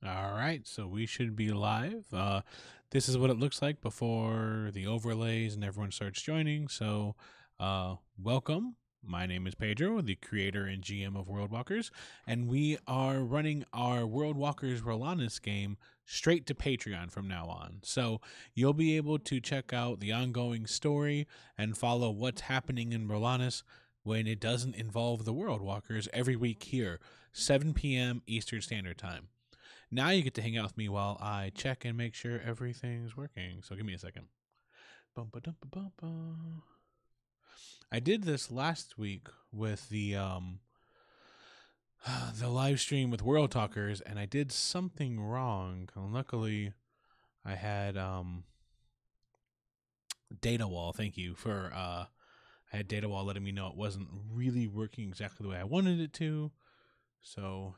All right, so we should be live. This is what it looks like before the overlays and everyone starts joining. So, welcome. My name is Pedro, the creator and GM of World Walkers, and we are running our World Walkers Rhalanas game straight to Patreon from now on. So, you'll be able to check out the ongoing story and follow what's happening in Rhalanas when it doesn't involve the World Walkers every week here, 7 p.m. Eastern Standard Time. Now you get to hang out with me while I check and make sure everything's working. So give me a second. I did this last week with the the live stream with World Talkers, and I did something wrong. Luckily, I had data wall. Thank you for I had data wall letting me know it wasn't really working exactly the way I wanted it to. So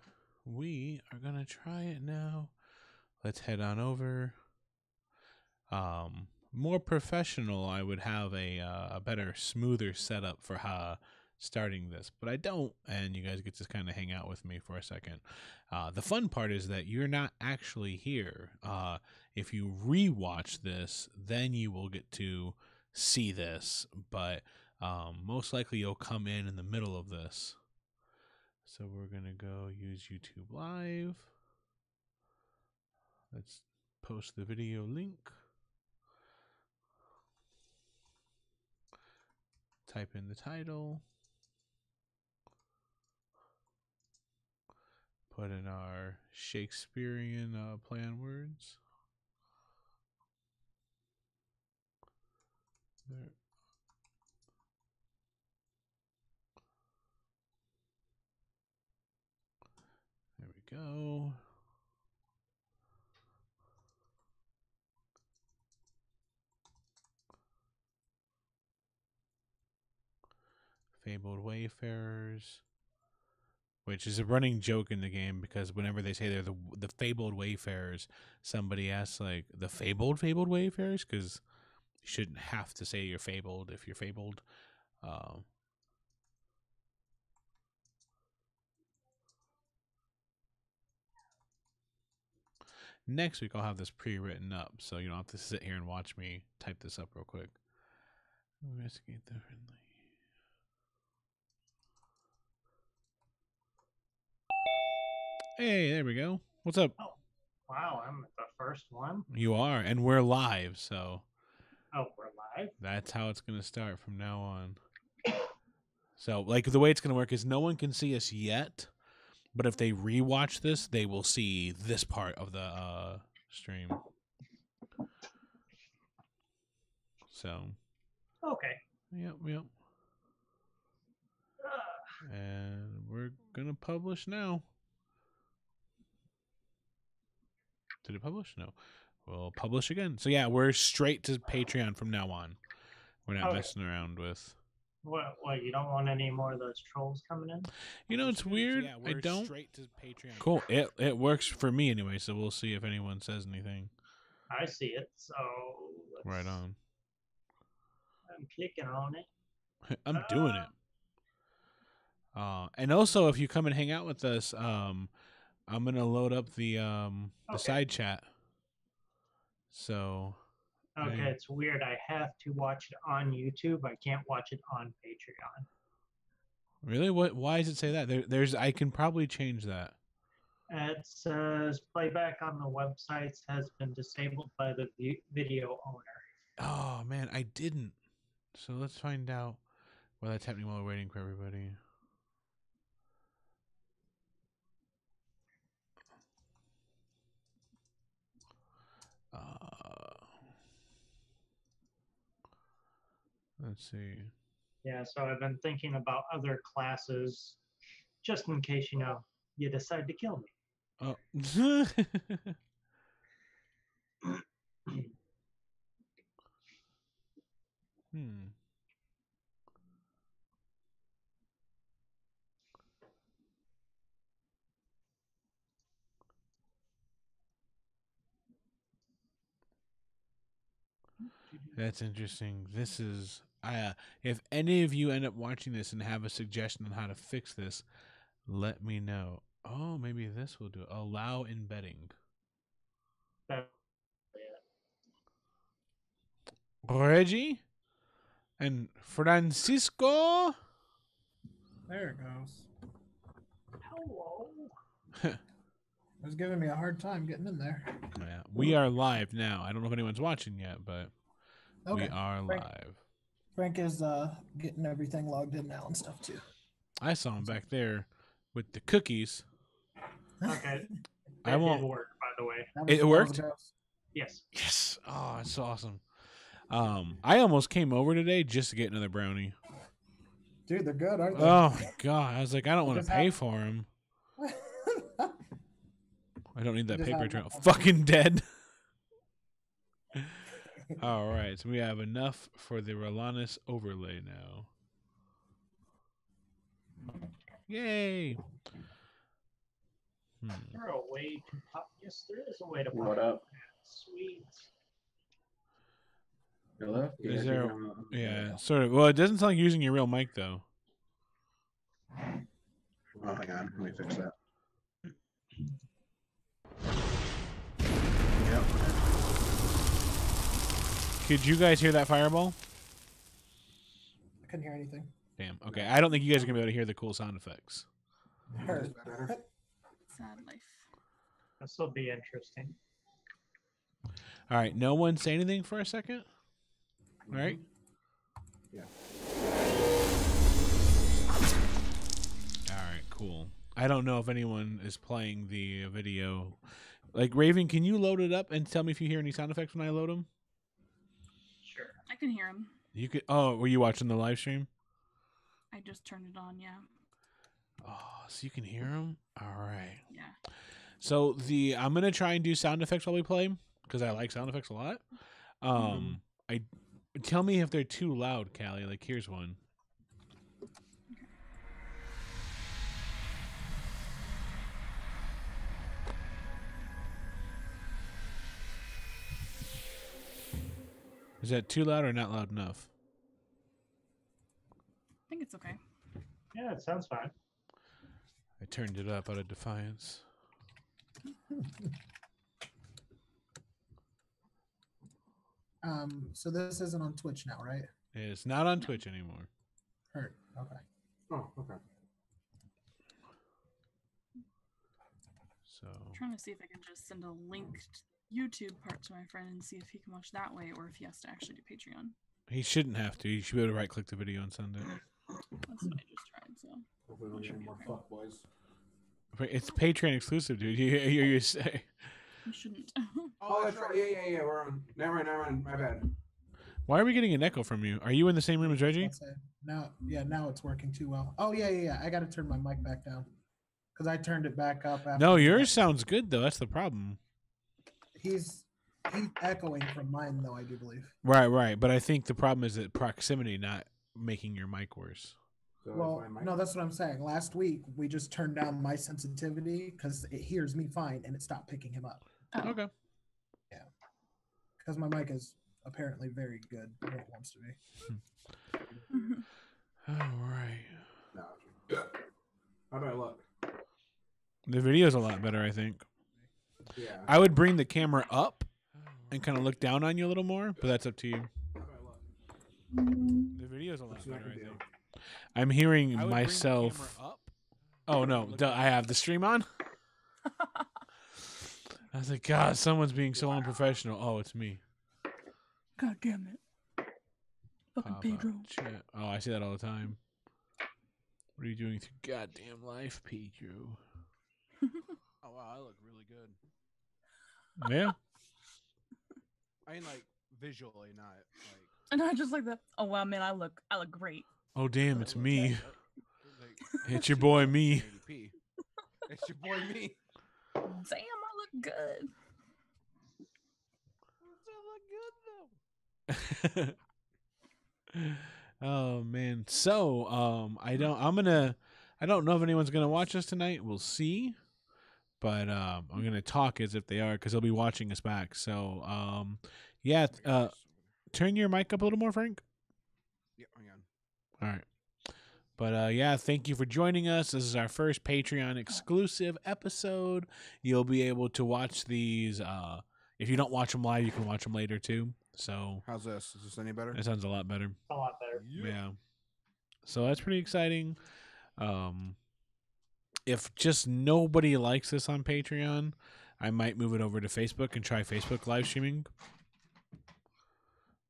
we are gonna try it now. Let's head on over. More professional, I would have a better, smoother setup for starting this, but I don't, and you guys get to kind of hang out with me for a second. The fun part is that you're not actually here. If you rewatch this, then you will get to see this, but most likely you'll come in the middle of this. So we're gonna go use YouTube Live. Let's post the video link. Type in the title. Put in our Shakespearean play on words. There. There we go. Fabled Wayfarers, which is a running joke in the game because whenever they say they're the Fabled Wayfarers, somebody asks like the Fabled Wayfarers, because you shouldn't have to say you're fabled if you're fabled. Next week I'll have this pre-written up, so you don't have to sit here and watch me type this up real quick. Investigate the friendly. Hey, there we go. What's up? Oh, wow, I'm the first one. You are, and we're live, so. Oh, we're live? That's how it's going to start from now on. So, like, the way it's going to work is no one can see us yet, but if they rewatch this, they will see this part of the stream. So. Okay. Yep. And we're going to publish now. Did it publish? No. We'll publish again. So, yeah, we're straight to Patreon from now on. We're not messing around with. What, you don't want any more of those trolls coming in? You know, it's weird. So yeah, I don't. Straight to Patreon. Cool. It works for me anyway, so we'll see if anyone says anything. I see it, so right on. I'm clicking on it. I'm doing it. And also, if you come and hang out with us, I'm gonna load up the side chat. So. Okay, it's weird. I have to watch it on YouTube. I can't watch it on Patreon. Really? What? Why does it say that? There's. I can probably change that. It says playback on the websites has been disabled by the video owner. Oh man, I didn't. So let's find out why that's happening while we're waiting for everybody. Let's see. Yeah, so I've been thinking about other classes, just in case you decide to kill me. Oh. That's interesting. This is if any of you end up watching this and have a suggestion on how to fix this, let me know. Oh, maybe this will do it. Allow embedding. That- Reggie and Francisco. There it goes. Hello. It was giving me a hard time getting in there. Yeah, we are live now. I don't know if anyone's watching yet, but we Okay. are Frank, live. Frank is getting everything logged in now and stuff too. I saw him back there with the cookies. Okay. I That won't. did work, by the way. It worked? Yes. Yes. Oh, it's so awesome. I almost came over today just to get another brownie. Dude, they're good, aren't they? Oh my god! I was like, I don't want to Just pay have- for them. I don't need that Just paper have trail. enough. Fucking dead. All right, so we have enough for the Rhalanas overlay now. Yay! Is there a way to pop? Yes, there is a way to pop. What up? Sweet. Hello? Is there? Yeah, sort of. Well, it doesn't sound like you're using your real mic though. Oh, hang on. Let me fix that. Yep. Could you guys hear that fireball? I couldn't hear anything. Damn. Okay, I don't think you guys are gonna be able to hear the cool sound effects. Heard. Better. Sad life. This will be interesting. All right, no one say anything for a second. All right. Yeah. All right, cool. I don't know if anyone is playing the video. Like, Raven, can you load it up and tell me if you hear any sound effects when I load them? Sure. I can hear him. You could. Oh, were you watching the live stream? I just turned it on, yeah. Oh, so you can hear them. All right. Yeah. So I'm gonna try and do sound effects while we play because I like sound effects a lot. I tell me if they're too loud, Callie. Like, here's one. Is that too loud or not loud enough? I think it's okay. Yeah, it sounds fine. I turned it up out of defiance. So this isn't on Twitch now, right? It's not on Twitch anymore. Heard. Okay. Oh, okay. So I'm trying to see if I can just send a link to the YouTube part to my friend and see if he can watch that way or if he has to actually do Patreon. he shouldn't have to. He should be able to right click the video and send it. That's what I just tried, so. Hopefully we don't get any more fuck boys. It's Patreon exclusive, dude. You say. You shouldn't. Oh, that's right. Yeah. We're on. Never mind. My bad. Why are we getting an echo from you? Are you in the same room as Reggie? Let's say. Now it's working too well. Oh yeah. I got to turn my mic back down because I turned it back up. After No, yours sounds good though. That's the problem. He's echoing from mine though, I do believe. Right. But I think the problem is that proximity not making your mic worse. So Well, if my mic- no, that's what I'm saying. Last week we just turned down my sensitivity because it hears me fine and it stopped picking him up Oh. Okay. because my mic is apparently very good when it wants to be. All right. No. How do I look? The video's a lot better, I think. Yeah. I would bring the camera up and kind of look down on you a little more, but that's up to you. How do I look? The video's a lot What you better, like I to do? think. I'm hearing myself. Oh no, I have the stream on. I was like, God, someone's being so unprofessional. Oh, it's me. God damn it. Fucking Pop Pedro. up chat. Oh, I see that all the time. What are you doing with your goddamn life, Pedro? Oh wow, I look really good. Yeah. I mean, like visually, not like. And I just like that. Oh wow, man, I look great. Oh damn, it's me. Like, It's your boy, me. 1080p. It's your boy, me. Damn, I look good. I look good though. Oh man. So, I don't know if anyone's gonna watch us tonight. We'll see. But I'm gonna talk as if they are because they'll be watching us back. So, yeah. Turn your mic up a little more, Frank. Yeah, hang on. All right. But yeah, thank you for joining us. This is our first Patreon exclusive episode. You'll be able to watch these. If you don't watch them live, you can watch them later too. So How's this? Is this any better? that sounds a lot better. A lot better. Yeah. So that's pretty exciting. If just nobody likes this on Patreon, I might move it over to Facebook and try Facebook live streaming.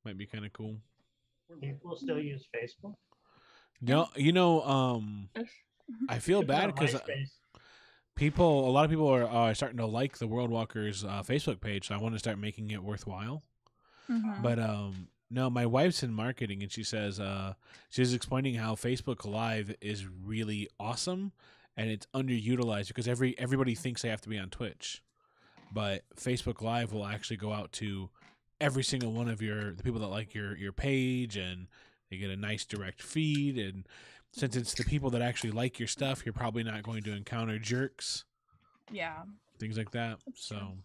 Might be kind of cool. People still use Facebook. No, I feel bad because MySpace. a lot of people are starting to like the World Walkers Facebook page, so I want to start making it worthwhile. Mhm. But no, my wife's in marketing, and she says she's explaining how Facebook Live is really awesome, and it's underutilized because everybody thinks they have to be on Twitch, but Facebook Live will actually go out to every single one of the people that like your page, and they get a nice direct feed. And since it's the people that actually like your stuff, you're probably not going to encounter jerks, Yeah. things like that. That's So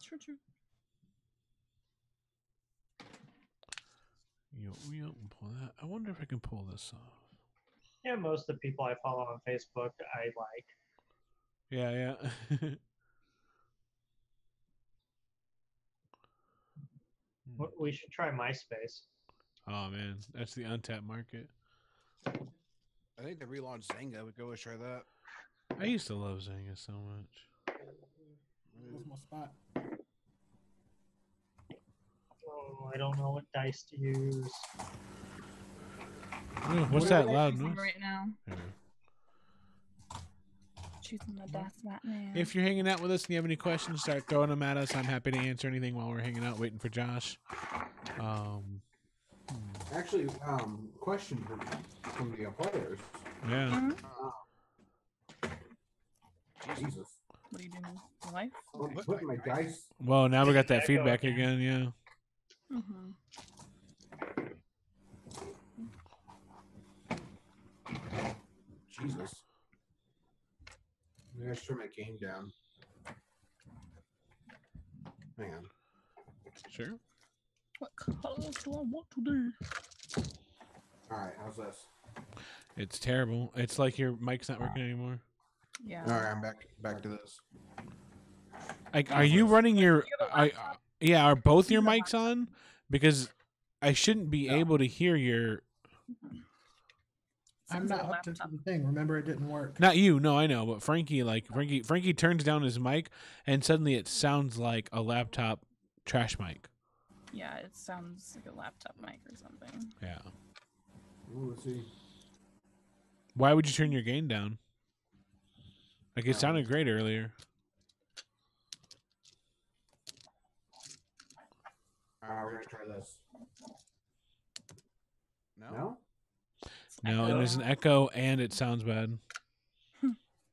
true. True. you pull that. I wonder if I can pull this off. Yeah, most of the people I follow on Facebook, I like. Yeah. We should try MySpace. Oh man, that's the untapped market. I think they relaunched Zynga. We could always try that. I used to love Zynga so much. That's my spot. Oh, I don't know what dice to use. Ooh, what's that loud Choosing noise? right now? Yeah. Choosing the death mat now. If you're hanging out with us and you have any questions, start throwing them at us. I'm happy to answer anything while we're hanging out, waiting for Josh. Actually, question from the players. Yeah. Mhm. Jesus. What are you doing? Your life? I'm putting my dice. Well, now we got that Echo feedback again. again. Yeah. Mm-hmm. Jesus. Maybe I should turn my game down. Hang on. Sure. What colors do I want to do? Alright, how's this? It's terrible. It's like your mic's not working anymore. Yeah. Alright, I'm back to this. Like, are you running your? Yeah. Are both your You have mics on? Because I shouldn't be able to hear your. I'm Sounds like not a up to laptop. the thing. Remember, it didn't work. Not you. No, I know. But Frankie turns down his mic, and suddenly it sounds like a laptop trash mic. Yeah, it sounds like a laptop mic or something. Yeah. Ooh, let's see. Why would you turn your gain down? Like, it sounded great earlier. We're gonna try this. No? No, and there's an echo, and it sounds bad.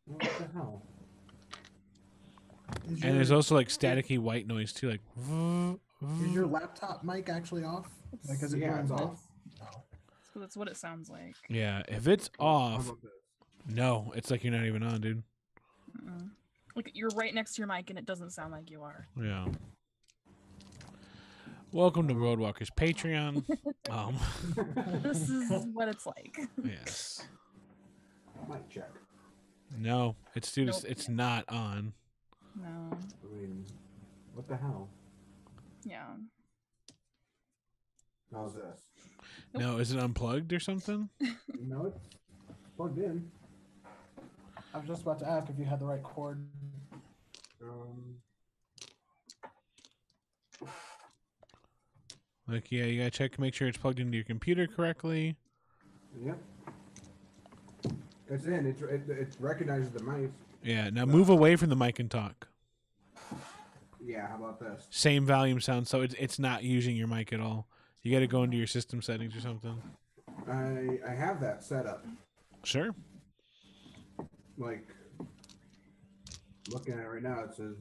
What the hell? Is And there's your- also like staticky white noise too, like. Is your laptop mic actually off? Like, is it Yeah, doing it's both? off. No. So that's what it sounds like. Yeah, if it's How off, about this? no, it's like you're not even on, dude. Mm-mm. Like you're right next to your mic and it doesn't sound like you are. Yeah. Welcome to Roadwalkers Patreon. This is what it's like. Yes. Mic check. No, it's dude, Nope. it's not on. No. I mean, what the hell? Yeah. How's this? Nope. No, is it unplugged or something? No, it's plugged in. I was just about to ask if you had the right cord. Like, yeah, you gotta check, make sure it's plugged into your computer correctly. Yep. It's in. It recognizes the mic. Yeah, now move away from the mic and talk. Yeah, how about this? Same volume sound, so it's not using your mic at all. You gotta go into your system settings or something. I have that set up. Sure. Like, looking at it right now, it says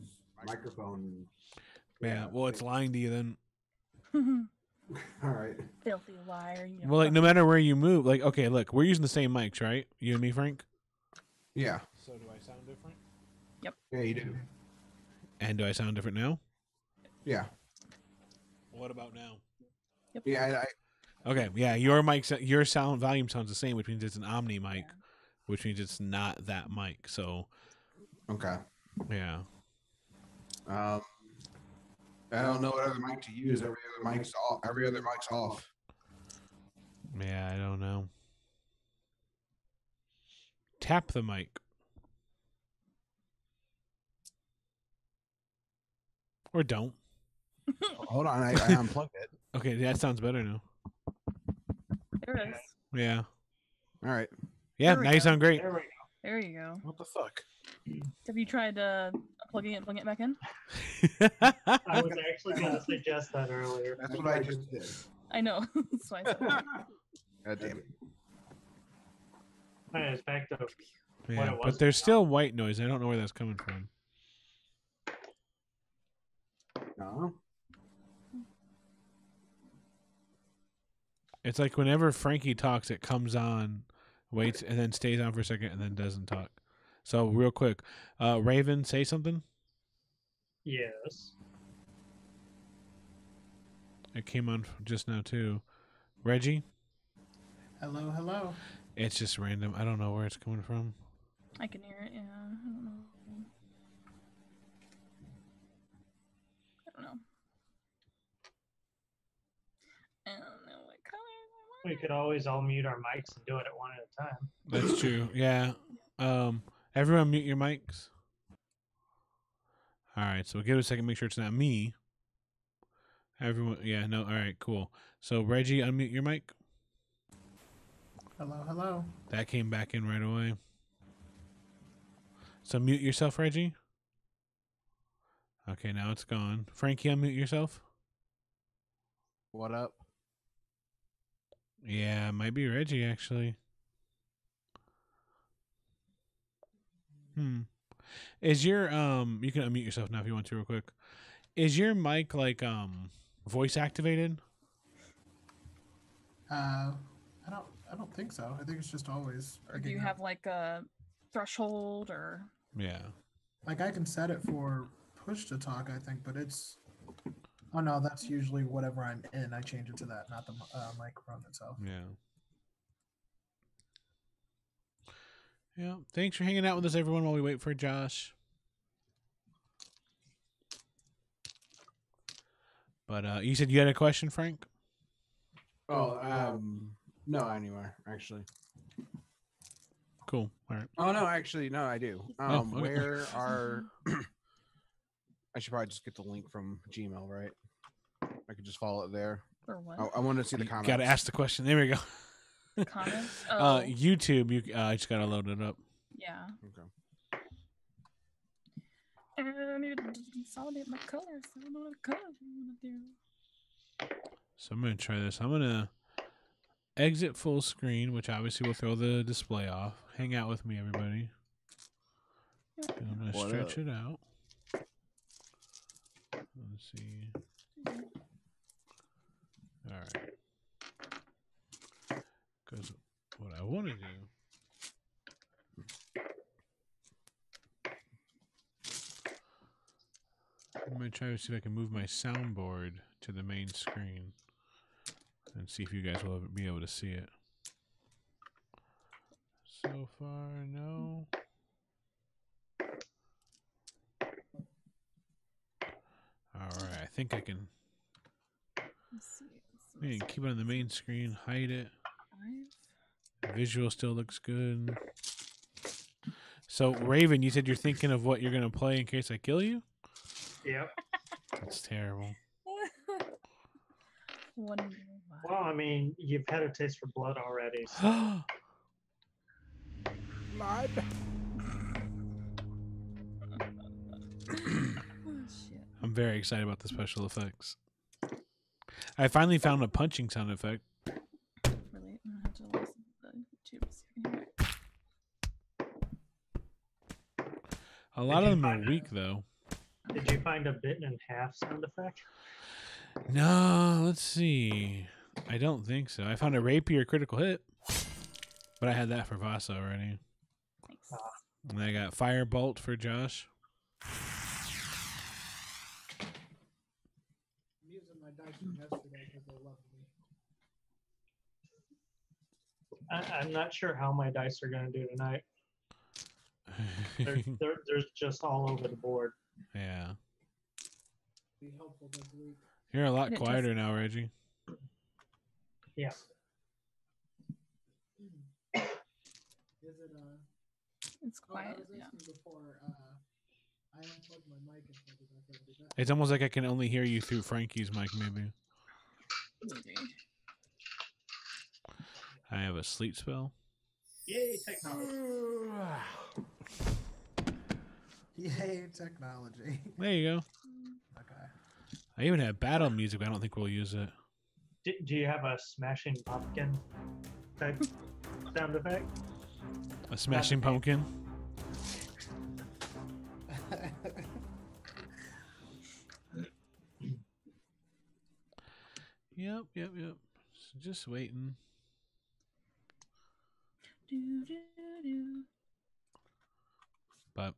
microphone. Yeah, well, it's lying to you then. All right. Filthy liar. You Well, like, no matter where you move, like, okay, look, we're using the same mics, right? You and me, Frank? Yeah. So do I sound different? Yeah, you do. And do I sound different now? Yeah. What about now? Yeah. Okay, yeah, your sound volume sounds the same, which means it's an Omni mic, Yeah. which means it's not that mic. So, Okay. yeah. I don't know what other mic to use. Every other mic's off. Every other mic's off. Yeah, I don't know. Tap the mic. Or don't. Hold on, I unplugged it. Okay, that sounds better now. There it is. Yeah. All right. Yeah, There we now you go. sound great. There we There you go. What the fuck? Have you tried plugging it and plugging it back in? go. I was actually going to suggest that earlier. That's what I just did. I know. That's why I said that. God damn it. Alright, it's back to Yeah, it but was. there's still white noise. I don't know where that's coming from. No. It's like whenever Frankie talks, it comes on, waits, and then stays on for a second, and then doesn't talk. So real quick, Raven, say something. Yes. It came on just now too. Reggie, Hello, hello. it's just random. I don't know where it's coming from. I can hear it. Yeah. I don't know. I don't know. I don't know what color I We want. could always all mute our mics and do it at one at a time. That's true. Yeah. Everyone mute your mics. All right. So give it a second. Make sure it's not me. Everyone. Yeah. No. All right. Cool. So Reggie, unmute your mic. Hello, hello. That came back in right away. So mute yourself, Reggie. Okay, now it's gone. Frankie, unmute yourself. What up? Yeah, it might be Reggie actually. Is your you can unmute yourself now if you want to real quick. Is your mic like voice activated? I don't think so. I think it's just always. Or do you have like a threshold or? Yeah. Like I can set it for push to talk, I think, but it's. Oh no, that's usually whatever I'm in. I change it to that, not the microphone itself. Yeah. Yeah. Thanks for hanging out with us, everyone, while we wait for Josh. But you said you had a question, Frank? Oh, no, anywhere actually. Cool. All right. Oh no, actually, no, I do. Oh, okay. Where are? I should probably just get the link from Gmail, right? I could just follow it there. Or what? I wanted to see the comments. Got to ask the question. There we go. Comments? Oh, YouTube. You I just gotta load it up. yeah. Okay. I need to consolidate my colors. I don't know what colors I want to do. So I'm gonna try this. I'm gonna exit full screen, which obviously will throw the display off. Hang out with me, everybody. And I'm gonna What stretch up? it out. Let's see. All right. Because what I want to do. I'm going to try to see if I can move my soundboard to the main screen and see if you guys will be able to see it. So far, no. All right, I think I can. Let's see. We can keep it on the main screen, hide it. 5. Visual still looks good. So, Raven, you said you're thinking of what you're going to play in case I kill you? Yep. That's terrible. One. Well, I mean, you've had a taste for blood already. So. Blood. Oh, shit. I'm very excited about the special effects. I finally found a punching sound effect. Really? I'm gonna have to listen to the YouTube. See if I can hear it. A lot Did of you them are find weak, though. Did you find a bitten in half sound effect? No, let's see. I don't think so. I found a rapier critical hit, but I had that for Vasa already. Nice. And I got firebolt for Josh. I'm using my dice from yesterday because they love me. I'm not sure how my dice are going to do tonight. They're just all over the board. Yeah. Be helpful this week. You're a lot It quieter now, Reggie. Yeah. Is it It's Oh, I quiet. was Yeah. listening before. I unplugged my mic and plugged it back in. Did that? It's almost like I can only hear you through Frankie's mic, maybe. Maybe. I have a sleep spell. Yay, technology. Yay, technology. There you go. Okay. I even have battle music, but I don't think we'll use it. Do you have a smashing pumpkin type sound effect? A smashing pumpkin. Yep. So just waiting. Do, do, do. But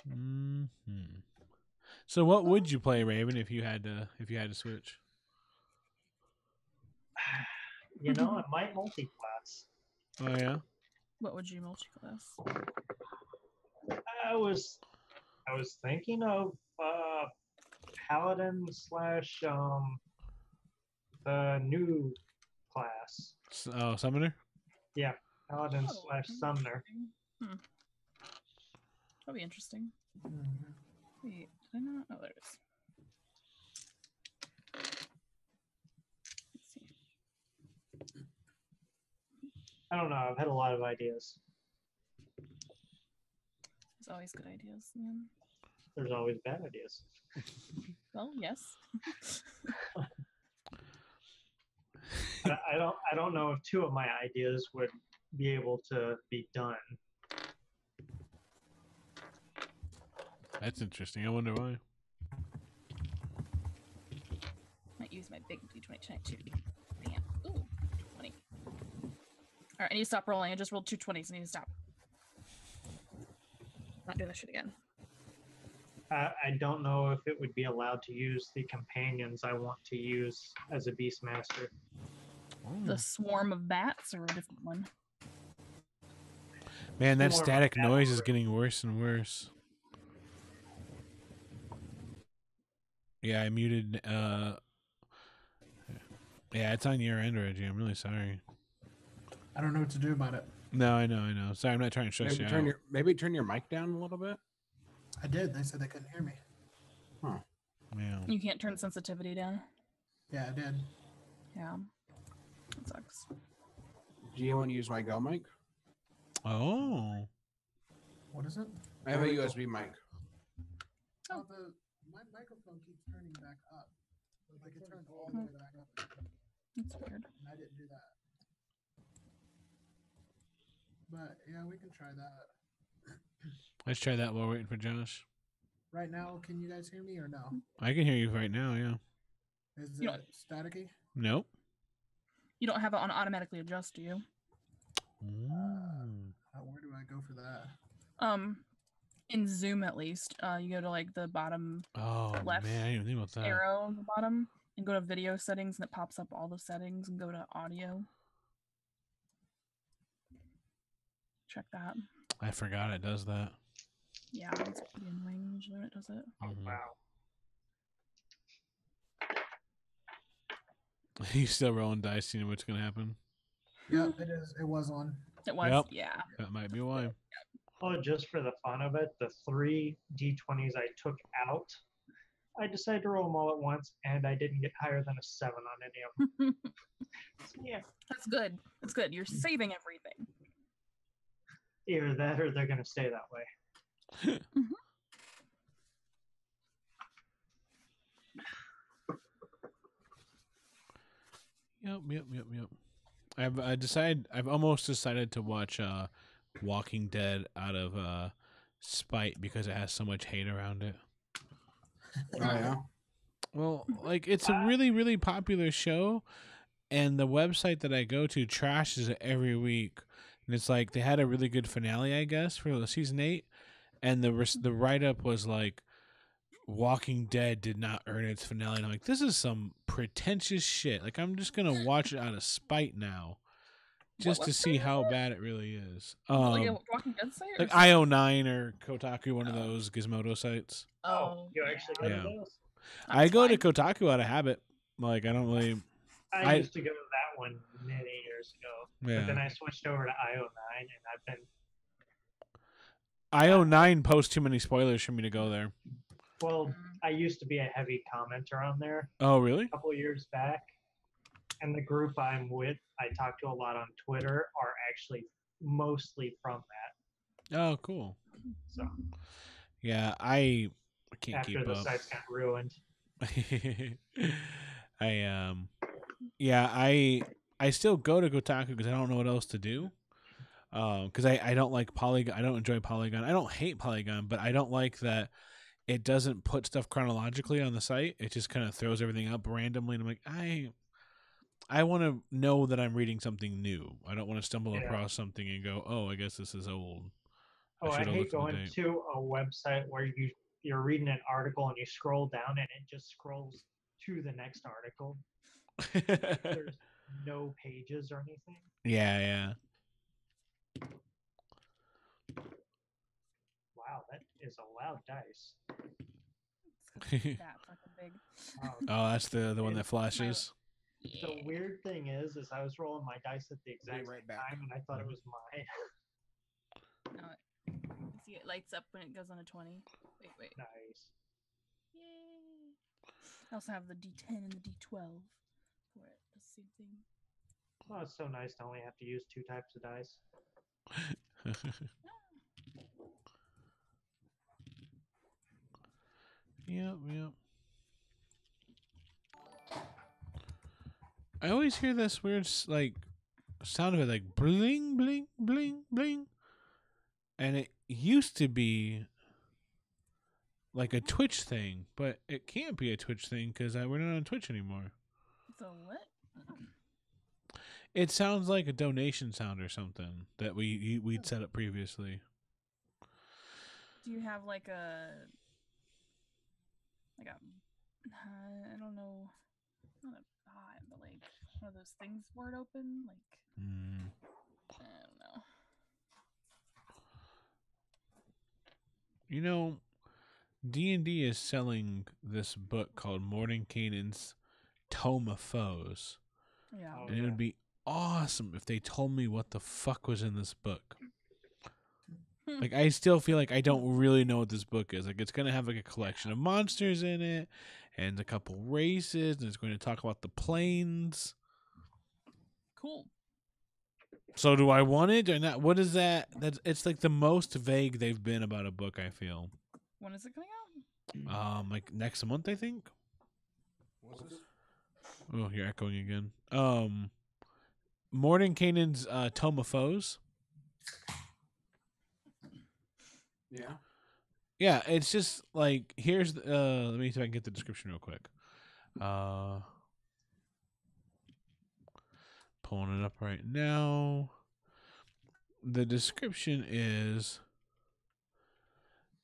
hmm So what would you play, Raven, if you had to switch? You know, it might multi-class. Oh yeah? What would you multi-class? I was thinking of paladin slash the new class. Oh, summoner? Yeah, paladin Oh, slash summoner. Hmm. That'll be interesting. Mhm. Wait, did I not? Oh, there it is. Let's see. I don't know. I've had a lot of ideas. There's always good ideas, man. There's always bad ideas. Well, yes. I don't know if two of my ideas would be able to be done. That's interesting. I wonder why. Might use my big D20 tonight too. Bam. Ooh, 20. Alright, I need to stop rolling. I just rolled 2 20s. I need to stop. Not doing this shit again. I don't know if it would be allowed to use the companions I want to use as a Beastmaster. The swarm of bats or a different one? Man, that More of a static battle noise is group. getting worse and worse. Yeah, I muted. Yeah, it's on your end, Reggie. I'm really sorry. I don't know what to do about it. No, I know. Sorry, I'm not trying to stress you out. Maybe turn your mic down a little bit. I did. They said they couldn't hear me. Huh. Yeah. You can't turn sensitivity down. Yeah, I did. Yeah. That sucks. Do you want to use my Go mic? Oh. What is it? I have a USB mic. Oh, my microphone keeps turning back up. Like it turned all the way back up. That's weird. And I didn't do that. But yeah, we can try that. Let's try that while we're waiting for Josh. Right now, can you guys hear me or no? I can hear you right now, yeah. Is You it staticky? Nope. You don't have it on automatically adjust, do you? Where do I go for that? In Zoom at least, you go to like the bottom Oh, left man, I didn't even think about that. arrow on the bottom and go to video settings and it pops up all the settings and go to audio. Check that. I forgot it does that. Yeah, it's pretty annoying usually when it does it. Oh, Mhm. wow. He's still rolling dice, seeing what's going to happen. Yep, it is. It was on. It was, Yep. yeah. That might be why. Oh, just for the fun of it, the 3 D20s I took out, I decided to roll them all at once, and I didn't get higher than a 7 on any of them. So, yeah, That's good. That's good. You're saving everything. either that or they're going to stay that way. Yep. I've almost decided to watch Walking Dead out of spite because it has so much hate around it. Oh yeah. Well, like it's a really, really popular show, and the website that I go to trashes it every week. And it's like they had a really good finale, I guess, for season 8, and the write up was like Walking Dead did not earn its finale. And I'm like, this is some pretentious shit. Like, I'm just gonna watch it out of spite now, just to see how bad it really is. Like a Walking Dead site? Like or something? IO9 or Kotaku, one of Oh. those Gizmodo sites. Oh, you actually go Yeah. to those? I go to fine. Kotaku out of habit. Like, I don't really. I used to go to that one many years ago, but then Yeah. I switched over to IO9, and I've been IO9 posts too many spoilers for me to go there. well. I used to be a heavy commenter on there Oh, really? a couple of years back, and the group I'm with, I talk to a lot on Twitter, are actually mostly from that. Oh, cool. So Yeah, I can't after keep the up. sites got ruined, I still go to Kotaku because I don't know what else to do. Because I don't like Polygon. I don't enjoy Polygon. I don't hate Polygon, but I don't like that it doesn't put stuff chronologically on the site. It just kind of throws everything up randomly, and I'm like, I want to know that I'm reading something new. I don't want to stumble across something and go, oh, I guess this is old. I should've hate looked at the going date. to a website where you're reading an article and you scroll down and it just scrolls to the next article. There's no pages or anything. Yeah. Wow, that is a loud dice. It's that fucking big. Oh, that's the one that flashes. The weird thing is I was rolling my dice at the exact right same back. time, and I thought it was mine. See, it lights up when it goes on a 20. Wait. Nice. Yay! I also have the D10 and the D12 for it. The same thing. Oh, it's so nice to only have to use 2 types of dice. Yep. I always hear this weird like sound of it, like bling, bling, bling, bling, and it used to be like a Twitch thing, but it can't be a Twitch thing because we're not on Twitch anymore. So what? It sounds like a donation sound or something that we'd set up previously. Do you have like a I don't know, not a bot, but like one of those things word open, like I don't know. You know, D&D is selling this book called Mordenkainen's Tome of Foes. Yeah. Oh, And it would be awesome if they told me what the fuck was in this book. Like, I still feel like I don't really know what this book is. Like, it's going to have like a collection of monsters in it and a couple races, and it's going to talk about the planes. Cool. So do I want it or not? What is that? It's like the most vague they've been about a book, I feel. When is it coming out? Like next month, I think. What's this? Oh, you're echoing again. Mordenkainen's Tome of Foes. Yeah. Yeah, it's just like here's let me see if I can get the description real quick. Pulling it up right now. The description is: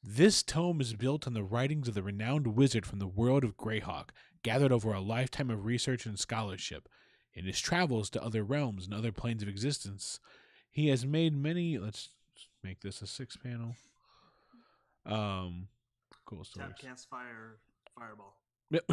this tome is built on the writings of the renowned wizard from the world of Greyhawk, gathered over a lifetime of research and scholarship. In his travels to other realms and other planes of existence, he has made many. Let's make this a 6-panel. Cool stories. Tap cast fireball. Yep.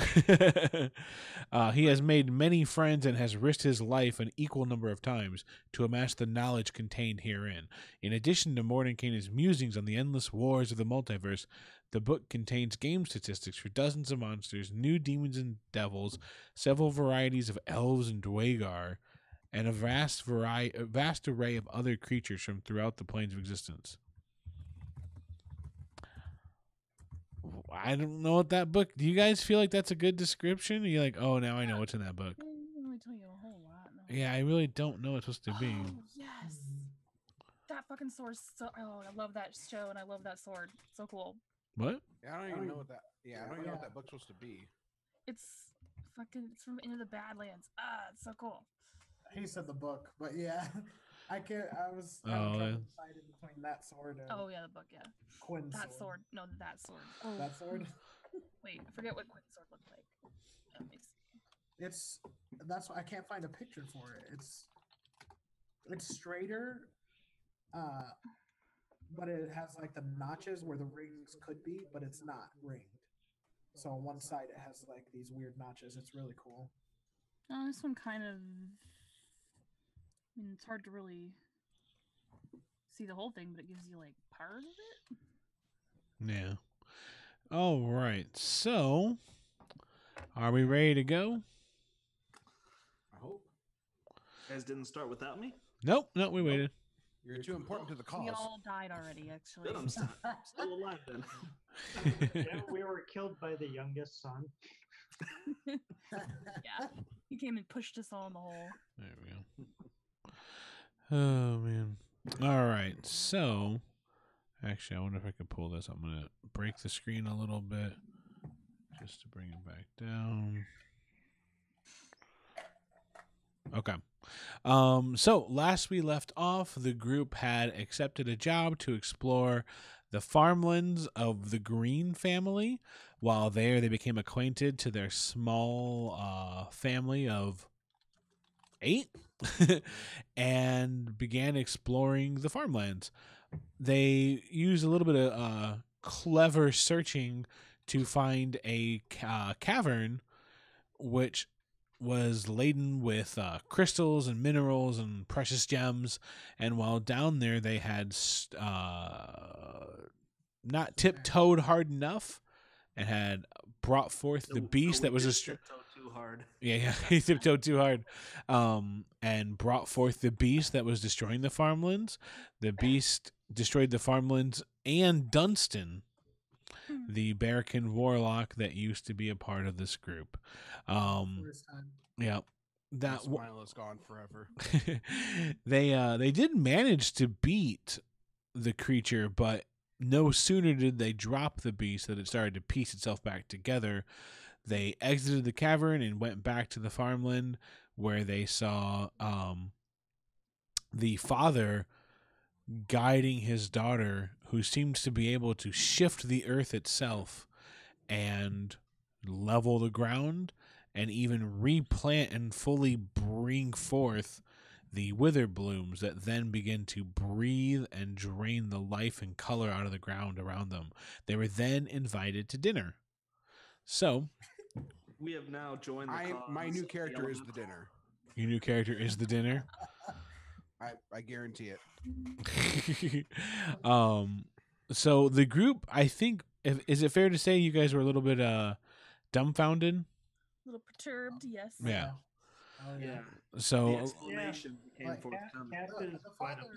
He has made many friends and has risked his life an equal number of times to amass the knowledge contained herein. In addition to Mordenkainen's musings on the endless wars of the multiverse, the book contains game statistics for dozens of monsters, new demons and devils, several varieties of elves and dwagar, and a vast array of other creatures from throughout the planes of existence. I don't know what that book. Do you guys feel like that's a good description? You're like, oh, now I know what's in that book. Let me tell you a whole lot. No. Yeah, I really don't know what it's supposed to be. Oh, yes. That fucking sword's so. Oh, I love that show and I love that sword. So cool. What? Yeah, I don't even know what that. Yeah, I don't even know what that book's supposed to be. It's from Into the Badlands. Ah, it's so cool. He said the book, but yeah, I can't. I was Oh, trying to yeah. decide between that sword and Oh yeah, the book. Yeah, Quinn's that sword. No, that sword. Oh, That sword. Wait, I forget what quick sword looked like. Let me see. That's why I can't find a picture for it. It's straighter, but it has like the notches where the rings could be, but it's not ringed. So on one side it has like these weird notches. It's really cool. Oh, this one kind of. I mean, it's hard to really see the whole thing, but it gives you like part of it. Yeah. All right. So, are we ready to go? I hope. You guys didn't start without me? Nope. No, we waited. You're too important to the We cause. all died already, actually. Good, I'm still alive then. Yeah, we were killed by the youngest son. Yeah, he came and pushed us all in the hole. There we go. Oh man. All right. So, actually, I wonder if I could pull this. I'm gonna break the screen a little bit just to bring it back down. Okay. So last we left off, the group had accepted a job to explore the farmlands of the Green family. While there, they became acquainted to their small family of 8 and began exploring the farmlands. They used a little bit of clever searching to find a cavern which was laden with crystals and minerals and precious gems. And while down there, they had not tiptoed hard enough and had brought forth the beast that was tiptoe too hard. Yeah, he tiptoed too hard. And brought forth the beast that was destroying the farmlands. The beast destroyed the farmlands and Dunstan, the Bearkin warlock that used to be a part of this group. First time. Yeah, That smile is gone forever. they did manage to beat the creature, but no sooner did they drop the beast that it started to piece itself back together. They exited the cavern and went back to the farmland, where they saw the father guiding his daughter, who seems to be able to shift the earth itself and level the ground and even replant and fully bring forth the wither blooms that then begin to breathe and drain the life and color out of the ground around them. They were then invited to dinner. So, We have now joined the cause. My new character is the elemental. dinner. your new character is the dinner. I guarantee it. So the group, I think, is it fair to say you guys were a little bit dumbfounded? A little perturbed, yes. Yeah. Oh, Yeah. The So explanation became Like, forthcoming. Cap Look, is quite upset.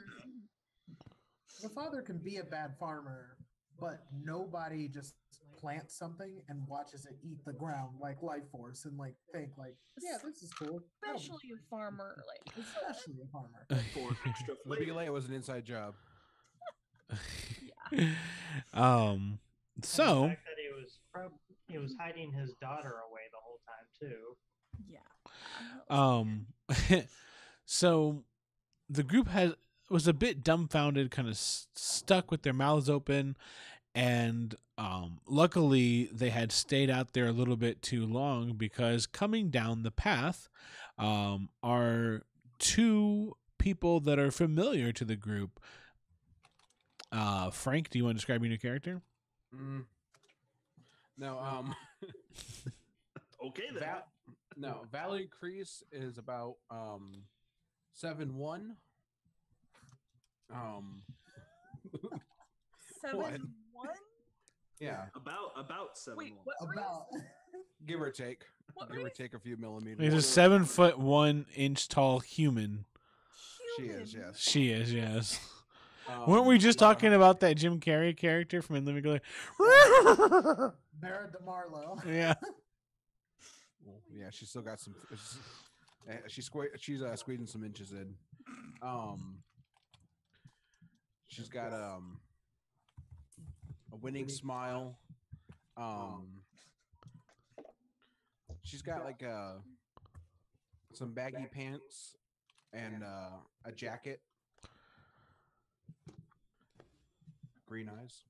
the father can be a bad farmer, but nobody just plants something and watches it eat the ground like life force and like think like, yeah, this is cool. No, Especially a farmer, like especially a farmer. For extra Libby flavor. Lay was an inside job. And the so fact that he was hiding his daughter away the whole time too. yeah. so the group was a bit dumbfounded, kind of stuck with their mouths open, and luckily they had stayed out there a little bit too long, because coming down the path are 2 people that are familiar to the group. Frank, do you want to describe your new character? No, Okay then. Valley Crease is about 7'1". 7'1"? Yeah, About 7. Wait, what race? About give or take. What Give or race? take a few millimeters. He's a 7'1" tall human. She Human. is, yes. She is, yes. Weren't we just talking about that Jim Carrey character from In Living Color? Mara DeMarlo. Yeah. Well, yeah, she's still got some. She's squeezing some inches in. She's got a winning smile. She's got like some baggy pants and a jacket. Green eyes.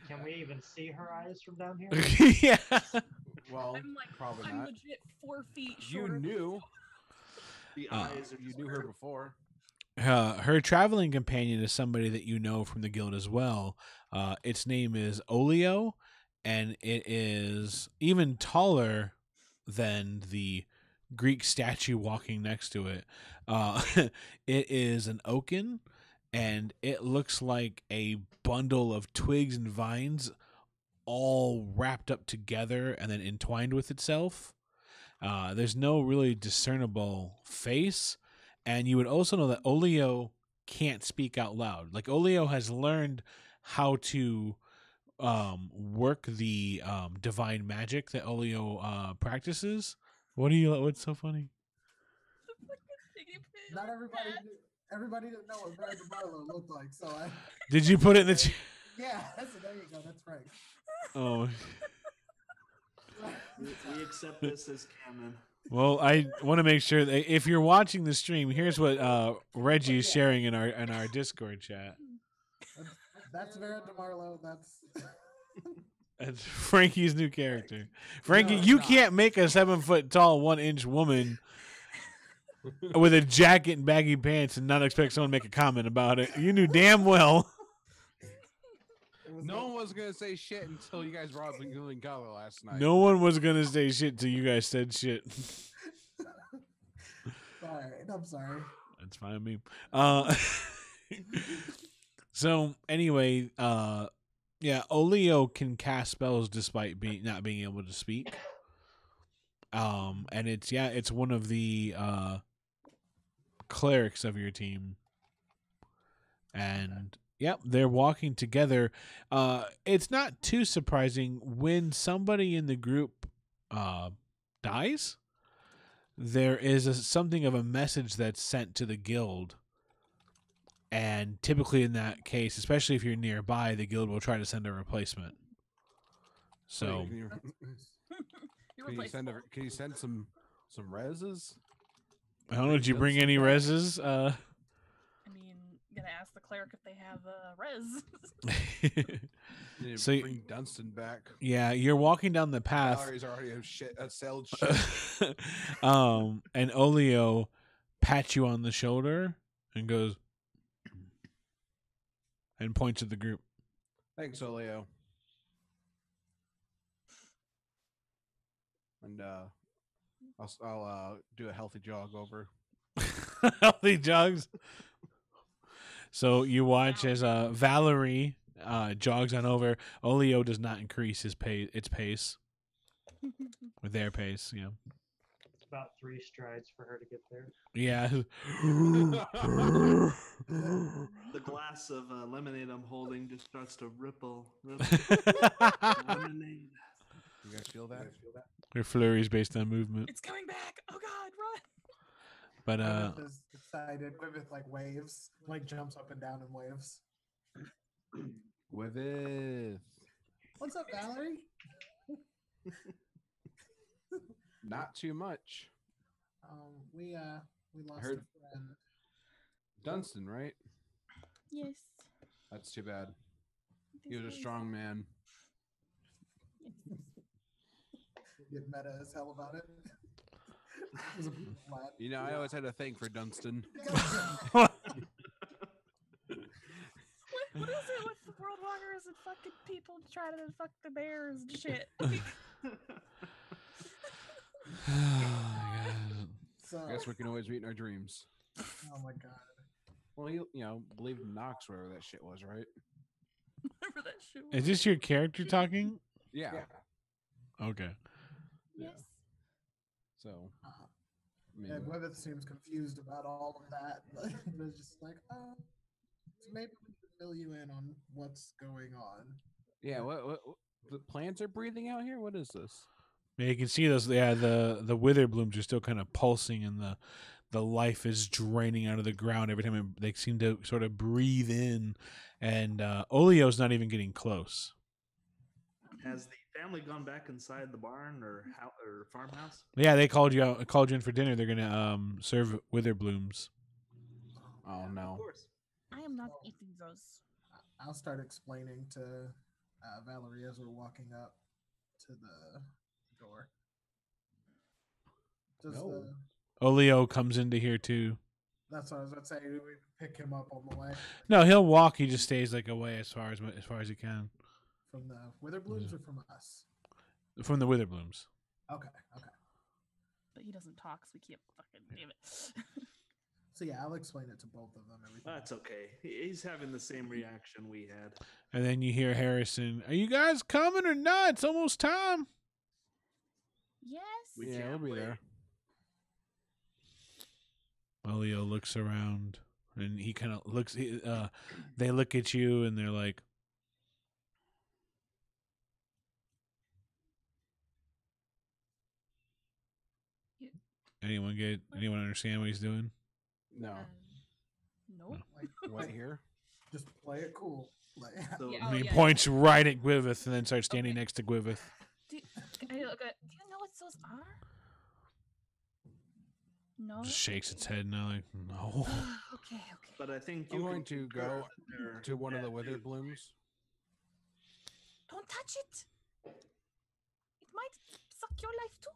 Can we even see her eyes from down here? Yeah. Well, I'm like, probably I'm not. legit 4 feet You shorter. knew. The Uh, eyes are You just knew her before. Her traveling companion is somebody that you know from the guild as well. Its name is Olio, and it is even taller than the Greek statue walking next to it. It is an oaken, and it looks like a bundle of twigs and vines all wrapped up together and then entwined with itself. There's no really discernible face, and you would also know that Olio can't speak out loud. Like Olio has learned how to work the divine magic that Olio practices. What's so funny? Not everybody didn't know what Brad DeMarlo looked like, so I. Did you put it in the chat? Yeah, so there you go. That's right. Oh, we accept this as canon. well, I want to make sure that if you're watching the stream, here's what Reggie is sharing in our Discord chat. That's Vera DeMarlo. That's. That's Frankie's new character. Frankie, No, it's you not. can't make a 7 foot tall, 1 inch woman with a jacket and baggy pants and not expect someone to make a comment about it. You knew damn well. No one was gonna say shit until you guys brought up Lingala last night. No one was gonna say shit till you guys said shit. All right, I'm sorry. That's fine with me. So anyway, yeah, Olio can cast spells despite not being able to speak. And it's one of the clerics of your team. And yep, they're walking together. It's not too surprising when somebody in the group dies. There is something of a message that's sent to the guild. And typically in that case, especially if you're nearby, the guild will try to send a replacement. So can you send some reses? I don't know. Did you bring any reses? I mean, gonna ask the cleric if they have res. So bring Dunstan back. Yeah, you're walking down the path. Valerie's already sold shit. And Olio pats you on the shoulder and goes and points at the group. Thanks, Olio. And I'll do a healthy jog over. Healthy jogs. So you watch as Valerie jogs on over. Olio does not increase its pace with their pace. You know. It's about 3 strides for her to get there. Yeah. The glass of lemonade I'm holding just starts to ripple. Lemonade. You guys feel that? Her flurry is based on movement. It's coming back! Oh god, run! But Gwyneth is excited. Gwyneth like waves, like jumps up and down in waves. With What's up, Valerie? not too much. We lost Heard- a friend. Dunstan, right? Yes. That's too bad. He was a strong man. Get meta as hell about it. It was a beautiful lad. You know, I always had a thing for Dunstan. What is it with the world walkers and fucking people trying to fuck the bears and shit? So, I guess we can always meet in our dreams. oh my god. Well, you know, believed in Knox, wherever that shit was, right? Remember that shit? is this your character talking? Yeah. Okay. Yes. So, I mean, Yeah, Gwyneth seems confused about all of that. But it's just like, maybe we can fill you in on what's going on. yeah. What the plants are breathing out here? What is this? Yeah, you can see those. Yeah, the wither blooms are still kind of pulsing, and the life is draining out of the ground every time they seem to sort of breathe in. And Olio's not even getting close. Has the family gone back inside the barn or farmhouse? Yeah, they called you in for dinner. They're gonna serve wither blooms. Oh Of no. course. I am not eating those. I'll start explaining to Valerie, as we're walking up to the door. Does No. the Olio comes into here too. That's what I was about to say. Do we pick him up on the way? No, he'll walk. He just stays like away as far as he can From the Wither Blooms or from us? from the Witherblooms. Okay. But he doesn't talk, so we can't fucking damn it. So yeah, I'll explain it to both of them. Everything. That's okay. He's having the same reaction we had. And then you hear Harrison, "Are you guys coming or not? It's almost time." Yes. We Yeah, can't we'll be wait. there. Olio looks around and he kind of looks. They look at you and they're like, You- Anyone understand what he's doing? No. Nope. Like, What here? just play it cool. Like, So, Yeah. And Oh, he yeah. points right at Gwiveth and then starts standing Okay. next to Gwiveth. Do you know what those are? No. Just shakes its head now, like, no. Okay. but I think I'm you going can to concur go that they're to one of the bad Wither news. Blooms. Don't touch it. It might suck your life too.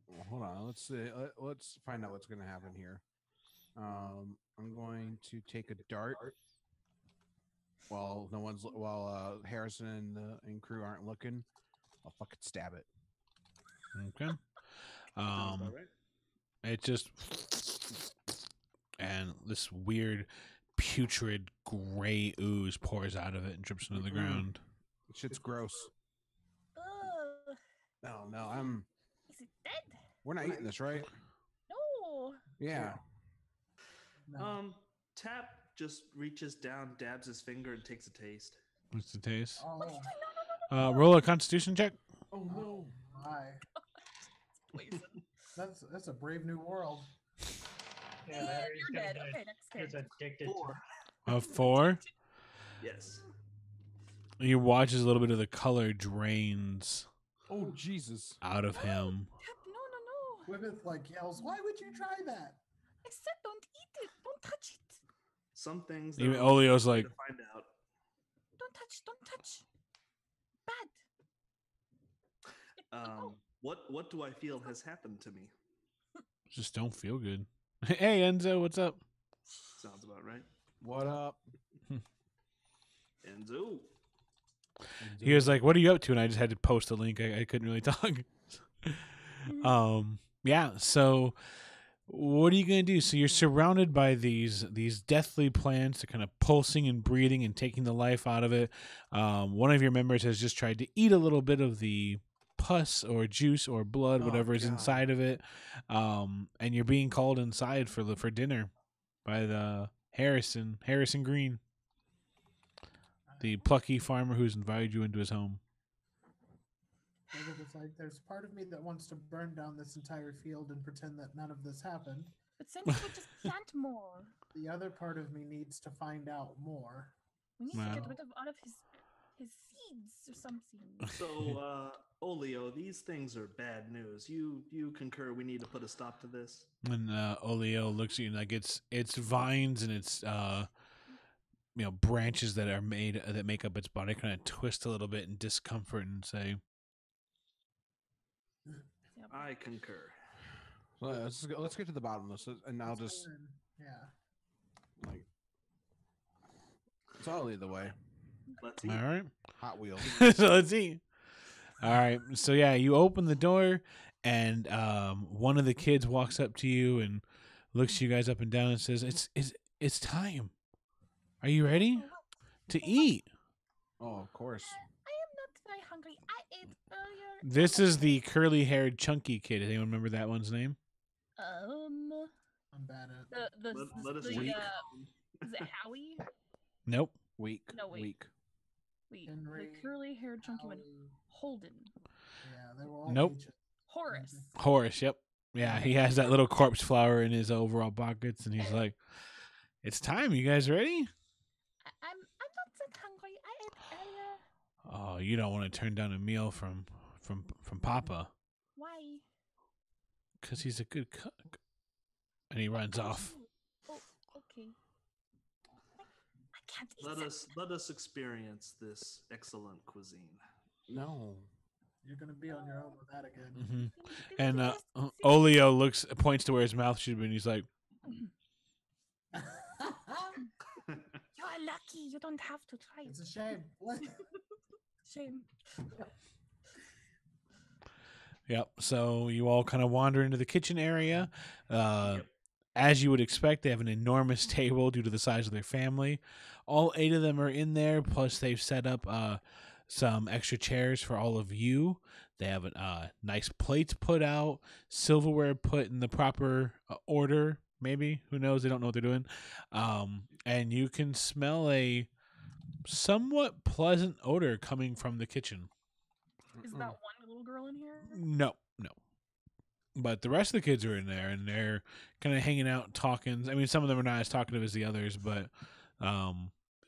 Well, hold on. Let's see. Let's find out what's going to happen here. I'm going to take a dart while Harrison and crew aren't looking. I'll fucking stab it. Okay. Sounds about right. It just, and this weird putrid gray ooze pours out of it and drips into the ground. Shit's gross. Ugh. No, Is it dead? we're not eating this, right? No. Yeah. no. Tap just reaches down, dabs his finger, and takes a taste. What's the taste? Oh, Roll a Constitution check. Oh no. my. Poison. That's a brave new world. Yeah, that or he's You're gonna dead. get Okay, next He's turn. addicted to A 4. Yes. You watch as a little bit of the color drains Oh Jesus. out of him. No. Gwyneth like yells, "Why would you try that?" I said don't eat it. Don't touch it. Some things. Even that Olio's we'll like, to find out. Don't touch. Bad. What do I feel has happened to me? just don't feel good. Hey, Enzo, what's up? Sounds about right. What up? Enzo. He was like, "What are you up to?" And I just had to post a link. I couldn't really talk. Yeah. So, what are you gonna do? So you're surrounded by these deathly plants that kind of pulsing and breathing and taking the life out of it. One of your members has just tried to eat a little bit of the pus or juice or blood, Oh, whatever is God. inside of it. And you're being called inside for dinner by the Harrison Green, the plucky farmer who's invited you into his home. Gwyneth is like, "There's part of me that wants to burn down this entire field and pretend that none of this happened. But since we just plant more, The other part of me needs to find out more." we need to Wow. get rid of all of his seeds or something. So, Olio, these things are bad news. You concur we need to put a stop to this? And Olio looks at you and like it's vines and it's branches that make up its body kind of twist a little bit in discomfort and say, I concur. Let's get to the bottom of this, and I'll That's just fine. Yeah. like. It's all either way. Let's "All eat. right." Hot Wheels. So let's see. All right. So yeah, you open the door, and one of the kids walks up to you and looks you guys up and down and says, "It's time. Are you ready to eat?" Oh, of course. I am not very hungry. I ate earlier. This is the curly-haired, chunky kid. Does anyone remember that one's name? I'm bad at. Let us the wait. is it Howie? Nope. Weak. No, wait. Weak. Wait, Henry, the curly-haired chunky one. Howie. Holden. Yeah, they were all Nope. H's. Horace. Horace. Yep. Yeah, he has that little corpse flower in his overall pockets, and he's like, "It's time. You guys ready?" I'm not that hungry. I ate earlier. Oh, you don't want to turn down a meal from Papa Why? because he's a good cook. And he runs off. Oh, okay. I can't eat Let us experience this excellent cuisine. No. You're gonna be on your own with that again. Mm-hmm. This And is the best food. Olio points to where his mouth should be, and he's like, You're lucky. You don't have to try It's it. a shame. Shame. "Yep." So you all kind of wander into the kitchen area. Yep. As you would expect, they have an enormous table due to the size of their family. All 8 of them are in there. Plus, they've set up some extra chairs for all of you. They have nice plates put out, silverware put in the proper order. Maybe, who knows? They don't know what they're doing. And you can smell a somewhat pleasant odor coming from the kitchen. Is that one little girl in here? No. But the rest of the kids are in there, and they're kind of hanging out, talking. I mean, some of them are not as talkative as the others, but there's a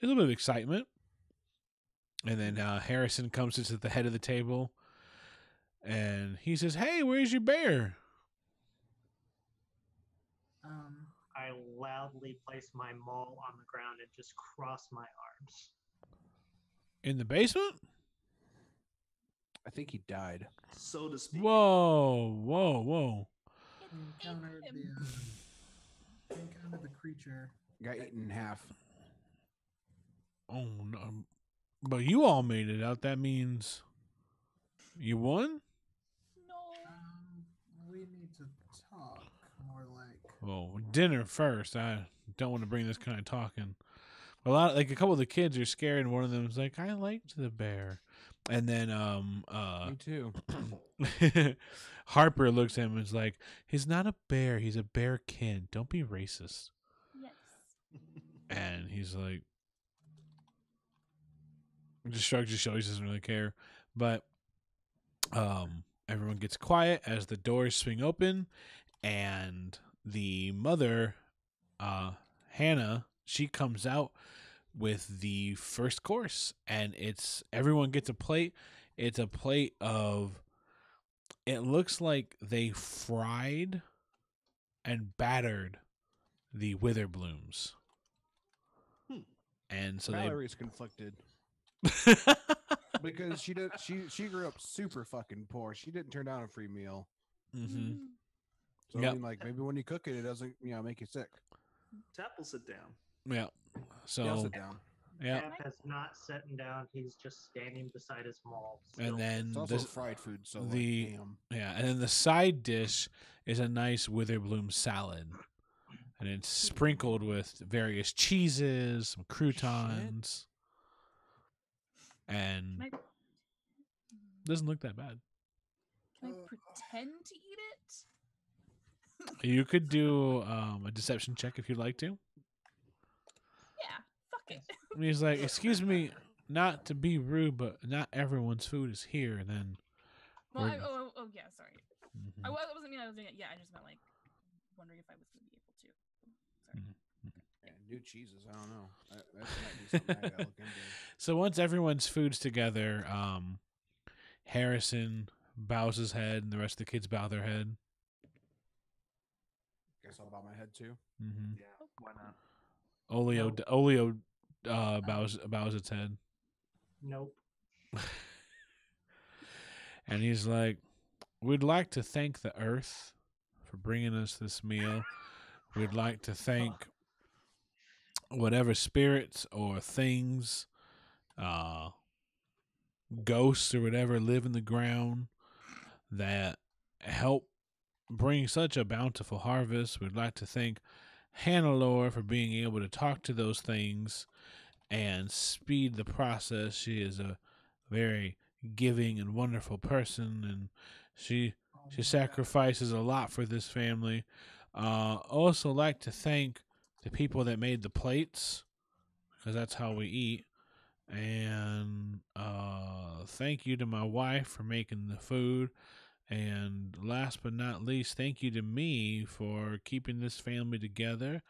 little bit of excitement. And then Harrison comes to the head of the table, and he says, "Hey, where's your bear?" I loudly place my maul on the ground and just cross my arms. In the basement? I think he died. So to speak. Whoa. You encountered the creature. Got eaten in half. Oh, no. But you all made it out. That means you won? No. We need to talk more like. Well, dinner first. I don't want to bring this kind of talking. A couple of the kids are scared, and one of them is like, "I liked the bear," and then Me too. Harper looks at him and is like, "He's not a bear. He's a bearkin. Don't be racist." Yes. And he's like, just shrugs his shoulders. Doesn't really care. But everyone gets quiet as the doors swing open, and the mother, Hannah, she comes out with the first course, and everyone gets a plate. It's a plate of, it looks like they fried and battered the wither blooms. And so Valerie's conflicted because she grew up super fucking poor. She didn't turn down a free meal. Mm-hmm. So Yep. I mean, like, maybe when you cook it, it doesn't make you sick. Tap will sit down. Yeah. So Yeah, I'll sit down. yeah. Cap has not sitting down. He's just standing beside his maul. And still. then It's also fried food, so and then the side dish is a nice witherbloom salad, and it's sprinkled with various cheeses, some croutons, and Can doesn't look that bad. I pretend to eat it? You could do a deception check if you'd like to. Yeah. Fuck it. And he's like, "Excuse me, not to be rude, but not everyone's food is here." And then, Well, We're- oh yeah, sorry. Mhm. I wasn't mean I was doing it. Yeah, I just meant like wondering if I was going to be able to. Sorry. Yeah, new cheeses. I don't know. That might be something I gotta look into. So once everyone's food's together, Harrison bows his head, and the rest of the kids bow their head. Guess I'll bow my head too. Mm-hmm. Yeah, why not? Olio bows its head, Nope. and he's like, "We'd like to thank the earth for bringing us this meal. We'd like to thank whatever spirits or things, ghosts or whatever live in the ground that help bring such a bountiful harvest. We'd like to thank Hannelore for being able to talk to those things and speed the process. She is a very giving and wonderful person, and she sacrifices a lot for this family. Also like to thank the people that made the plates, because that's how we eat. And thank you to my wife for making the food. And last but not least, thank you to me for keeping this family together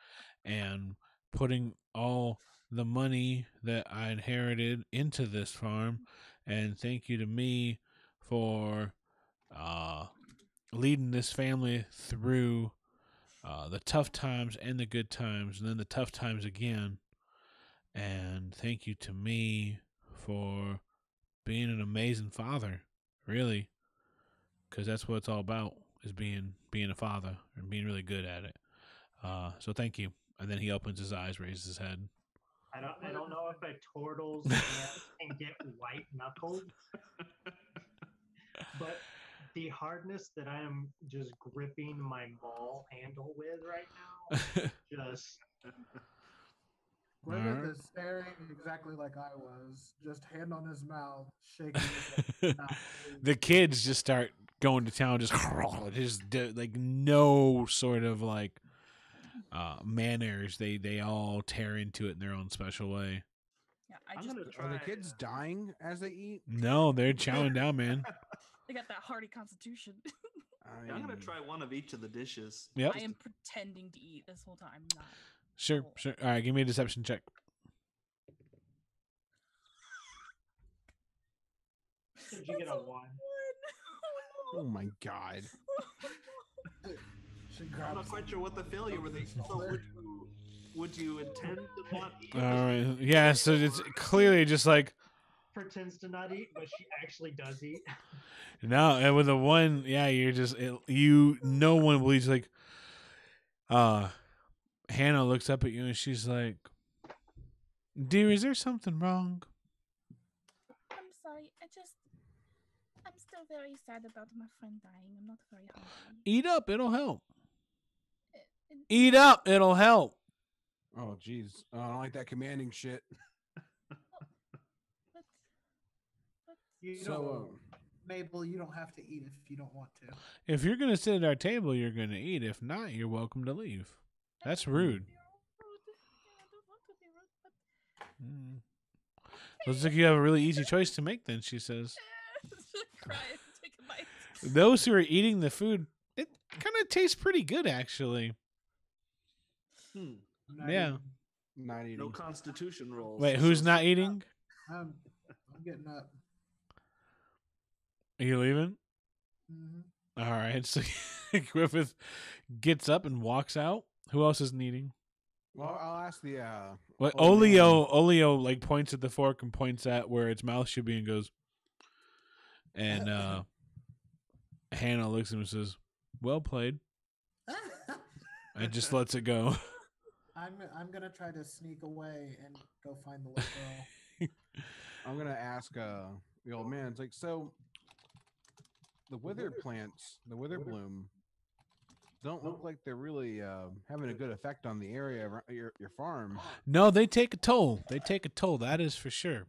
and putting all the money that I inherited into this farm. And thank you to me for leading this family through the tough times and the good times, and then the tough times again. And and thank you to me for being an amazing father, really, because that's what it's all about, is being a father and being really good at it. So thank you. And then he opens his eyes, raises his head. I don't know if a turtle's hand can get white knuckled, but the hardness that I am just gripping my maul handle with right now, just Griffith Alright. is staring exactly like I was, just hand on his mouth, shaking his head. not moving. The kids just start going to town, just like no sort of like manners. They all tear into it in their own special way. Yeah, I'm gonna try. Are the kids dying as they eat? No, they're chowing down, man. they got that hardy constitution. Yeah, I'm gonna try one of each of the dishes. Yep. I am pretending to eat this whole time. Not. Sure. All right, give me a deception check. did you get a 1? Oh my god. She I'm grabs not quite sure what the failure was. So would you intend to not eat? All right. Yeah, so it's clearly just like Pretends to not eat, but she actually does eat. no, and with a 1, yeah, you're just no one believes like Hannah looks up at you and she's like, "Dear, is there something wrong?" I'm sorry. I'm still very sad about my friend dying. I'm not very hungry. Eat up, it'll help. And Eat up, it'll help. Oh jeez. I don't like that commanding shit. but You So don't. Mabel, you don't have to eat if you don't want to. If you're gonna sit at our table, you're gonna eat. If not, you're welcome to leave. That's rude. I don't want to be rude, but Looks like you have a really easy choice to make then, she says. Cry and take a bite. Those who are eating the food, it kind of tastes pretty good, actually. Not Yeah. eating. Not eating. No constitution rolls. Wait, who's not eating? I'm getting up. Are you leaving? hmm All right. So Griffith gets up and walks out. Who else isn't eating? Well, I'll ask the What old man. Olio like points at the fork and points at where its mouth should be and goes. And Hannah looks at him and says, "Well played," and just lets it go. I'm gonna try to sneak away and go find the little girl. I'm gonna ask the old man. It's like, so the withered plants, the wither bloom, don't look like they're really having a good effect on the area around your farm. No, they take a toll. They take a toll. That is for sure.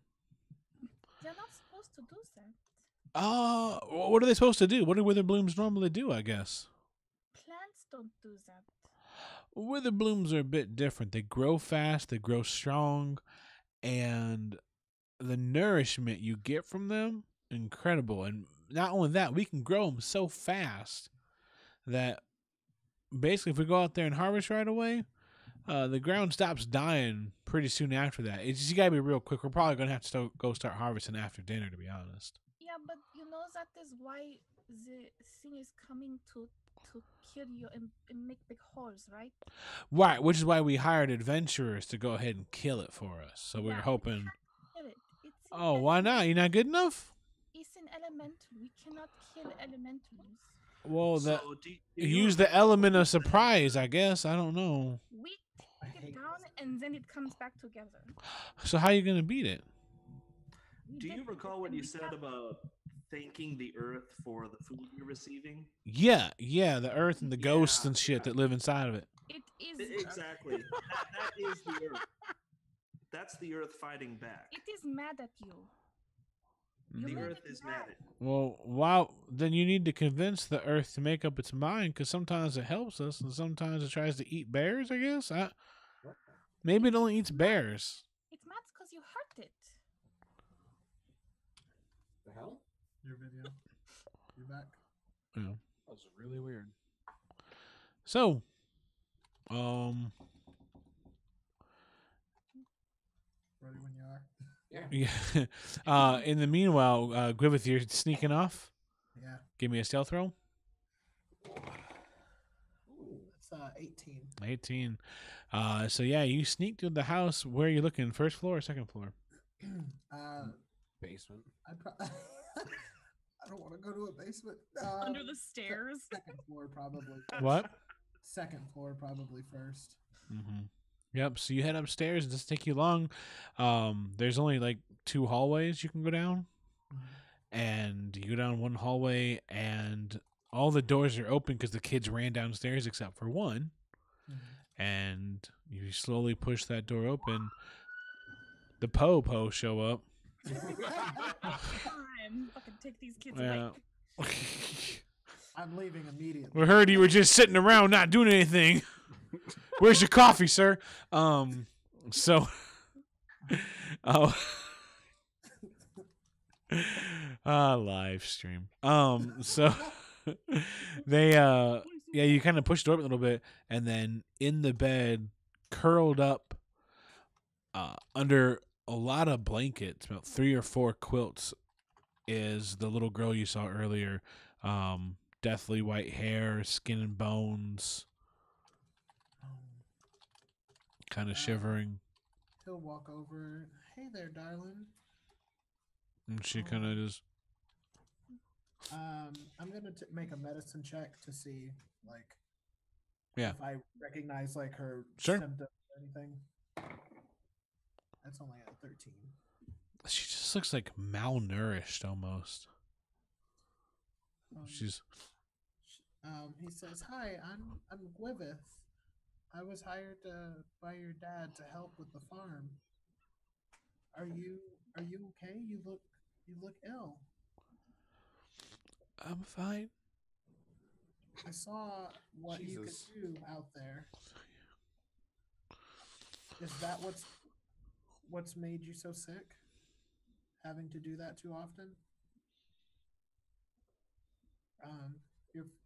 you're not supposed to do that. What are they supposed to do? What do wither blooms normally do? I guess Plants don't do that. wither blooms are a bit different. They grow fast. They grow strong, and the nourishment you get from them incredible. And not only that, we can grow them so fast that basically if we go out there and harvest right away, the ground stops dying pretty soon after that. It's just, you gotta be real quick. We're probably gonna have to go start harvesting after dinner, to be honest. Yeah, but you know that is why the thing is coming to kill you and make big holes, right? Right, which is why we hired adventurers to go ahead and kill it for us. So we were Yeah, hoping. Kill it. It's Oh, why not? You're not good enough? It's an elemental. We cannot kill elementals. Well, So do you use the element of surprise, I guess. I don't know. We I take it hate down and then it comes back together. So how you gonna beat it? We Do you did recall it what and you we said got- about thanking the earth for the food you're receiving? Yeah, the earth and the ghosts Yeah, and shit that live inside of it. It is. Exactly. that is the earth. That's the earth fighting back. It is mad at you. You The made earth it is mad. mad at Well, wow. Then you need to convince the earth to make up its mind, because sometimes it helps us, and sometimes it tries to eat bears. I guess. Maybe it only eats bears. It's mad because you hurt it. The hell? Your video. You back? Yeah. That was really weird. So, Ready when you are. yeah. In the meanwhile, Griffith, you're sneaking off. Yeah. Give me a stealth roll. Let's That's 18. 18. So yeah, you sneak through the house. Where are you looking? First floor or second floor? Basement. I don't want to go to a basement. Under the stairs. Second floor, probably. What? Second floor, probably first. Mm-hmm. Yep. So you head upstairs. It doesn't take you long. There's only like 2 hallways you can go down, and you go down one hallway, and all the doors are open because the kids ran downstairs except for one. And you slowly push that door open. The po show up. Time. Fucking take these kids away. Yeah. I'm leaving immediately. We heard you were just sitting around not doing anything. Where's your coffee, sir? So live stream. So they yeah, you kind of push the door up a little bit, and then in the bed, curled up under a lot of blankets, about 3 or 4 quilts, is the little girl you saw earlier. Deathly white hair, skin and bones, kind of shivering. He'll walk over. Hey there, darling. And she kind of just... I'm gonna make a medicine check to see, like, Yeah. if I recognize like her Sure. symptoms or anything. That's only a 13. She just looks like malnourished almost. Um, She's... He says, "Hi, I'm Whither. I was hired by your dad to help with the farm. Are you okay? You look ill. I'm fine. I saw what you could Jesus. do out there. Is that what's made you so sick? Having to do that too often?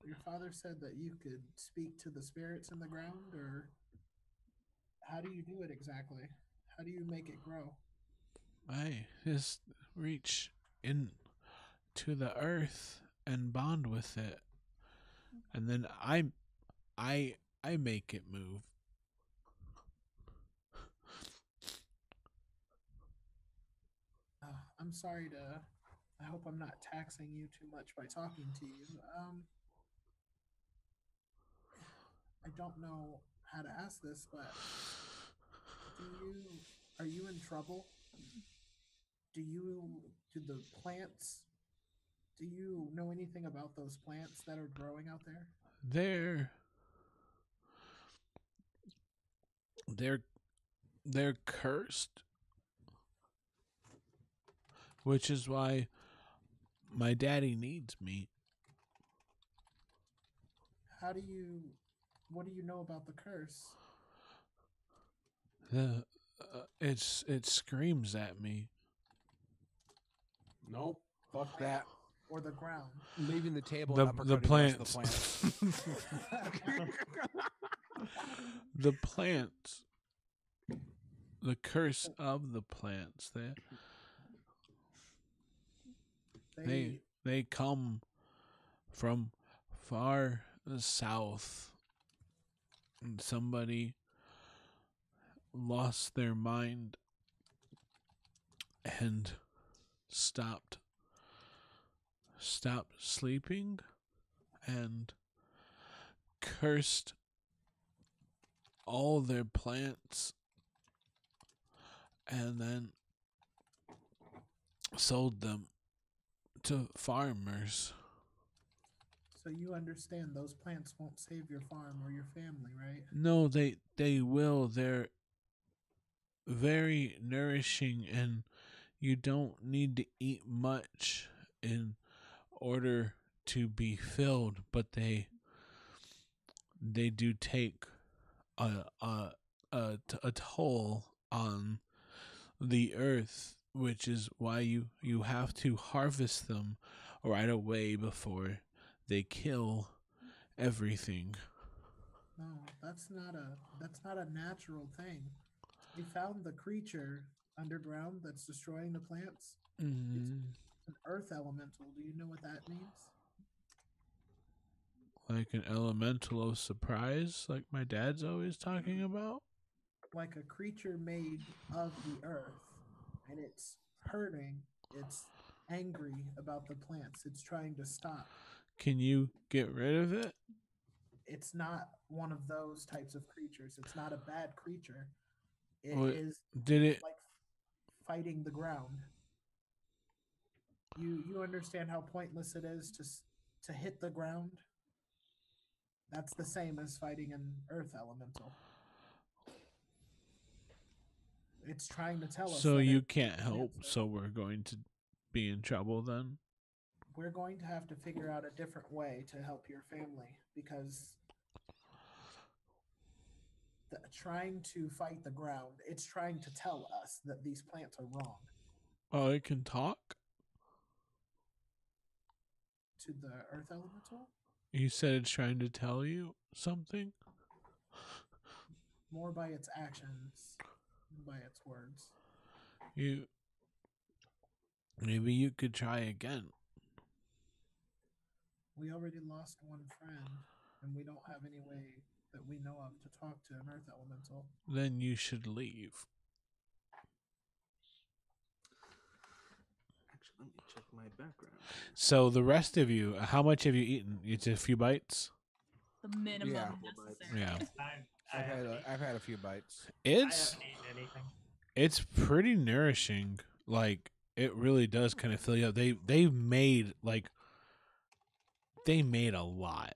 Your father said that you could speak to the spirits in the ground, or how do you do it exactly? How do you make it grow?" I just reach in to the earth and bond with it, and then I make it move. I'm sorry to. I hope I'm not taxing you too much by talking to you. I don't know how to ask this, but are you in trouble? Do the plants? Do you know anything about those plants that are growing out there? They're cursed, which is why my daddy needs me. What do you know about the curse? It screams at me. Nope. Fuck that. Or the ground? Leaving the table. The and uppercutting the rest plants. of the plants. The plants. The curse of the plants. They come from far south, and somebody lost their mind and stopped sleeping and cursed all their plants, and then sold them to farmers. So you understand those plants won't save your farm or your family, right? No, they will. They're very nourishing, and you don't need to eat much in order to be filled, but they do take a toll on the earth, which is why you have to harvest them right away before they kill everything. No, that's not a natural thing. We found the creature underground that's destroying the plants. Mm-hmm. It's an earth elemental. Do you know what that means? Like an elemental of surprise, like my dad's always talking about? Like a creature made of the earth, and it's hurting. It's angry about the plants. It's trying to stop. Can you get rid of it? It's not one of those types of creatures. It's not a bad creature. It What- is Did it? like fighting the ground. You understand how pointless it is to hit the ground? That's the same as fighting an earth elemental. It's trying to tell us So that you it can't help, can't stay. so we're going to be in trouble then? We're going to have to figure out a different way to help your family because trying to fight the ground, it's trying to tell us that these plants are wrong. Oh, it can talk? To the earth elemental? You said it's trying to tell you something? More by its actions than by its words. Maybe you could try again. We already lost one friend, and we don't have any way that we know of to talk to an earth elemental. Then you should leave. Actually, let me check my background. So the rest of you, how much have you eaten? It's a few bites? The minimum Yeah. necessary. Yeah. I've had a few bites. I It's haven't eaten anything. it's pretty nourishing. Like it really does kind of fill you up. They made a lot.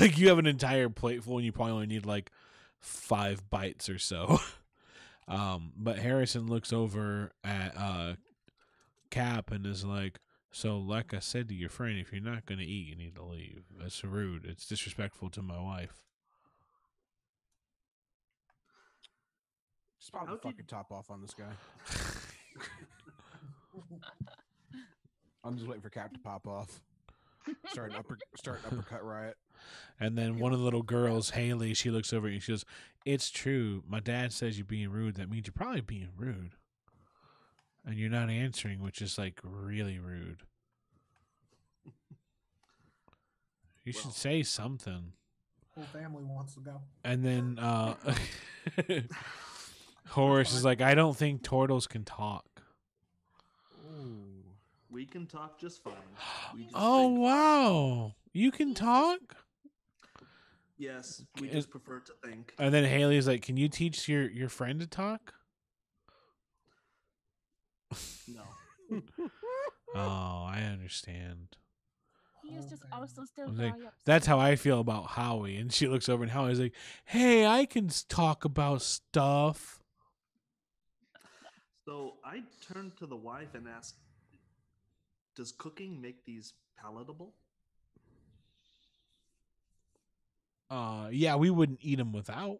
Like you have an entire plate full and you probably only need like 5 bites or so. But Harrison looks over at Cap and is like, so like I said to your friend, if you're not gonna eat, you need to leave. That's rude. It's disrespectful to my wife. Just pop How the did- fucking top off on this guy. I'm just waiting for Cap to pop off. Start an uppercut riot. And then one of the little girls, Haley, she looks over and she goes, it's true. My dad says you're being rude. That means you're probably being rude. And you're not answering, which is like really rude. You should Well. say something. Whole family wants to go. And then Horace is like, I don't think turtles can talk. Ooh. We can talk just fine. We just Oh, think- wow. You can talk? Yes, we Is- just prefer to think. And then Haley's like, can you teach your friend to talk? No. Oh, I understand. He is just Whole also family. still I was very like, upset. that's how I feel about Howie. And she looks over and Howie's like, hey, I can talk about stuff. So I turned to the wife and asked, does cooking make these palatable? Yeah, we wouldn't eat them without.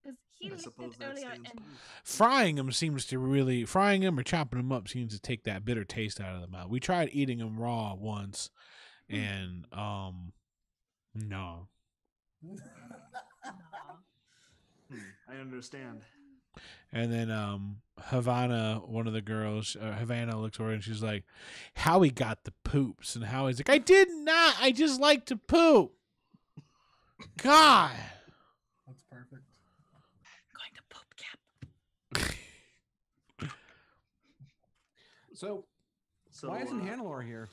Because he I left suppose it that earlier stands and to Frying them or chopping them up seems to take that bitter taste out of them out. We tried eating them raw once, and no. I understand. And then Havana, one of the girls, Havana looks over and she's like, Howie got the poops. And Howie's like, I did not. I just like to poop. God. That's perfect. going to poop Cap. So, So why isn't Hannelore here?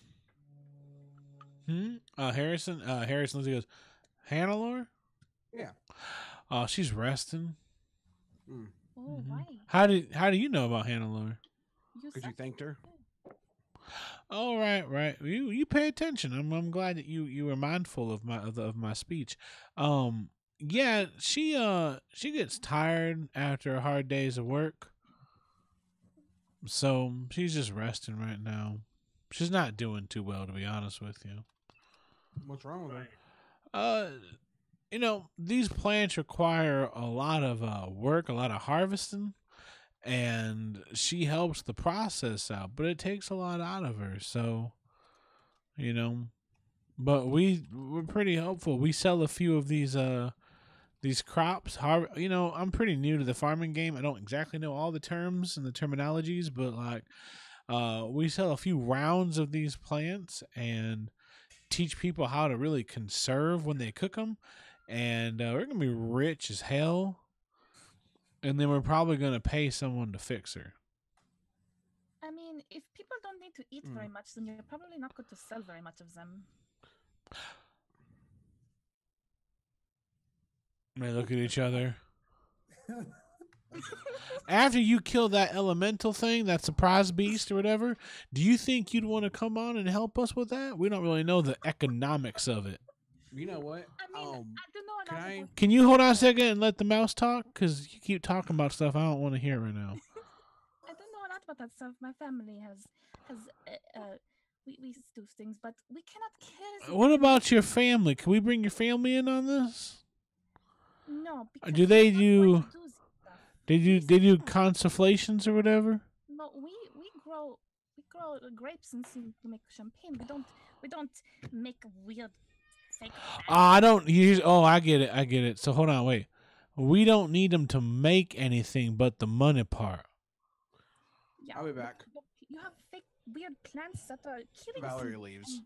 Harrison Lindsay goes, Hannelore? Yeah. She's resting. Mm. Oh, Mhm. why? How do you know about Hannelore? Because you said thanked her. Oh, right. You pay attention. I'm glad that you were mindful of my speech. Yeah, she gets tired after hard days of work, so she's just resting right now. She's not doing too well, to be honest with you. What's wrong with her? Right. These plants require a lot of work, a lot of harvesting, and she helps the process out, but it takes a lot out of her. So, but we're pretty helpful. We sell a few of these crops. I'm pretty new to the farming game. I don't exactly know all the terms and the terminologies, but like We sell a few rounds of these plants and teach people how to really conserve when they cook them. And we're going to be rich as hell. And then we're probably going to pay someone to fix her. I mean, if people don't need to eat very much, then you're probably not going to sell very much of them. They look at each other. After you kill that elemental thing, that surprise beast or whatever, do you think you'd want to come on and help us with that? We don't really know the economics of it. You know what? I mean, I don't know. Can I? Can you hold on a second and let the mouse talk? Because you keep talking about stuff I don't want to hear right now. I don't know a lot about that stuff. My family has we do things, but we cannot kill. What about your family? Can we bring your family in on this? No, because Do they we're not going do? to stuff. They do contemplations or whatever? No, we grow grapes and we make champagne. We don't make weird fake. I don't use. Oh, I get it. So hold on, wait. We don't need them to make anything but the money part. Yeah, I'll be back. You have fake weird plants that are killing. Valerie leaves.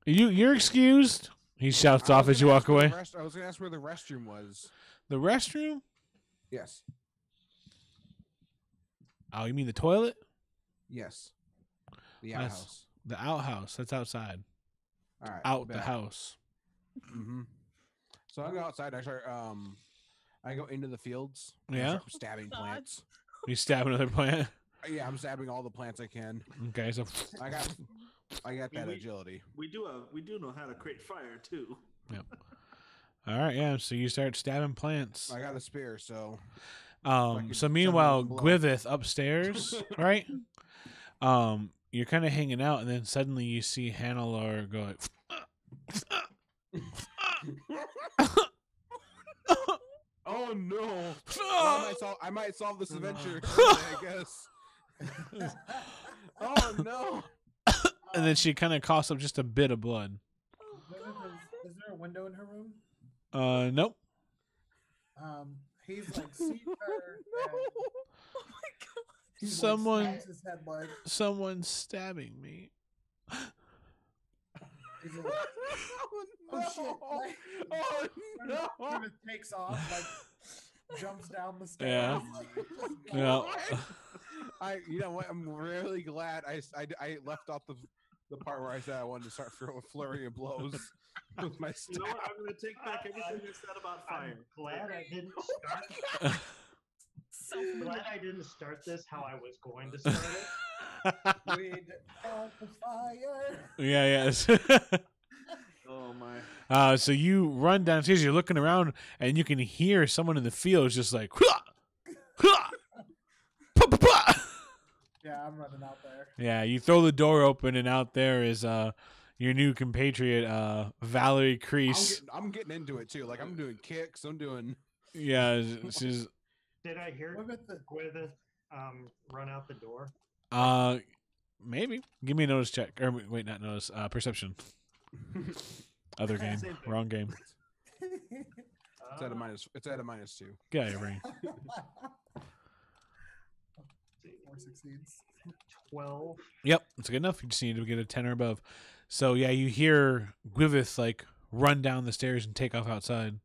You're excused. He shouts off as you walk away. I was gonna ask where the restroom was. The restroom? Yes. Oh, you mean the toilet? Yes. The That's- outhouse. The outhouse. That's outside. All right. Out the house. Mm-hmm. So I go outside. I start. I go into the fields. And I Yeah? start stabbing plants. You stab another plant. Yeah, I'm stabbing all the plants I can. Okay, so I got that we- agility. We do know how to create fire too. yep. All right, yeah. So you start stabbing plants. I got a spear, so So meanwhile, Gwitheth upstairs, right? You're kind of hanging out, and then suddenly you see Hannelore go like, oh no! Well, I might solve this adventure, I guess. Oh no! and then she kind of coughs up just a bit of blood. Is there a window in her room? Nope. He's like seen her. Oh my god! He Someone- like, his head like, Someone's stabbing me. he's like, oh shit! Like, Oh no! Griffith takes off, like jumps down the Yeah. stairs. Yeah. You know what? I'm really glad I left off the part where I said I wanted to start throwing flurry of blows with my You know staff. what? I'm going to take back everything I said about fire. I'm glad I didn't start. So Glad I didn't start this how I was going to start it. We'd call the fire. Yes. Oh my! So you run downstairs. You're looking around, and you can hear someone in the field just like, "Hua! Hua! Pa, pa, pa!" Yeah, I'm running out there. Yeah. You throw the door open, and out there is your new compatriot, Valerie Crease. I'm getting into it too. Like I'm doing kicks. I'm doing. Yeah, she's Did I hear What about the? Gwyneth run out the door? maybe. Give me a notice check, or wait, not notice. Perception. Other game, Same thing. wrong game. It's at a minus. It's at a -2. Get out of your brain. 4 succeeds. 12. Yep, it's good enough. You just need to get a 10 or above. So yeah, you hear Gwitheth like run down the stairs and take off outside.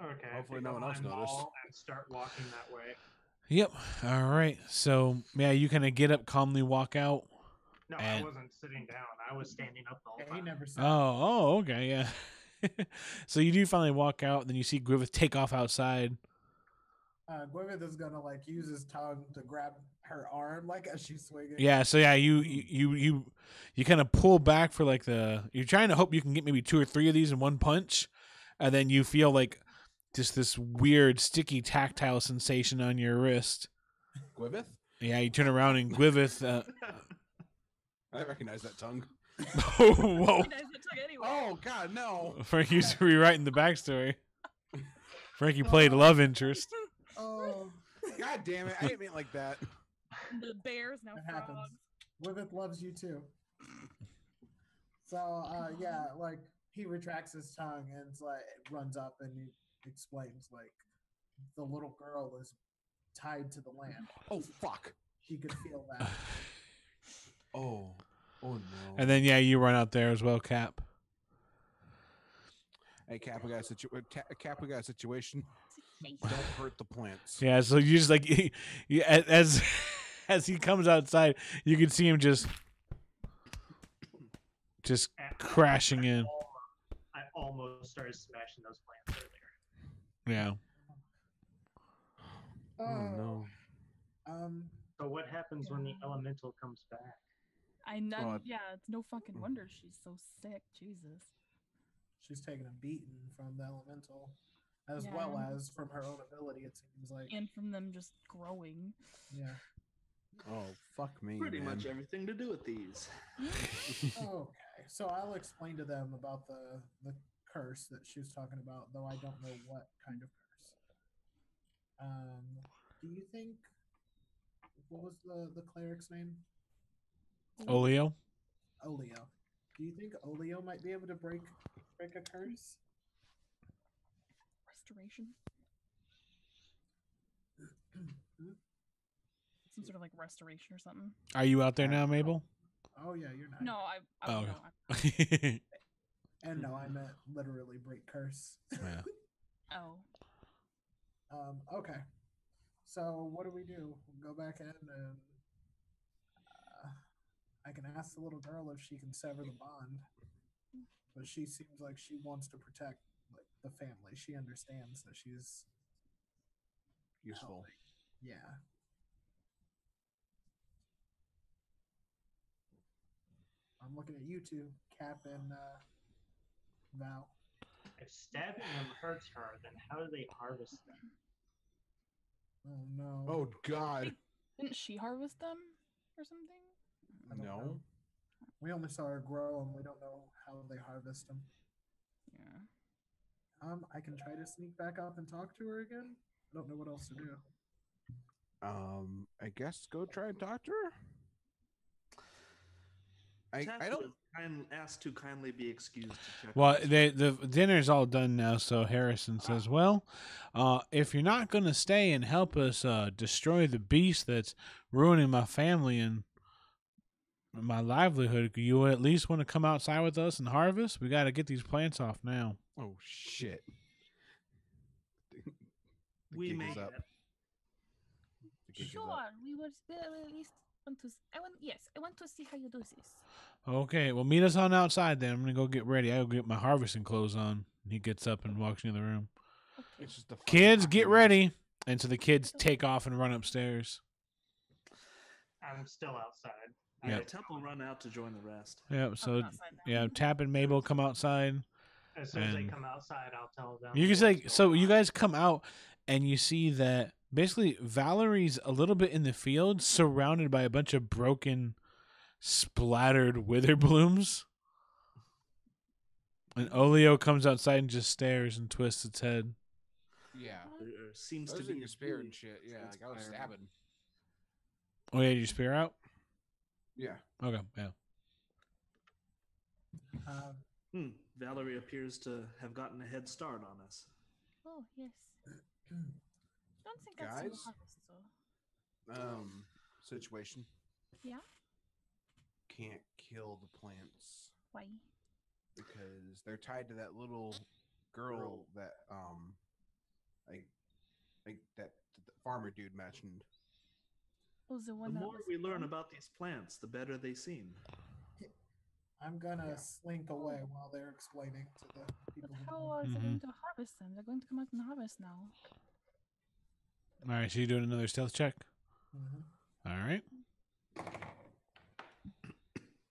Okay. I Hopefully pick no up one else my noticed. maul and start walking that way. Yep. All right. So yeah, you kind of get up, calmly walk out. No, And- I wasn't sitting down. I was standing up the whole Yeah, time. he never said. Oh, okay, yeah. So you do finally walk out, then you see Gwitheth take off outside. Gwyneth is gonna like use his tongue to grab her arm, like as she's swinging. Yeah. So yeah, you kind of pull back for like you're trying to hope you can get maybe 2 or 3 of these in one punch, and then you feel like just this weird sticky tactile sensation on your wrist. Gwyneth? Yeah, you turn around and Gwitheth. I recognize that tongue. Oh, whoa! Recognize the tongue anyway. Oh God, no! Frankie's rewriting the backstory. Frankie played love interest. Oh, God damn it! I didn't mean it like that. The bears now it happens. frogs. Gwyneth loves you too. So yeah, like he retracts his tongue and it's like runs up and he explains like the little girl is tied to the lamp. Oh fuck! he could feel that. Oh no. And then you run out there as well, Cap. Hey, Cap, we got a situation. Don't hurt the plants. Yeah, so you just like as as he comes outside, you can see him just crashing in. I almost started smashing those plants earlier. Yeah. Oh no. So what happens when the elemental comes back? I know. Well, Yeah, it's no fucking wonder she's so sick. Jesus. She's taking a beating from the elemental, as Yeah. well as from her own ability. It seems like. And from them just growing. Yeah. Oh fuck me. Pretty man. much everything to do with these. Okay, so I'll explain to them about the curse that she was talking about, though I don't know what kind of curse. Do you think what was the cleric's name? Olio. Olio. Do you think Olio might be able to break a curse? Restoration. Some sort of like restoration or something. Are you out there now, Mabel? Oh yeah, you're not. No, I Oh. no, And no, I meant literally break curse. Yeah. oh. Okay. So what do? Go back in and I can ask the little girl if she can sever the bond. But she seems like she wants to protect like the family. She understands that she's Useful. helping. Yeah. I'm looking at you two, Cap and Val. If stabbing them hurts her, then how do they harvest them? Oh no. Oh God. Didn't she harvest them or something? I don't No. know. We only saw her grow, and we don't know how they harvest them. Yeah. I can try to sneak back up and talk to her again. I don't know what else to do. I guess go try and talk to her. I don't. Asked to kindly be excused to check. Well, on the dinner's all done now, so Harrison says, "Well, if you're not gonna stay and help us destroy the beast that's ruining my family and my livelihood, you at least want to come outside with us and harvest? We got to get these plants off now." Oh shit. The We gig may is up. have- The gig is Sure, up. we would at least want to. I want to see how you do this. Okay, well, meet us on outside then. I'm gonna go get ready. I'll get my harvesting clothes on. He gets up and walks into the room. Okay. It's just a fucking Kids, hot get mess. ready. And so the kids take off and run upstairs. I'm still outside. Yeah. Temple run out to join the rest. Yeah, so I'm outside now. yeah, Tap and Mabel come outside. As soon as they And come outside, I'll tell them. You can say, what's so going you on. guys come out and you see that basically Valerie's a little bit in the field, surrounded by a bunch of broken, splattered wither blooms. And Olio comes outside and just stares and twists its head. Yeah. There seems Those to are be your spear and shit. Yeah, like I was transpiring. stabbing. Oh yeah, did you spear out? Yeah. Okay, yeah. Valerie appears to have gotten a head start on us. Oh yes. Don't think that's Guys? harvest though. Situation. Yeah. Can't kill the plants Why? because they're tied to that little girl that like that the farmer dude mentioned. Oh, the The one that more was we learn born? about these plants, the better they seem. I'm gonna slink away while they're explaining to the But people. how are they going to harvest them? They're going to come out and harvest now. All right, so you're doing another stealth check. Mm-hmm. All right.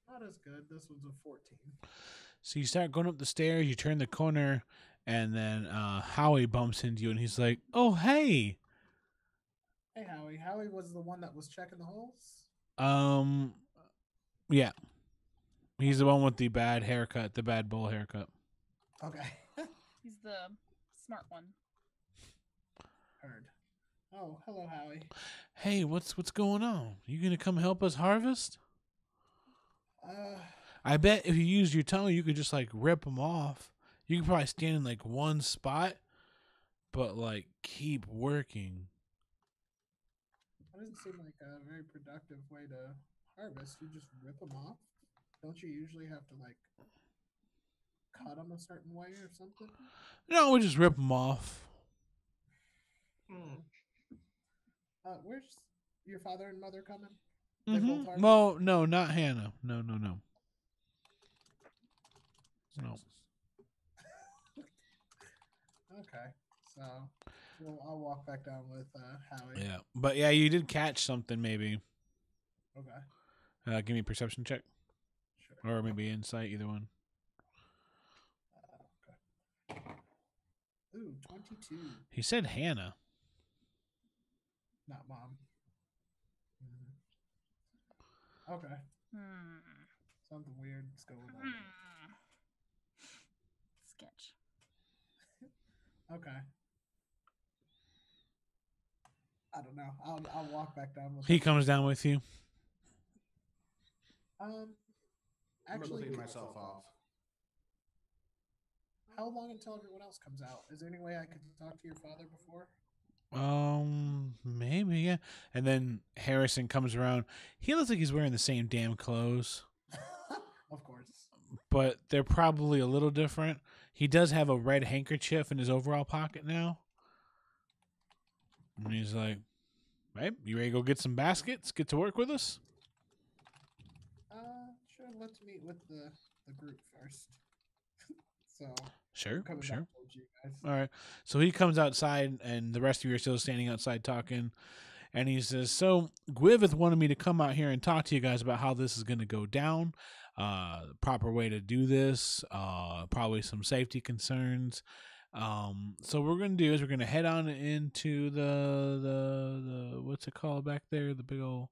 Not as good. This one's a 14. So you start going up the stairs, you turn the corner, and then Howie bumps into you, and he's like, "Oh, hey." Hey, Howie. Howie was the one that was checking the holes. Yeah. He's the one with the bad haircut, the bad bowl haircut. Okay. He's the smart one. Heard. Oh, hello, Howie. Hey, what's going on? You gonna come help us harvest? I bet if you used your tongue, you could just like rip them off. You could probably stand in like one spot, but like keep working. That doesn't seem like a very productive way to harvest. You just rip them off. Don't you usually have to like cut them a certain way or something? No, we just rip them off. Where's your father and mother coming? They both harvest? Well, no, not Hannah. No. No. Okay, so I'll walk back down with Howie. Yeah, but yeah, you did catch something maybe. Okay. Give me a perception check. Sure. Or maybe insight, either one. Okay. Ooh, 22. He said Hannah. Not mom. Okay. Something weird is going on. Sketch. Okay. I don't know. I'll walk back down with He him. comes down with you. Actually, clean myself off. how long until everyone else comes out? Is there any way I could talk to your father before? Maybe, yeah. And then Harrison comes around. He looks like he's wearing the same damn clothes, Of course. but they're probably a little different. He does have a red handkerchief in his overall pocket now. And he's like, "Hey, you ready to go get some baskets? Get to work with us?" Sure. Let's meet with the group first. So Sure, coming sure. back towards you guys. All right. So he comes outside, and the rest of you are still standing outside talking. And he says, "So Gwiveth wanted me to come out here and talk to you guys about how this is going to go down, the proper way to do this, probably some safety concerns. So what we're going to do is we're going to head on into the what's it called back there? The big old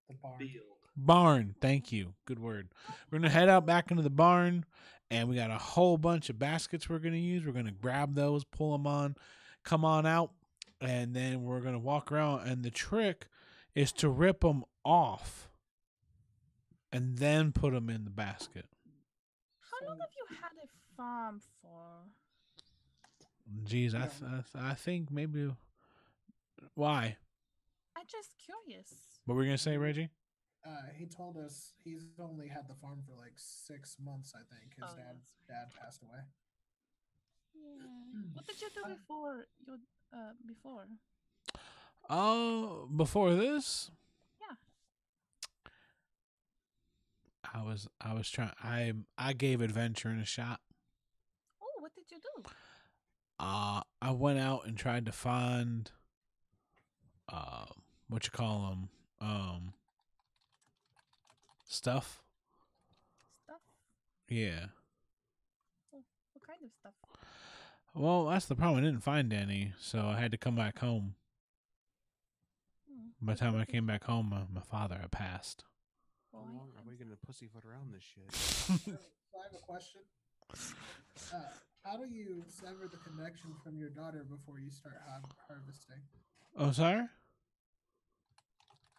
The barn. Field. barn. Thank you. Good word. We're going to head out back into the barn, and we got a whole bunch of baskets we're going to use. We're going to grab those, pull them on, come on out, and then we're going to walk around. And the trick is to rip them off and then put them in the basket." How long have you had a farm for? Geez, I think maybe. Why? I'm just curious. What were we going to say, Reggie? He told us he's only had the farm for like 6 months, I think. His Oh, dad passed away. Yeah. What did you do before your before? Before this, Yeah. I was trying. I gave adventuring a shot. Oh, what did you do? I went out and tried to find, what you call them, stuff. Stuff? Yeah. Oh, what kind of stuff? Well, that's the problem. I didn't find any, so I had to come back home. By the time I came back home, my father had passed. How Well, long are we going to pussyfoot around this shit? So I have a question. How do you sever the connection from your daughter before you start harvesting? Oh, sorry?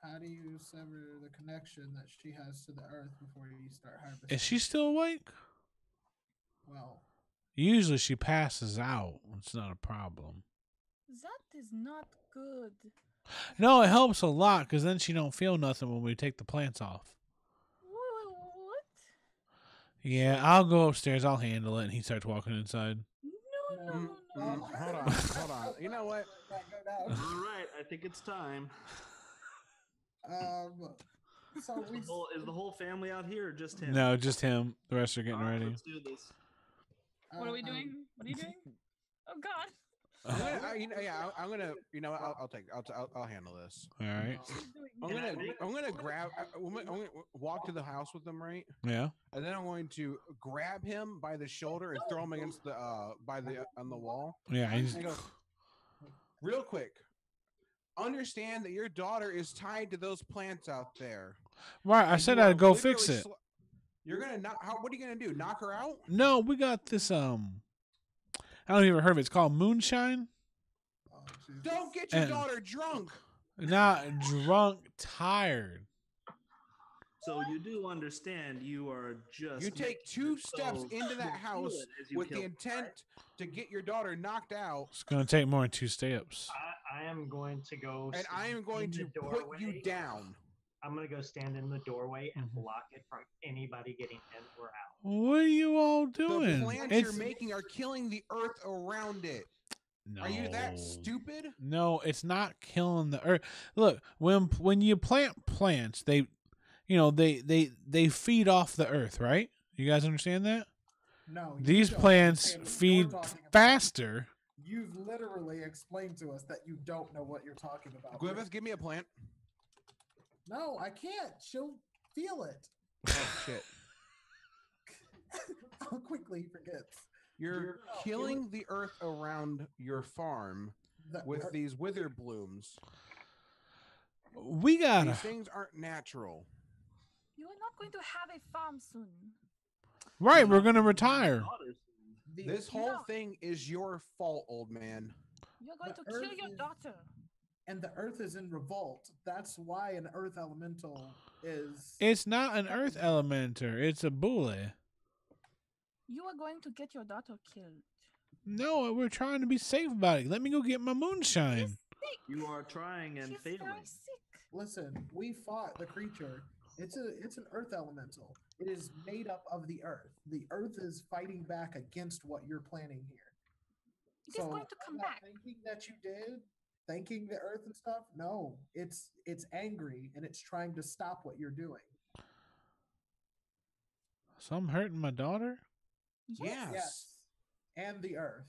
How do you sever the connection that she has to the earth before you start harvesting? Is she still awake? Well, Usually she passes out. It's not a problem. that is not good. No, it helps a lot because then she don't feel nothing when we take the plants off. What? Yeah, I'll go upstairs. I'll handle it. And he starts walking inside. No. Hold on. You know what? let that go down. All right, I think it's time. So we Is the whole family out here or just him? No, just him. The rest are getting All right, ready. let's do this. What are we doing? What are you doing? Oh God. I'm gonna. You know, I'll handle this. All right. What are you doing? I'm gonna grab. I'm gonna walk to the house with them, right? Yeah. And then I'm going to grab him by the shoulder and throw him against the on the wall. Yeah. He's, And go, real quick. Understand that your daughter is tied to those plants out there. right. I And said you are I'd go fix literally it. You're gonna knock. What are you gonna do? Knock her out? No, we got this. I don't even heard of it. It's called moonshine. Oh, Jesus. Don't get your And- daughter drunk. Not drunk, tired. So you do understand you are just. You take making 2 it steps so into that you'll feel house it as you with the kill them, intent right? to get your daughter knocked out. It's gonna take more than 2 steps. I am going to go. And I am going to put you down. I'm going to go stand in the doorway and Mhm. block it from anybody getting in or out. What are you all doing? The plants you're making are killing the earth around it. No. Are you that stupid? No, it's not killing the earth. Look, when you plant plants, they feed off the earth, right? You guys understand that? No. you These don't plants understand what feed you're talking about. faster. You've literally explained to us that you don't know what you're talking about. Gwyneth, give me a plant. No, I can't. She'll feel it. Oh shit! How quickly he forgets. You're killing the earth around your farm with these wither blooms. We gotta. These things aren't natural. You are not going to have a farm soon. Right, we're gonna retire. This whole thing is your fault, old man. You're going The to kill earth your is- daughter. And the earth is in revolt. That's why an earth elemental is. It's not an earth elemental. It's a bully. You are going to get your daughter killed. No, we're trying to be safe about it. Let me go get my moonshine. Sick. You are trying and She's failing. very sick. Listen, we fought the creature. It's an earth elemental. It is made up of the earth. The earth is fighting back against what you're planning here. It is going to come all that back. Thinking that you did, thanking the earth and stuff. No, it's angry and it's trying to stop what you're doing. So I'm hurting my daughter? Yes. Yes, and the earth.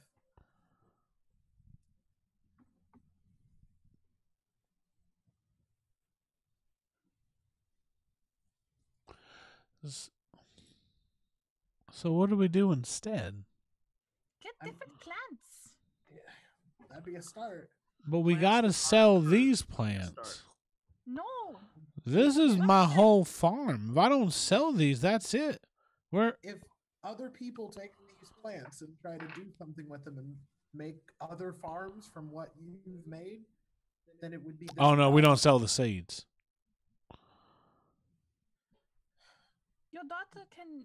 So what do we do instead? Get different plants. That'd be a start. But we Plants gotta are sell first these start. plants. No. This is my whole farm. If I don't sell these, that's it. If other people take these plants and try to do something with them and make other farms from what you've made, then it would be. Oh no, we this don't sell the seeds. Your daughter can.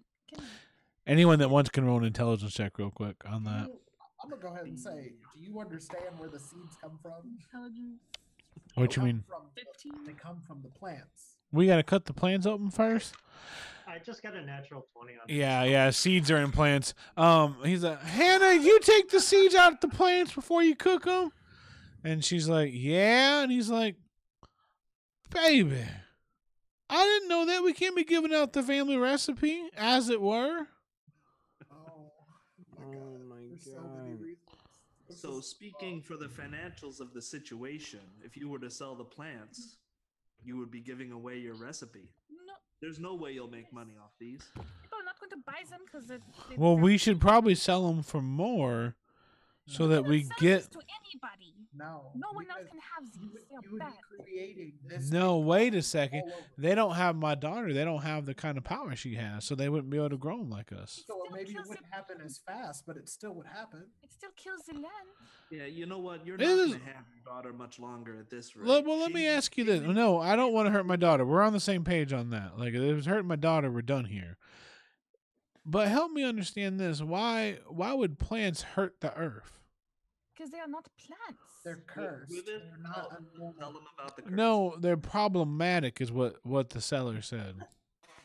Anyone that wants can roll an intelligence check real quick on that. I'm gonna go ahead and say, do you understand where the seeds come from? Intelligence. What They you come mean? from 15. They come from the plants. We gotta cut the plants open first? I just got a natural 20 on Yeah, seeds are in plants. He's like, Hannah, you take the seeds out of the plants before you cook them? And she's like, yeah. And he's like, baby, I didn't know that. We can't be giving out the family recipe, as it were. Oh Oh my There's so many God. reasons. This So is- speaking for the financials of the situation, if you were to sell the plants, you would be giving away your recipe. No. There's no way you'll make money off these. People are not going to buy them because Well, we should probably sell them for more so that we get. to anybody. No. No one else because can have You these. would, They are you would bad. be creating this. No, thing wait a second. all over. They don't have my daughter. They don't have the kind of power she has, so they wouldn't be able to grow them like us. So Still maybe it kills wouldn't it. happen as fast, but it still would happen. It still kills the land. Yeah, you know what? You're It not is- going to have your daughter much longer at this rate. Well, let me She- ask you this. No, I don't want to hurt my daughter. We're on the same page on that. Like, if it was hurting my daughter, we're done here. But help me understand this. Why would plants hurt the earth? Because they are not plants. They're cursed. With it, They're not tell normal. them about the curse. No, they're problematic, is what the seller said.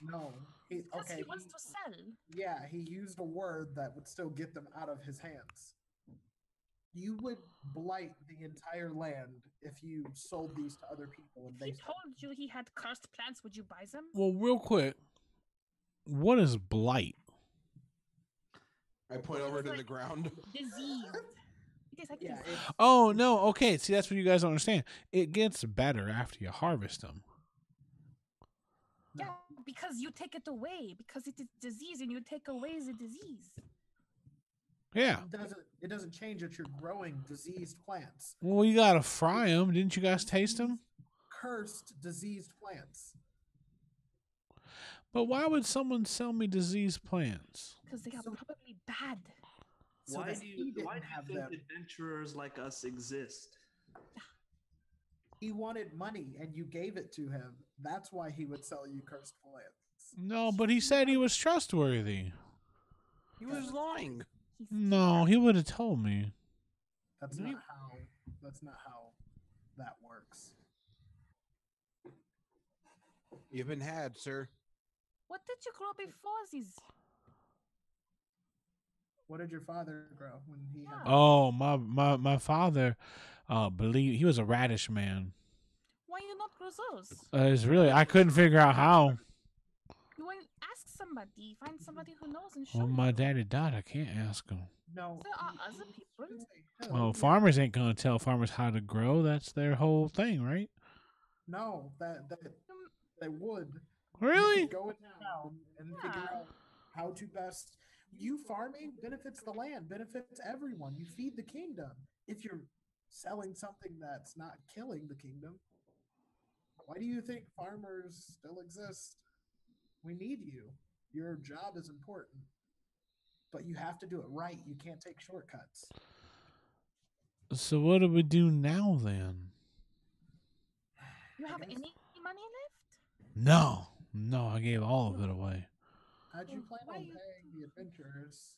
No. He, Because okay. he wants to sell. Yeah, he used a word that would still get them out of his hands. You would blight the entire land if you sold these to other people and He they told you he had cursed plants. Would you buy them? Well, real quick, what is blight? I point over to the ground. Disease. It is like Yeah, disease. it's, Oh no, okay. See, that's what you guys don't understand. It gets better after you harvest them. no. Yeah, because you take it away. Because it is disease and you take away the disease. Yeah. It doesn't change that you're growing diseased plants. Well, you gotta fry them. Didn't you guys taste them? Cursed diseased plants. But why would someone sell me diseased plants? Because they are So- probably bad. So Why that do he you, didn't why do have you think them. adventurers like us exist? He wanted money and you gave it to him. That's why he would sell you cursed plants. No, but he said he was trustworthy. He was lying. He's No, he would have told me. That's No, not you- how. That's not how that works. You've been had, sir. What did you grow before these? What did your father grow when he had? Oh, my father, believe he was a radish man. Why you not grow those? It's really I couldn't figure out how. You want to ask somebody, find somebody who knows and show Well, my you. daddy died. I can't ask him. No. There are other people. Oh, farmers ain't gonna tell farmers how to grow. That's their whole thing, right? No, that they would. Really? You could go in town and figure out how to best. You farming benefits the land, benefits everyone. You feed the kingdom. If you're selling something that's not killing the kingdom, why do you think farmers still exist? We need you. Your job is important. But you have to do it right. You can't take shortcuts. So what do we do now then? You I have guess. any money left? No, I gave all of it away. How'd you plan Why on you- paying the adventurers?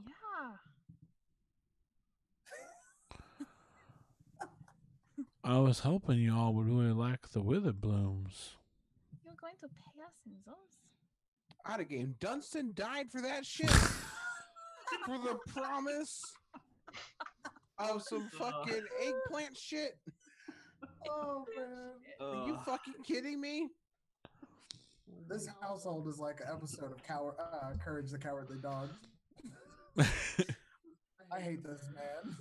Yeah. I was hoping you all would really like the wither blooms. You're going to pay us in those? I'd have game. Dunstan died for that shit. For the promise of some fucking eggplant shit. Oh man. Are you fucking kidding me? This household is like an episode of Courage the Cowardly Dog. I hate this man.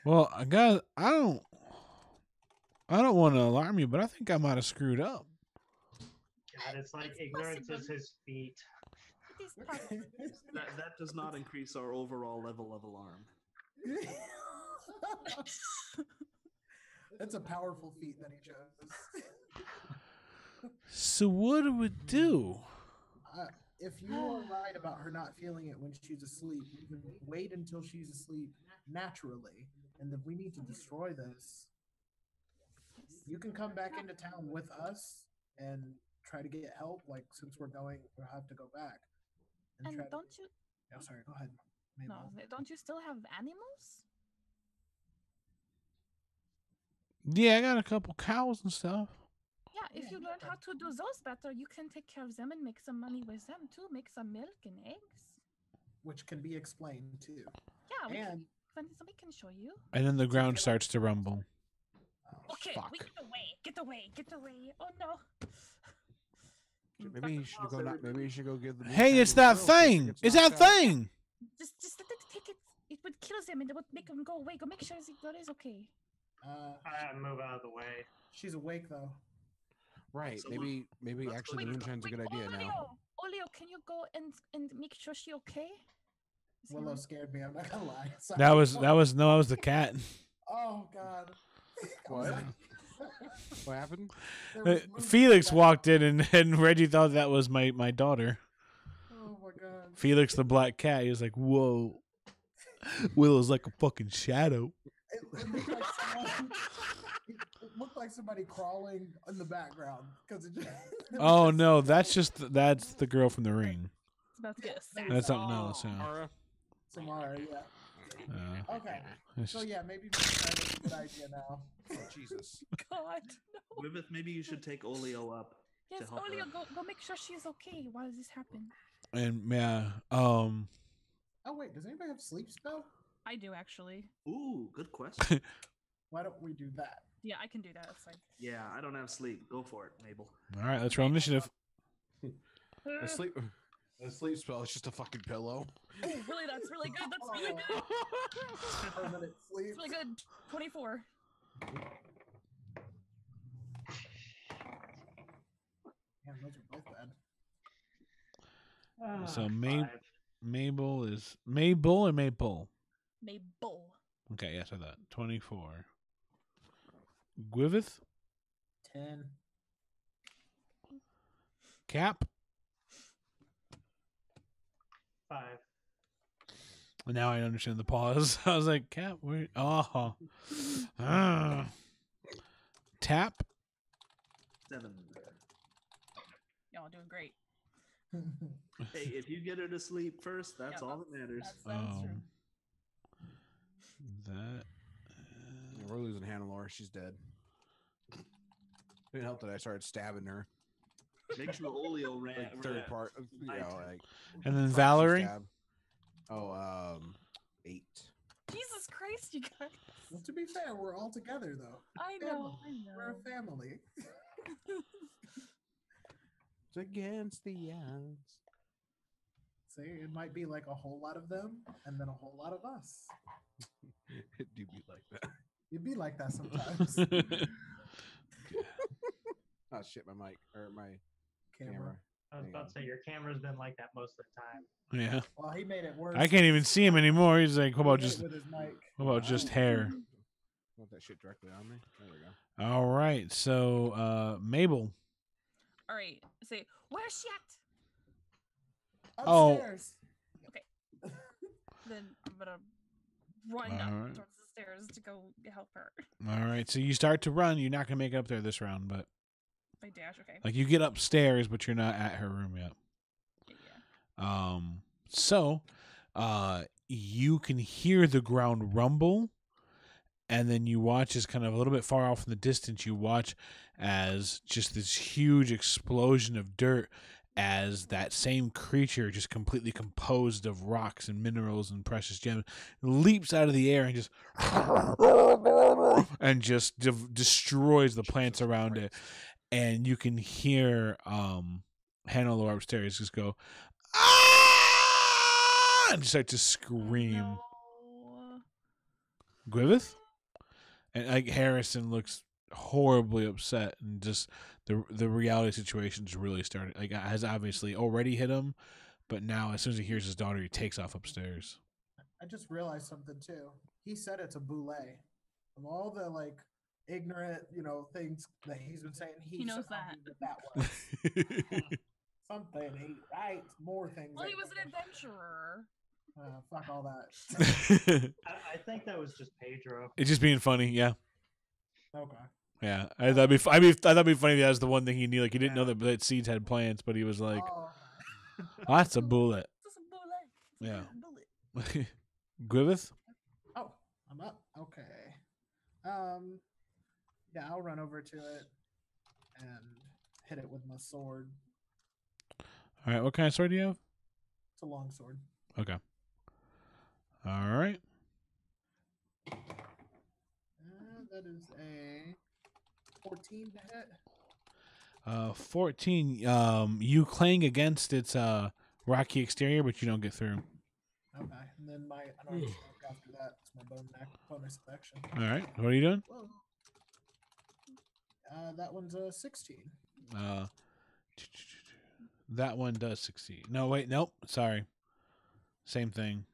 Well, guys, I don't want to alarm you, but I think I might have screwed up. God, it's like ignorance is his feet. It is possible. That does not increase our overall level of alarm. That's a powerful feat that he chose. So what do we do? If you are right about her not feeling it when she's asleep, you can wait until she's asleep naturally. And if we need to destroy this, you can come back into town with us and try to get help. Like, since we'll have to go back. And try to- don't you? Oh, sorry. Go ahead. No, Mabel. don't you still have animals? Yeah, I got a couple cows and stuff. Yeah, if you learn how to do those better, you can take care of them and make some money with them too. Make some milk and eggs. Which can be explained too. Yeah, And we can show you. And then the ground starts to rumble. Okay, fuck. we get away. Oh no. Maybe you should go. Maybe you should go give the. Hey, it's that thing! It's that thing! Just let it take it. It would kill them and it would make them go away. Go make sure that is okay. I move out of the way. she's awake though. Right. So maybe actually the moonshine's a good idea now. Olio, can you go and make sure she okay? Is he Willow on? scared me. I'm not gonna lie. Sorry. That was the cat. Oh God. What? What happened? There was Felix walked in and Reggie thought that was my daughter. Oh my God. Felix the black cat. He was like, "Whoa, Willow's like a fucking shadow." It looked like someone, it looked like somebody crawling in the background because it just. Oh no, that's the girl from the ring. It's about to get That's something else. Yeah. Mara? Samara, yeah. Okay. It's So just- yeah, maybe that is a good idea now. Oh, Jesus. God, no. Wiveth, maybe you should take Olio up. Yes, help Olio, her. go make sure she's okay while this happens. and yeah, Oh wait, does anybody have sleep spell? I do actually. Ooh, good question. Why don't we do that? Yeah, I can do that. It's fine. Yeah, I don't have sleep. Go for it, Mabel. all right, let's roll initiative. A sleep spell is just a fucking pillow. Oh, really? That's really good. That's really good. Permanent sleep. That's really good. 24. Damn, those are both bad. So 5. Mabel is Mabel or Maple? Mabel. Okay, yes, I thought 24. Gwiveth, 10. Cap. 5. Now I understand the pause. I was like, Cap, where? Oh, Tap. 7. Y'all doing great. Hey, if you get her to sleep first, that's Yeah, all that matters. That's Oh. true. That. Yeah, we're losing Hannelore. She's dead. Didn't help that I started stabbing her. Make sure Olio ran. Like third part. I You know, do. like And then proxy Valerie. stab. Oh, 8. Jesus Christ, you guys. Well, to be fair, we're all together though. I know, I We're know. a family. It's against the odds. See, it might be like a whole lot of them and then a whole lot of us. It do be like that. You'd be like that sometimes. Oh shit, my mic or my camera. I was about to say your camera's been like that most of the time. Yeah. Well, he made it worse. I can't even see him anymore. He's like, He what about did it just with his mic? just hair? Want that shit directly on me? There we go. All right. So Mabel. All right. Say, where's she at? Oh. Upstairs. Then I'm gonna run All up right. towards the stairs to go help her. All right. So you start to run. You're not gonna make it up there this round, but I dash. Okay. like you get upstairs, but you're not at her room yet. Yeah. So you can hear the ground rumble, and then you watch as kind of a little bit far off in the distance, you watch as just this huge explosion of dirt as that same creature, just completely composed of rocks and minerals and precious gems, leaps out of the air and just destroys the plants around it. And you can hear Hannelore upstairs just go, "Ah!" and start to scream. No. Griffith? And like Harrison looks horribly upset, and just the reality situation's really started. Like has obviously already hit him, but now as soon as he hears his daughter, he takes off upstairs. I just realized something too. He said it's a boulet. Of all the like ignorant, things that he's been saying, He knows somehow that. knew what that was. Something he writes more things. Well, he that was an adventurer. Fuck all that. I think that was just Pedro. It's just being funny, yeah. Okay. Yeah, I thought it'd be funny. That's the one thing he knew. Like he didn't know that seeds had plants, but he was like, Oh, "Oh, that's a bullet." It's a bullet. Yeah. It's a bullet. Griffith? oh, I'm up. Okay. Yeah, I'll run over to it and hit it with my sword. All right, what kind of sword do you have? It's a long sword. Okay. All right. That is a 14 to hit. 14. You clang against its rocky exterior, but you don't get through. Okay, and then my unarmed strike after that. It's my bonus action. All right. What are you doing? Whoa. That one's a 16. That one does succeed. No, wait, nope. Sorry. Same thing.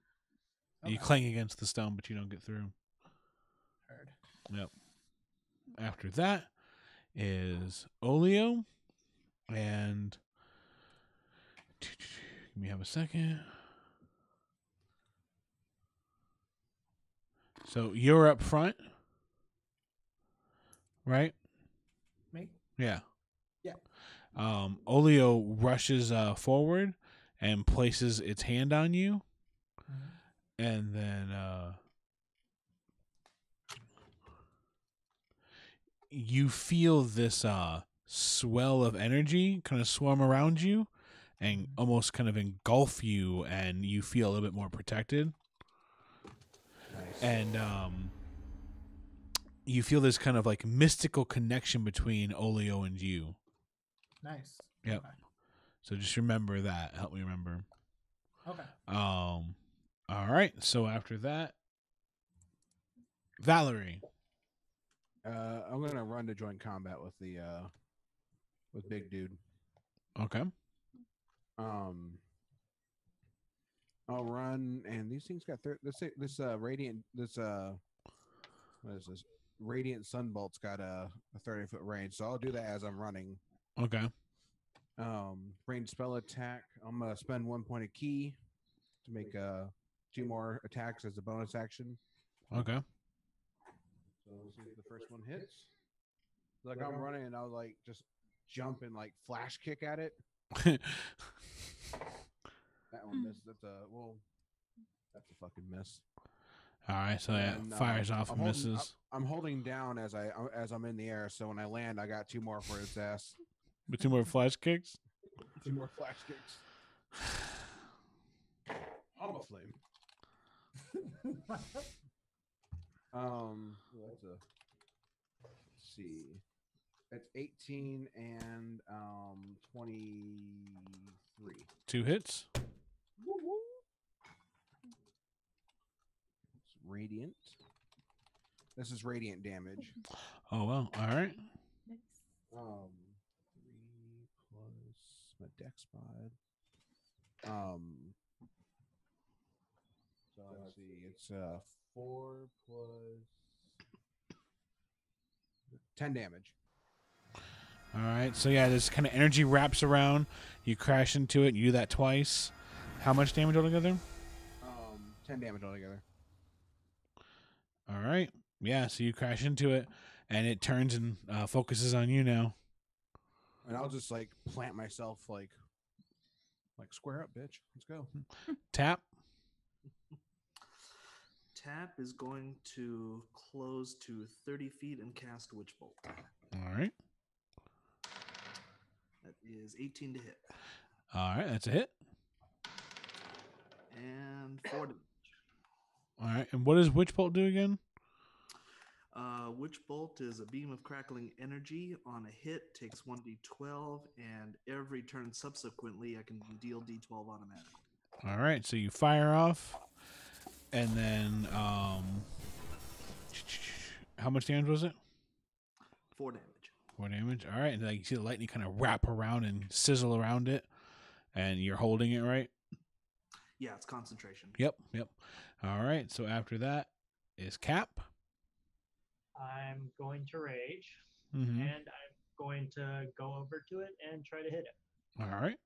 You Okay. clang against the stone, but you don't get through. Heard. Yep. After that is Olio, and let me have a second. So you're up front, right? Me? Yeah. Yeah. Olio rushes forward and places its hand on you, and then you feel this swell of energy kind of swarm around you and almost kind of engulf you, and you feel a little bit more protected. Nice. And you feel this kind of like mystical connection between Olio and you. Nice. Yep. Okay. So just remember that. Help me remember. Okay. All right. So after that, Valerie. I'm gonna run to join combat with the with Big Dude. Okay. I'll run, and these things got this radiant what is this? Radiant Sunbolt's got a 30-foot range, so I'll do that as I'm running. Okay. Range spell attack. I'm gonna spend 1 point of key to make 2 more attacks as a bonus action. Okay. So we'll see if the first one hits. Like I'm running, and I'll like just jump and like flash kick at it. That one missed. That's a fucking miss. All right, so that And, fires off and misses. I'm holding down as I'm in the air, so when I land, I got 2 more for its ass. With 2 more flash kicks. 2 more flash kicks. I'm a flame. Let's see. That's 18 and 23. 2 hits. It's radiant. This is radiant damage. Oh well. All right. 3 plus my dex mod. So let's see. It's 4 plus 10 damage. All right. So yeah, this kind of energy wraps around. You crash into it. You do that twice. How much damage altogether? 10 damage altogether. All right. Yeah. So you crash into it, and it turns and focuses on you now. And I'll just like plant myself like square up, bitch. Let's go. Tap. Tap is going to close to 30 feet and cast Witch Bolt. All right. That is 18 to hit. All right. That's a hit. And 4 damage. All right. And what does Witch Bolt do again? Witch Bolt is a beam of crackling energy. On a hit, takes 1d12, and every turn subsequently, I can deal d12 automatically. All right. So you fire off, and then how much damage was it? 4 damage. 4 damage. All right. And like you see the lightning kind of wrap around and sizzle around it, and you're holding it, right? Yeah, it's concentration. Yep. All right. So after that is Cap. I'm going to rage, Mm-hmm. and I'm going to go over to it and try to hit it All right.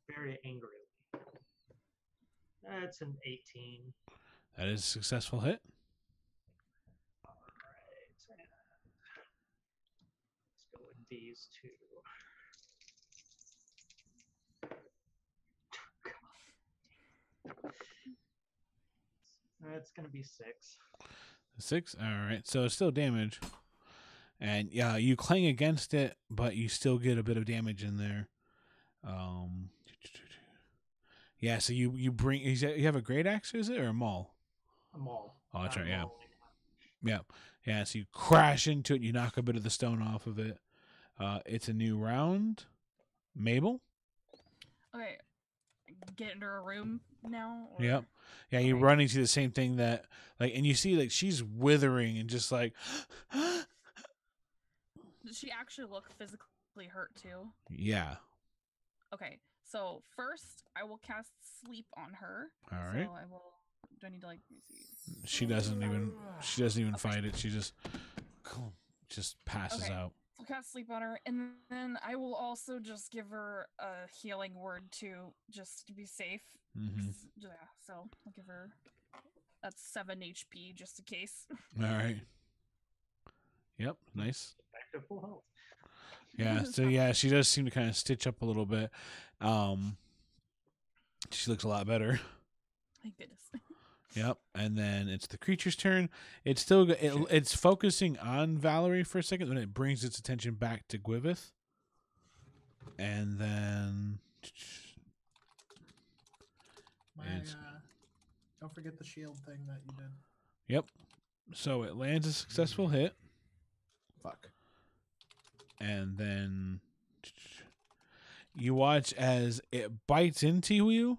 very angrily. That's an 18. That is a successful hit. All right. And let's go with these 2. That's going to be 6. 6. All right. So it's still damage. And yeah, you clang against it, but you still get a bit of damage in there. Yeah, so you bring you have a great axe, is it, or a maul? A maul. Oh, that's right, yeah. Maul. Yeah, so you crash into it, you knock a bit of the stone off of it. It's a new round. Mabel? Okay, get into her room now. Or... Yep. Yeah, you run into the same thing that and you see she's withering and just like Does she actually look physically hurt too? Yeah. Okay, so first I will cast sleep on her. All right. So I will. Do I need to let me see? She doesn't even fight it. She just passes out. I'll cast sleep on her, and then I will also just give her a healing word too, just to be safe. Mm-hmm. Yeah, so I'll give her that's 7 HP just in case. All right. Yep. Nice. Back to full health. Yeah. So yeah, she does seem to kind of stitch up a little bit. She looks a lot better. Thank goodness. Yep. And then it's the creature's turn. It's still it's focusing on Valerie for a second, then it brings its attention back to Gwivith. And then don't forget the shield thing that you did. Yep. So it lands a successful hit. Fuck. And then you watch as it bites into you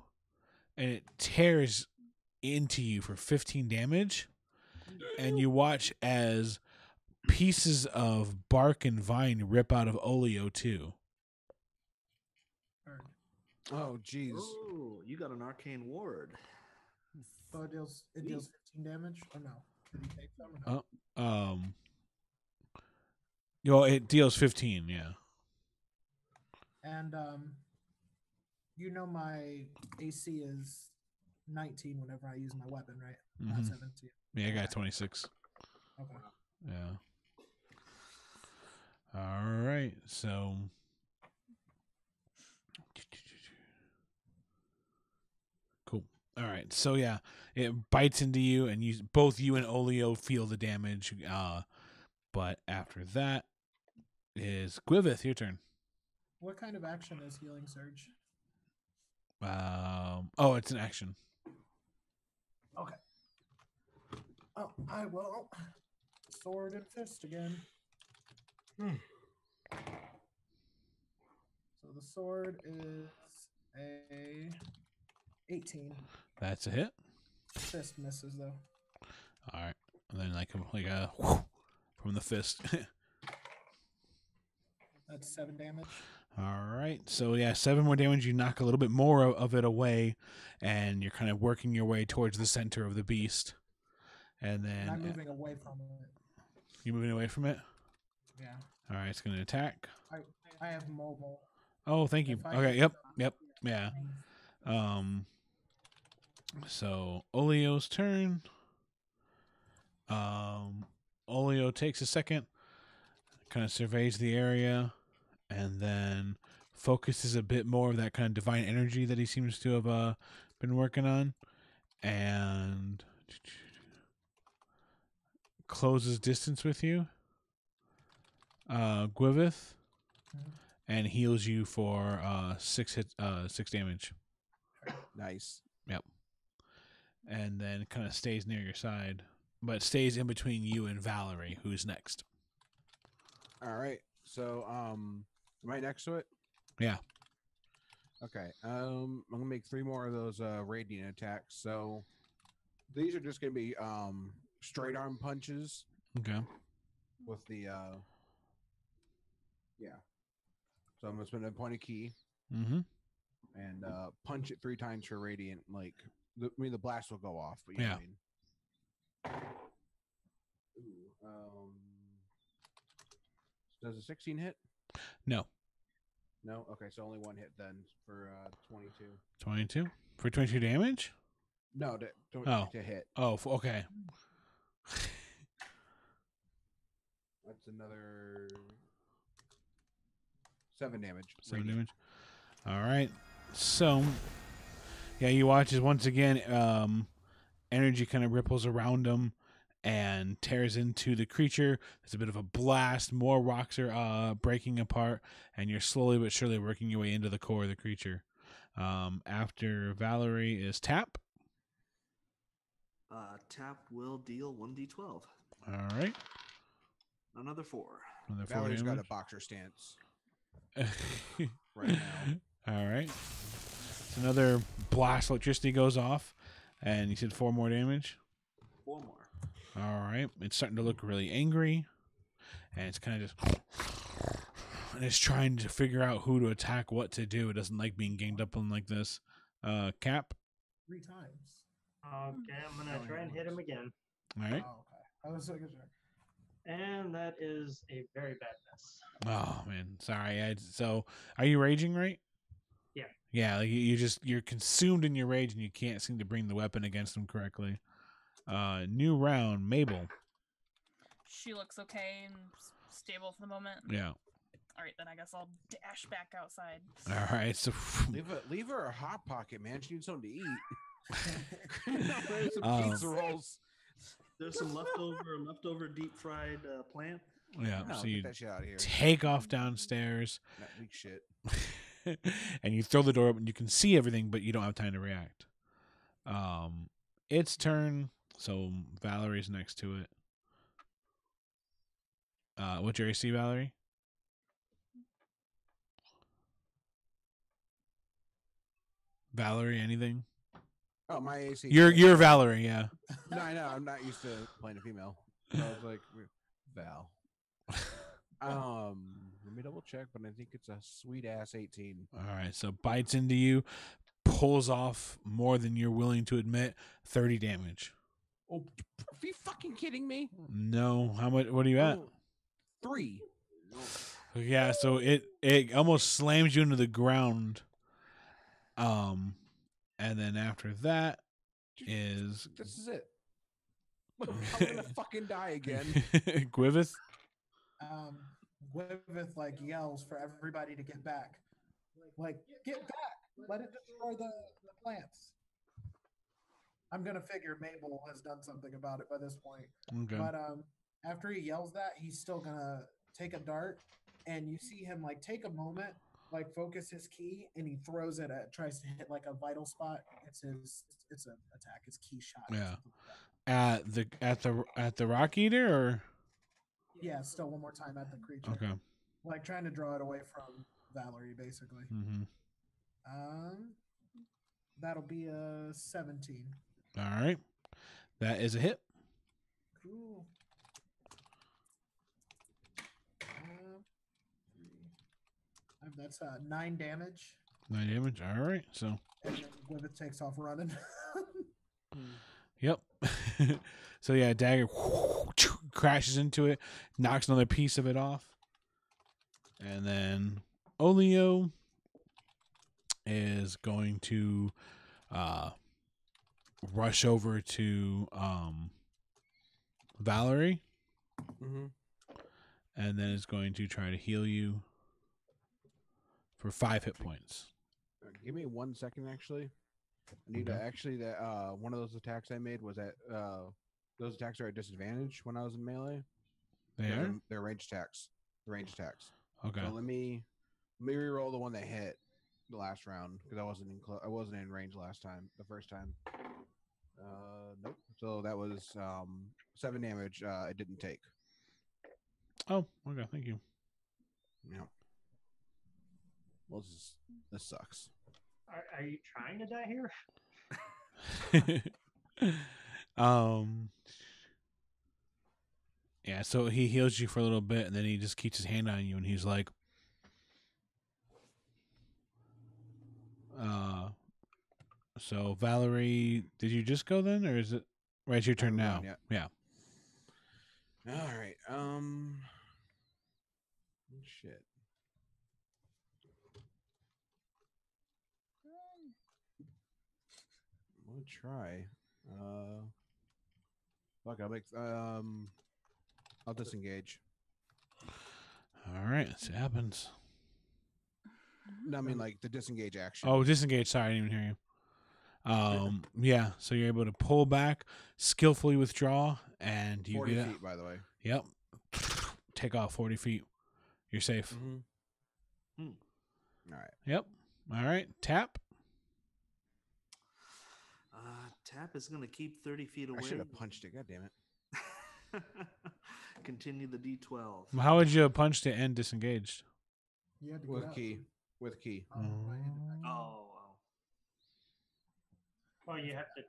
and it tears into you for 15 damage. And you watch as pieces of bark and vine rip out of Olio too. Oh, jeez. Oh, you got an arcane ward. So it deals 15 damage? Or no? Did he take some? Or no? It deals 15, yeah. And you know my AC is 19 whenever I use my weapon, right? Mm-hmm. Not 17. Yeah, I got 26. Okay. Yeah. All right. So cool. All right. So yeah, it bites into you, and both you and Olio feel the damage. But after that is Gwivith. Your turn. What kind of action is Healing Surge? Oh, it's an action. Okay. Oh, I will. Sword and fist again. So the sword is a 18. That's a hit. Fist misses though. All right, and then like a from the fist. That's 7 damage. All right, so yeah, 7 more damage. You knock a little bit more of it away, and you're kind of working your way towards the center of the beast. And then And I'm moving away from it. You're moving away from it. Yeah. All right, it's going to attack. I have mobile. Oh, thank you. If I Okay, hit yep, yeah. So Olio's turn. Olio takes a second, kind of surveys the area, and then focuses a bit more of that kind of divine energy that he seems to have been working on, and closes distance with you, Gwivith, and heals you for 6 damage. Nice. Yep. And then kind of stays near your side, but stays in between you and Valerie, who's next. All right. So, right next to it. Yeah. Okay. I'm gonna make 3 more of those radiant attacks. So these are just gonna be straight arm punches. Okay. With the yeah. So I'm gonna spend a point of key. Mm-hmm. And punch it 3 times for radiant. Like, the blast will go off. But yeah. Ooh, does a 16 hit? No. No. Okay, so only 1 hit then for 22. 22 for 22 damage. No, to hit. Oh, okay. That's another 7 damage. 7 damage. All right. So, yeah, you watch as once again, energy kind of ripples around him and tears into the creature. There's a bit of a blast. More rocks are breaking apart, and you're slowly but surely working your way into the core of the creature. After Valerie is Tap. Tap will deal 1d12. All right. Another 4. Valerie's got a boxer stance right now. All right. So another blast of electricity goes off, and you said 4 more damage? 4 more. All right. It's starting to look really angry, and it's kind of just... And it's trying to figure out who to attack, what to do. It doesn't like being ganged up on like this. Cap? 3 times. Okay, I'm going to try and hit him again. All right. Oh, okay. I was like, sure. And that is a very bad miss. Oh, man. Sorry. So, are you raging, right? Yeah. Yeah, like you're consumed in your rage, and you can't seem to bring the weapon against him correctly. New round, Mabel. She looks okay and stable for the moment. Yeah. All right, then I guess I'll dash back outside. All right, so leave her a hot pocket, man. She needs something to eat. There's some pizza rolls. There's some leftover deep fried plant. Yeah, no, so you get that shit out of here. Take off downstairs. That weak shit. And you throw the door open. You can see everything, but you don't have time to react. Its turn. So Valerie's next to it. What's your AC, Valerie? Valerie, anything? Oh, my AC. You're Valerie, yeah. No, I know. I'm not used to playing a female. So I was like, Val. Let me double check, but I think it's a sweet ass 18. All right, so bites into you, pulls off more than you're willing to admit, 30 damage. Oh, are you fucking kidding me? No, how much? What are you at? 3. Yeah, so it almost slams you into the ground. And then after that is this is it. I'm gonna fucking die again. Gwivith. Gwivith like yells for everybody to get back. Like, get back! Let it destroy the plants. I'm gonna figure Mabel has done something about it by this point. Okay. But after he yells that, he's still gonna take a dart, and you see him like take a moment, like focus his key, and he throws it at tries to hit like a vital spot. It's an attack, his key shot. or Yeah. something like At the rock eater or that. Yeah, still one more time at the creature. okay. Like trying to draw it away from Valerie, basically. Mm-hmm. That'll be a 17. All right. That is a hit. Cool. That's 9 damage. 9 damage. All right. So. And then Gwyneth takes off running. Yep. So yeah, dagger crashes into it, knocks another piece of it off, and then Olio is going to rush over to Valerie, Mm-hmm. and then is going to try to heal you for 5 hit points. Give me 1 second, actually. I need to actually that one of those attacks I made was at those attacks are at disadvantage when I was in melee. They are? They're range attacks. Range attacks. Okay. So let me reroll the one that hit the last round because I wasn't in range the first time. Nope. So that was 7 damage. It didn't take. Oh, okay. Thank you. Yeah. Well, this sucks. Are you trying to die here? Yeah, so he heals you for a little bit and then he just keeps his hand on you and he's like so Valerie, did you just go then or is it right, it's your turn now? Yeah. All right. Shit. I'll try. Fuck, I'll disengage. All right, let's see what happens. No, I mean like the disengage action. Oh, disengage, sorry, I didn't even hear you. Yeah, so you're able to pull back, skillfully withdraw, and you 40 get feet, by the way. Yep. Take off 40 feet. You're safe. Mm-hmm. All right. Yep. All right. Tap. Tap is going to keep 30 feet away. I should have punched it. God damn it. Continue the D12. How would you have punched it and disengaged? You had to With get out. key. With key. Oh, right, Oh. Well, you have to.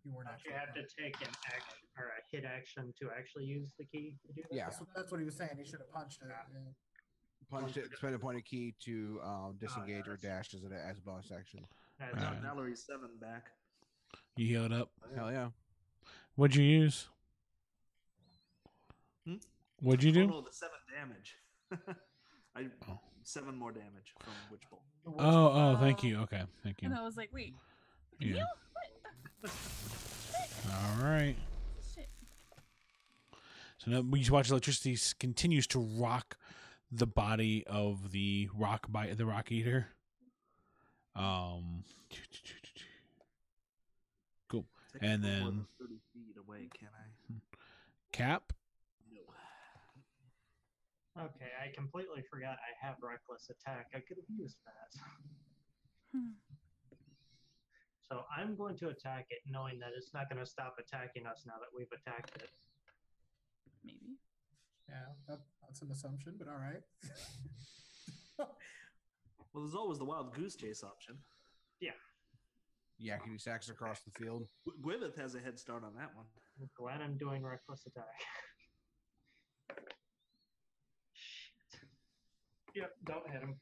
You weren't You actually. have to take an action or a hit action to actually use the key to do that. Yeah. That's what he was saying. He should have punched it. Yeah. Punched it. Spend a point of key to disengage or dash as a bonus action. That's All Got right. Valerie's 7 back. You healed up. Hell yeah. What'd you use? What'd you do? Oh, no, the 7 damage. 7 more damage from Witch Bolt. Oh, thank you. Okay, thank you. And I was like, wait. Yeah. Heal? All right. Shit. So now we just watch electricity continues to rock the body of the rock eater. Cool. And Technically more then than 30 feet away, can I? Cap. No. Okay, I completely forgot I have reckless attack. I could have used that. So I'm going to attack it, knowing that it's not going to stop attacking us now that we've attacked it. Maybe. Yeah, that's an assumption, but all right. Well, there's always the wild goose chase option. Yakety sacks across the field. Gwyneth has a head start on that one. I'm glad I'm doing reckless attack. Shit. Yep, don't hit him.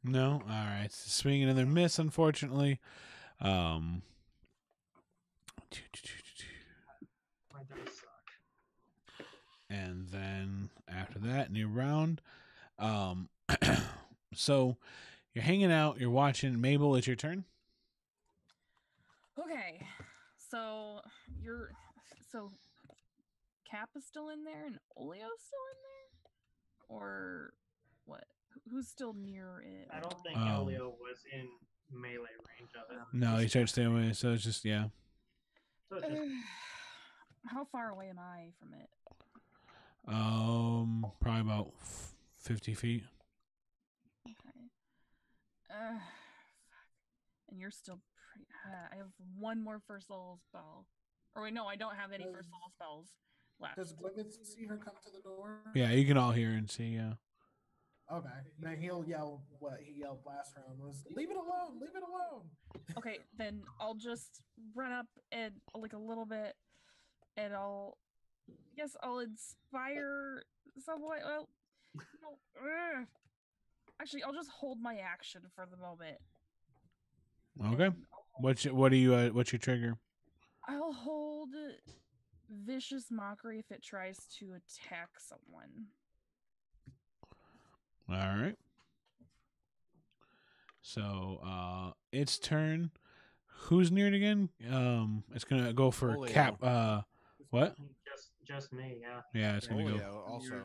No. All right. Swing another miss. Unfortunately. My dice suck. And then after that, new round. So you're hanging out. You're watching. Mabel, it's your turn. Okay. So Cap is still in there and Olio's still in there? Or what? Who's still near it? I don't think Um, Elio was in melee range of it. No, he started staying away. So it's just, yeah. So just How far away am I from it? Probably about 50 feet. Okay. Fuck. And you're still pretty. I have one more first level spell. Or wait, no, I don't have any first level spells left. Does Gwyneth see her come to the door? Yeah, you can all hear and see. Yeah. Okay. Then he'll yell what he yelled last round was, "Leave it alone! Leave it alone!" Okay, then I'll just run up and like a little bit, and I'll inspire somewhat. Well, actually, I'll just hold my action for the moment. Okay. and What's your trigger? I'll hold vicious mockery if it tries to attack someone. All right. So its turn. Who's near it again? It's gonna go for Olio. Cap. What? just me, yeah. Yeah, it's gonna go. Olio also.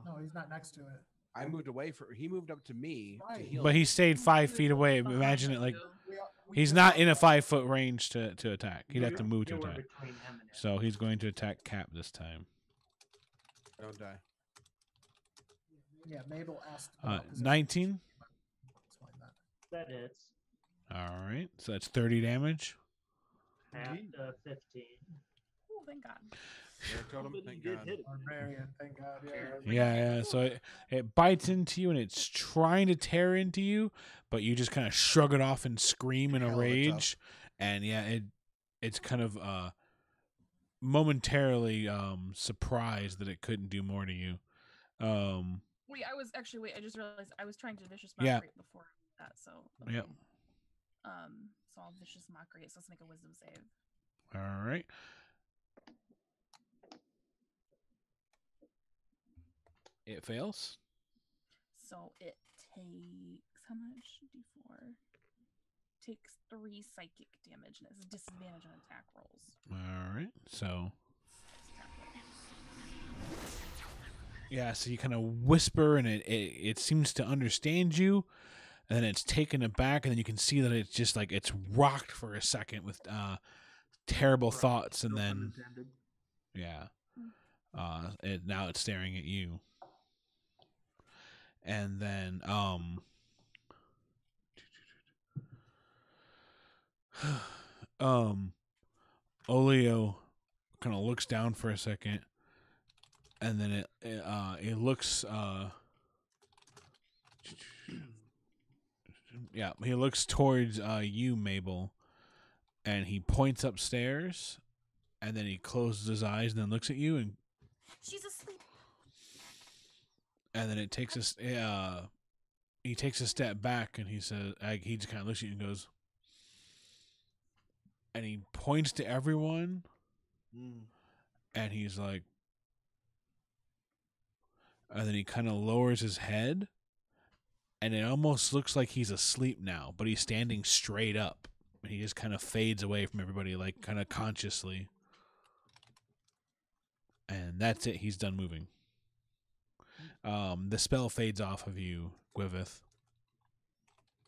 No, he's not next to it. I moved away for. He moved up to me to Right. heal. But me. he stayed 5 feet away. Imagine it like he's not in a 5-foot range to attack. He'd have to move to You were attack. between him and him. So he's going to attack Cap this time. Don't die. Yeah, Mabel asked. 19. Explain that. That hits. All right. So that's 30 damage. Half to 15. Oh, thank God. Totem, But he thank did God. hit it. Barbarian, thank God. Yeah. Yeah. So it bites into you and it's trying to tear into you, but you just kind of shrug it off and scream in a Hell of a rage. And yeah, it's kind of momentarily surprised that it couldn't do more to you. Wait, I just realized I was trying to vicious Yeah. mockery before that, so okay. Yep. So I'll vicious mockery it, so let's make a wisdom save. All right. It fails. So it takes how much? D4. Takes 3 psychic damage and it's a disadvantage on attack rolls. All right. So yeah, so you kind of whisper and it seems to understand you, and then it's taken aback, and then you can see that it's just like it's rocked for a second with terrible thoughts, and No pun then intended. yeah, now it's staring at you, and then Olio kind of looks down for a second, and then it looks yeah, he looks towards you, Mabel, and he points upstairs, and then he closes his eyes and then looks at you, and She's asleep. then it takes he takes a step back, and he says, he just kind of looks at you and goes, and he points to everyone, and he's like, and then he kind of lowers his head, and it almost looks like he's asleep now, but he's standing straight up, and he just kind of fades away from everybody, like kind of consciously, and that's it. He's done moving. The spell fades off of you, Gwiveth.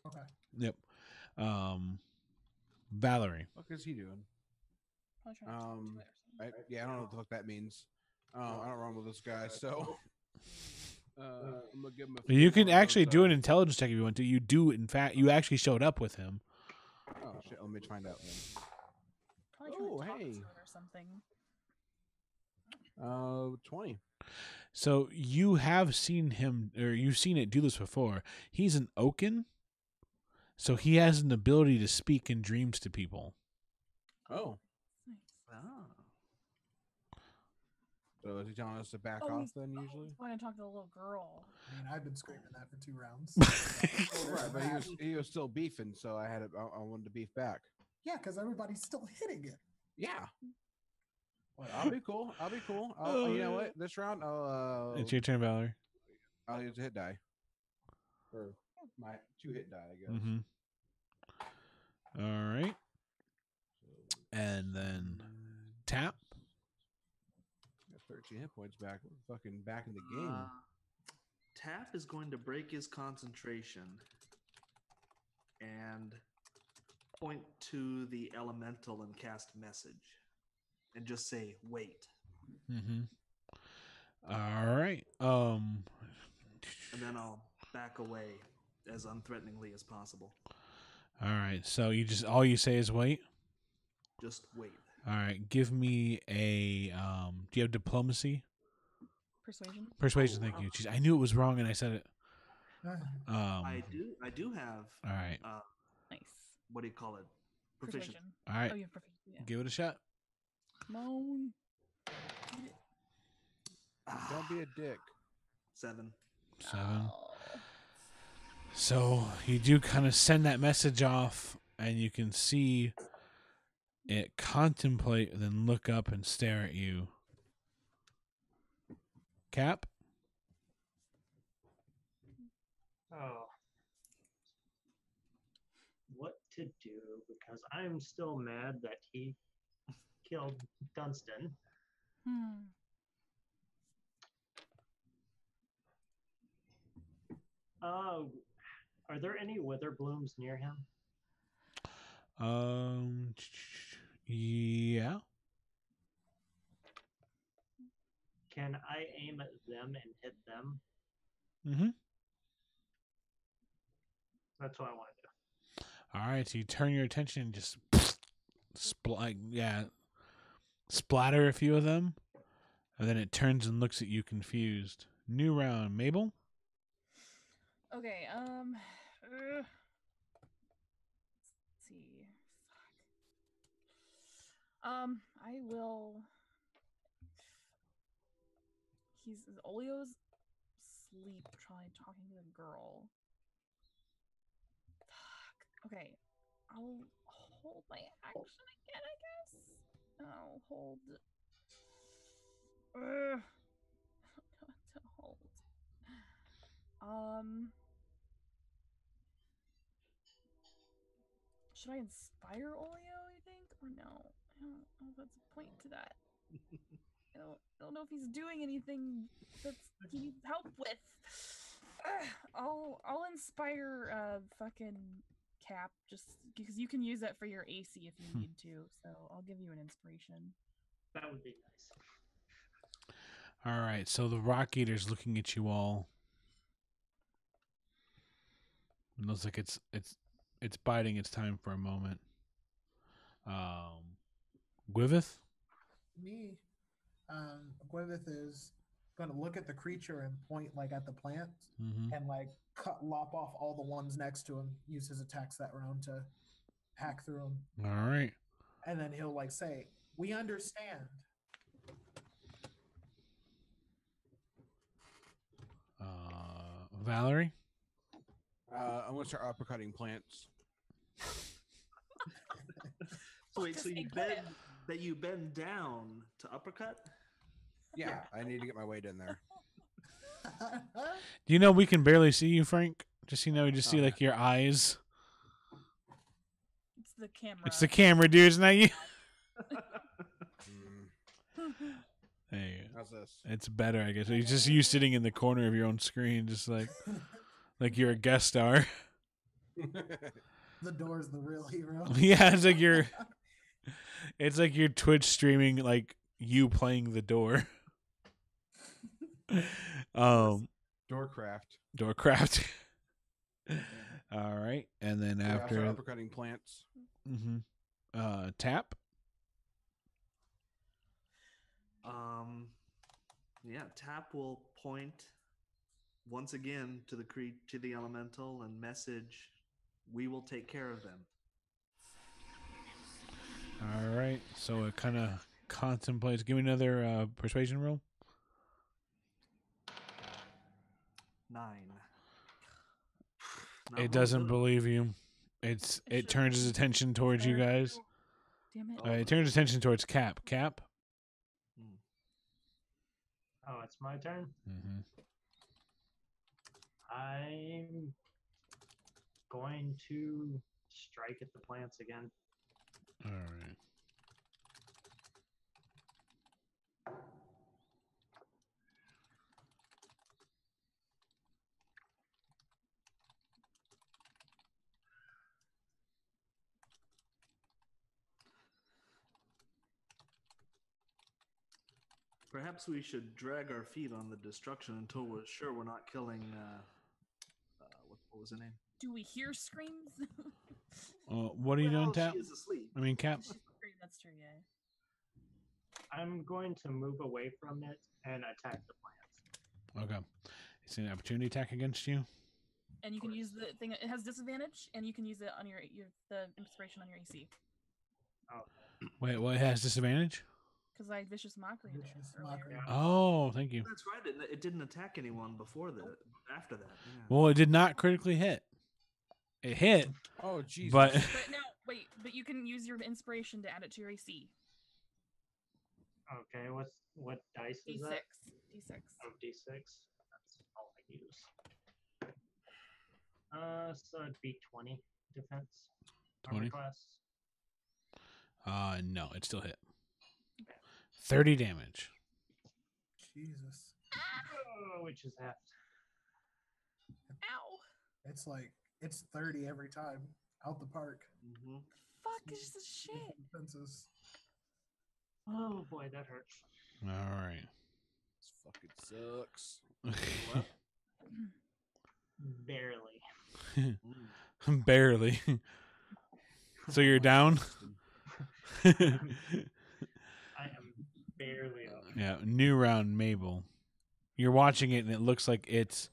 Okay. Yep. Valerie. What is he doing? Probably trying to talk to it or something. I don't know what the fuck that means. I don't run with this guy, so I'm gonna give him a. You can actually do an intelligence check if you want to. You do, in fact, you actually showed up with him. Oh shit! Let me find out then. Probably trying Oh, to talk hey. to it or something. 20. So you have seen him, or you've seen it do this before. He's an Oaken, so he has an ability to speak in dreams to people. Oh, Nice. so is he telling us to back Oh, off he's- then? Usually. He's going to talk to the little girl. I mean, I've been screaming that for 2 rounds. Right, but he was still beefing, so I wanted to beef back. Yeah, because everybody's still hitting it. Yeah. Well, I'll be cool. You know what? This round, It's your turn, Valerie. I'll use a hit die. Or my 2 hit die, I guess. Mm-hmm. All right. And then tap. Got 13 hit points back. We're fucking back in the game. Tap is going to break his concentration and point to the elemental and cast message, and just say wait. Mm-hmm. All right. And then I'll back away as unthreateningly as possible. All right. So all you say is wait. Just wait. All right. Give me a. Do you have diplomacy? Persuasion. Persuasion. Thank you. Jeez, I knew it was wrong and I said it. I do have. All right. Nice. What do you call it? Proficient. Persuasion. All right. Oh, you have proficiency. Yeah. Give it a shot. Come on. Don't be a dick. 7. 7. Oh. So you do kind of send that message off, and you can see it contemplate, and then look up and stare at you. Cap? Oh. What to do? Because I'm still mad that he killed Dunstan. Are there any wither blooms near him? Yeah. Can I aim at them and hit them? Mm-hmm. That's what I want to do. All right, so you turn your attention and just splatter a few of them, and then it turns and looks at you confused. New round, Mabel. Okay. Let's see. Fuck. I will. Is Olio's sleep trying talking to the girl. Fuck. Okay. I'll hold my action again, I guess. I'll hold. I don't know what to hold. Should I inspire Olio, you think? Or no? I don't know if that's a point to that. I don't know if he's doing anything that he needs help with. I'll inspire fucking Cap, just because you can use that for your AC if you need to. So I'll give you an inspiration. That would be nice. All right, so the Rock Eater's looking at you all. It looks like it's biding its time for a moment. Gwiveth? Me. Gwyneth is going to look at the creature and point like at the plant and like lop off all the ones next to him. Use his attacks that round to hack through them. All right. And then he'll like say, "We understand." Valerie? I'm going to start uppercutting plants. So wait, so you bend down to uppercut? Yeah, I need to get my weight in there. Do you know we can barely see you, Frank? Just we just see like your eyes. It's the camera. It's the camera, dude. It's not you. Hey, how's this? It's better, I guess. It's just you sitting in the corner of your own screen, just like you're a guest star. The Door's the real hero. Yeah, it's like you're Twitch streaming like you playing the Door. Doorcraft. All right, and then after uppercutting plants. Tap. Yeah, Tap will point once again to the elemental and message, "We will take care of them." All right, so it kind of contemplates. Give me another persuasion roll. 9. It doesn't believe you. It turns its attention towards you guys. Damn it! It turns attention towards Cap. Cap. Oh, it's my turn? I'm going to strike at the plants again. All right. Perhaps we should drag our feet on the destruction until we're sure we're not killing. What was her name? Do we hear screams? What are you doing, Well, Tap? she is asleep. I mean, Cap. That's true, yeah. I'm going to move away from it and attack the plants. Okay. It's an opportunity attack against you. And you can use the thing. It has disadvantage, and you can use it on your the inspiration on your AC. Oh, Wait, what has disadvantage? Because I vicious mockery it Vicious earlier. mockery. Oh, thank you. That's right. It didn't attack anyone before that. After that. Yeah. Well, it did not critically hit. It hit, Oh, Jesus. but But no, wait. But you can use your inspiration to add it to your AC. okay. What dice is D6. that? D6. Oh, D6. That's all I use. So it'd be 20 defense. Armor 20? class. No, it still hit. 30 damage. Jesus. Oh, which is half. Ow! It's 30 every time. Out the park. Mm-hmm. Fuck this is shit. Defenses. Oh boy, that hurts. All right. This fucking sucks. Barely. Barely. So you're down? I am barely up. Yeah, new round, Mabel. You're watching it, and it looks like it's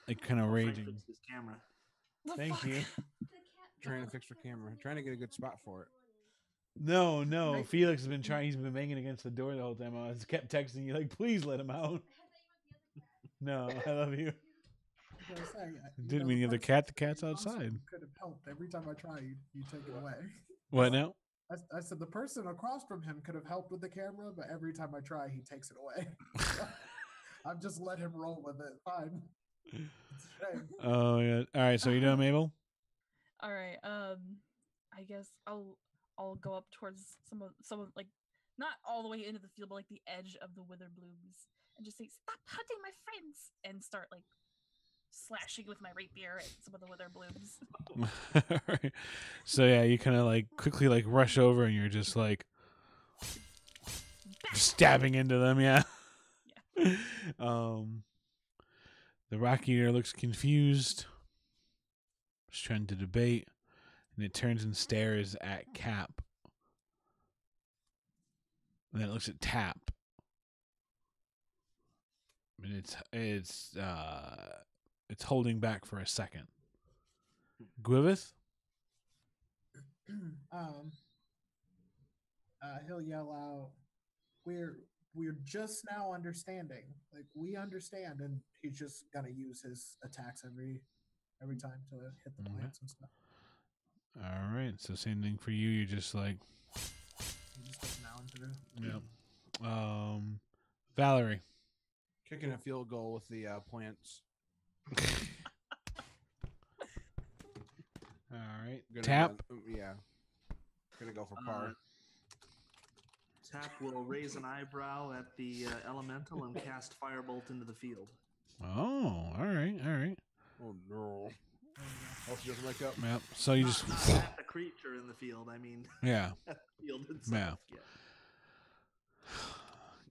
like kind of raging. Fix his camera. The Thank fuck? you. Trying to fix her camera. Trying to get a good spot for it. No. Felix has been trying. He's been banging against the door the whole time. I kept texting you, like, please let him out. No, I love you. Didn't mean you have the cat. The cat's outside. Could have helped. Every time I try, you take it away. What now? I said the person across from him could have helped with the camera, but every time I try, he takes it away. I've just let him roll with it. Fine. It's a shame. Oh yeah. All right. So you doing, Mabel? All right. I guess I'll go up towards some of like not all the way into the field, but like the edge of the wither blooms, and just say, "Stop hunting my friends!" and start like slashing with my rapier at some of the wither blooms. Alright. So yeah, you kind of like quickly like rush over, and you're just like stabbing into them. Yeah. Yeah. The rock eater looks confused. Just trying to debate, and it turns and stares at Cap. And then it looks at Tap. And it's holding back for a second. Gwivith? He'll yell out, we're just now understanding. Like, we understand, and he's just gonna use his attacks every time to hit the plants and stuff. All right. So same thing for you. You're just like, He just does now and through. yep. Valerie. Kicking a field goal with the plants. All right. Gonna, Tap. Yeah. Gonna go for par. Tap will raise an eyebrow at the elemental and cast firebolt into the field. Oh, all right. All right. Oh no. Oh, she doesn't like up. Yep. So you just, Not at the creature in the field. I mean, yeah. at the field itself. Yeah.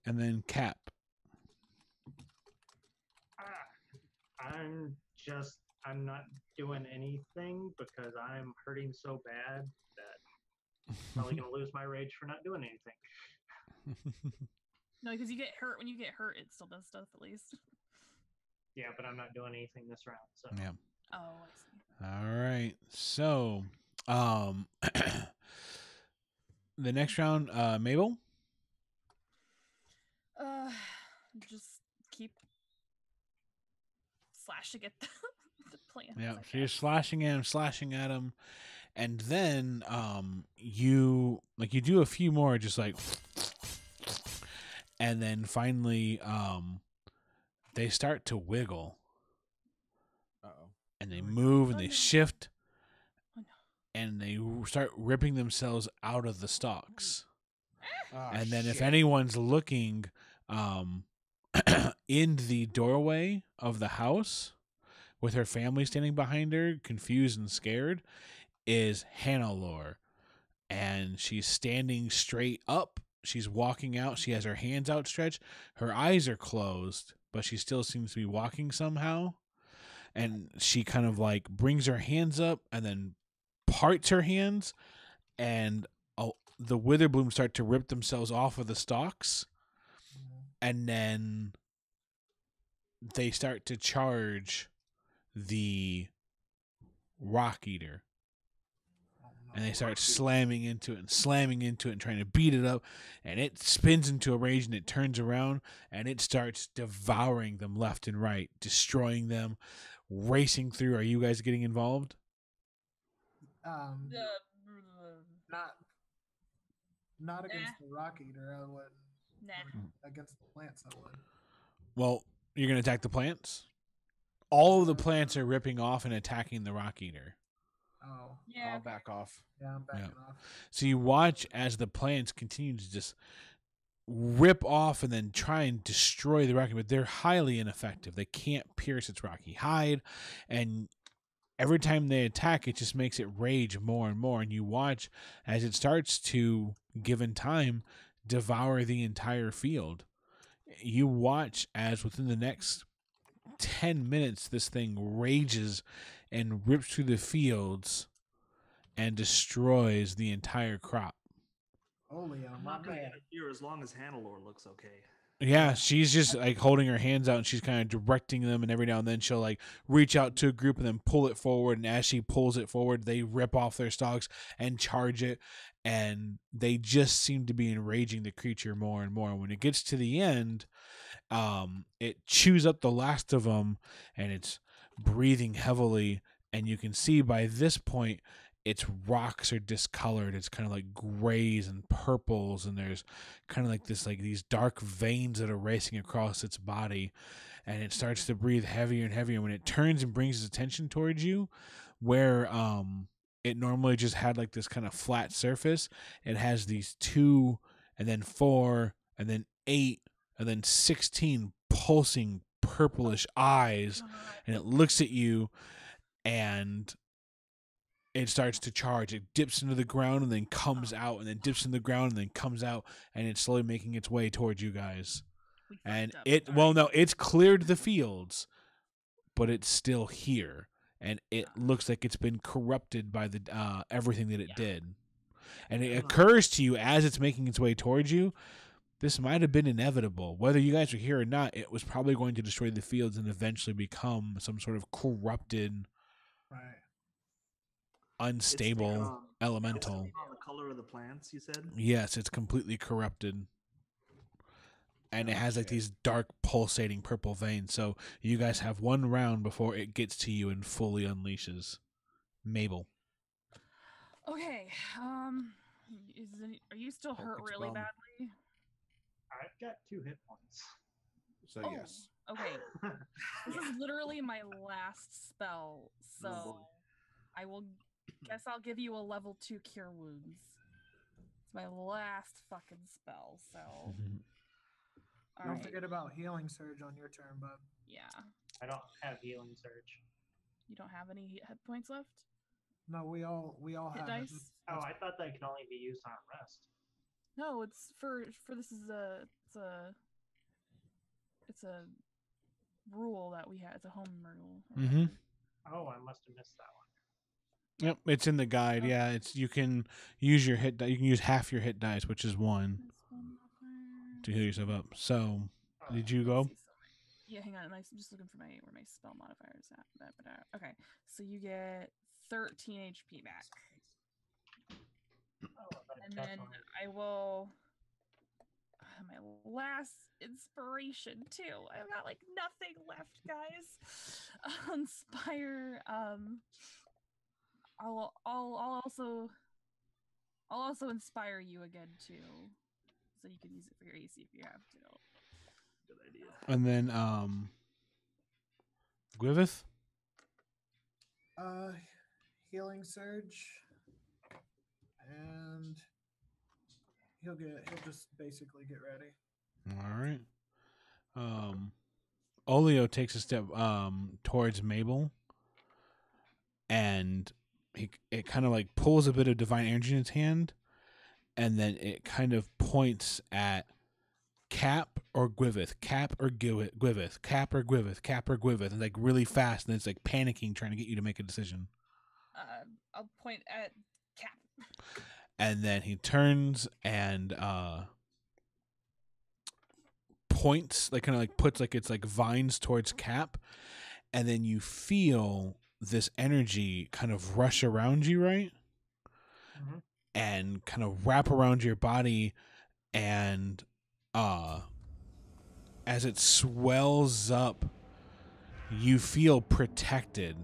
And then Cap. I'm not doing anything because I'm hurting so bad that I'm probably gonna lose my rage for not doing anything. No, because you get hurt. When you get hurt, it still does stuff at least. Yeah, but I'm not doing anything this round. So Yeah. Oh, I see. All right. So, the next round, Mabel. Just keep slashing at the plants. Yeah. I So you're guess. slashing at him, and then you do a few more, just like, and then finally they start to wiggle. Uh-oh. And they move and Oh, they no. shift, Oh, no. and they start ripping themselves out of the stalks. Ah, And then if shit. anyone's looking in the doorway of the house with her family standing behind her, confused and scared, is Hannah Lore. And she's standing straight up she's walking out. She has her hands outstretched. Her eyes are closed, but she still seems to be walking somehow. And she kind of like brings her hands up and then parts her hands, and the wither blooms start to rip themselves off of the stalks, and then they start to charge the rock eater. And they start slamming into it and trying to beat it up. And it spins into a rage and it turns around and it starts devouring them left and right, destroying them, racing through. Are you guys getting involved? Not against the rock eater. I would. Nah. Against the plants, I would. Well, you're going to attack the plants? All of the plants are ripping off and attacking the rock eater. Oh. Yeah. I'll back off. Yeah, I'm backing off. So you watch as the plants continue to just rip off and then try and destroy the rocky, but they're highly ineffective. They can't pierce its rocky hide, and every time they attack, it just makes it rage more and more. And you watch as it starts to, given time, devour the entire field. You watch as within the next 10 minutes, this thing rages and rips through the fields and destroys the entire crop. Holy, I'm my not going to man. interfere as long as Hannelore looks okay. Yeah, she's just like holding her hands out and she's kind of directing them, and every now and then she'll like reach out to a group and then pull it forward, and as she pulls it forward, they rip off their stalks and charge it, and they just seem to be enraging the creature more and more. When it gets to the end, it chews up the last of them and it's breathing heavily, and you can see by this point its rocks are discolored. It's kind of like grays and purples, and there's kind of like this, like these dark veins that are racing across its body, and it starts to breathe heavier and heavier. When it turns and brings its attention towards you, where it normally just had like this kind of flat surface, it has these 2 and then 4 and then 8 and then 16 pulsing purplish eyes, and it looks at you and it starts to charge. It dips into the ground and then comes out, and then dips in the ground and then comes out, and it's slowly making its way towards you guys. And it's cleared the fields, but it's still here, and it looks like it's been corrupted by the everything that it did. And it occurs to you as it's making its way towards you, this might have been inevitable. Whether you guys are here or not, it was probably going to destroy the fields and eventually become some sort of corrupted, unstable elemental. On the color of the plants, you said? Yes, it's completely corrupted. And it has like these dark pulsating purple veins. So you guys have one round before it gets to you and fully unleashes. Mabel. Okay. Are you still hurt really badly? I've got 2 hit points. So yes. Okay. This is literally my last spell, so I'll give you a level 2 cure wounds. It's my last fucking spell, so. Don't forget about healing surge on your turn, bud. Yeah. I don't have healing surge. You don't have any hit points left? No, we all Hit have dice? it. Oh, I thought that could only be used on rest. No, it's for this is it's a rule that we have. It's a home rule. Mm-hmm. Oh, I must have missed that one. Yep, it's in the guide. Yeah, it's you can use your hit. You can use half your hit dice, which is 1, to heal yourself up. So, did you go? Yeah, hang on. I'm just looking for where my spell modifier is at. Okay, so you get 13 HP back, and then I will. My last inspiration too. I've got like nothing left, guys. Inspire. I'll also inspire you again too, so you can use it for your AC if you have to. Good idea. And then Gwiveth? Healing surge, and he'll just basically get ready. All right. Olio takes a step towards Mabel, and it kind of like pulls a bit of divine energy in its hand, and then it kind of points at Cap or Gwiveth, Cap or Gwiveth, Cap or Gwiveth, Cap or Gwiveth, and like really fast, and it's like panicking, trying to get you to make a decision. I'll point at Cap. And then he turns and points, like kind of like puts like it's like vines towards Cap, and then you feel this energy kind of rush around you, right? Mm-hmm. And kind of wrap around your body, and as it swells up, you feel protected.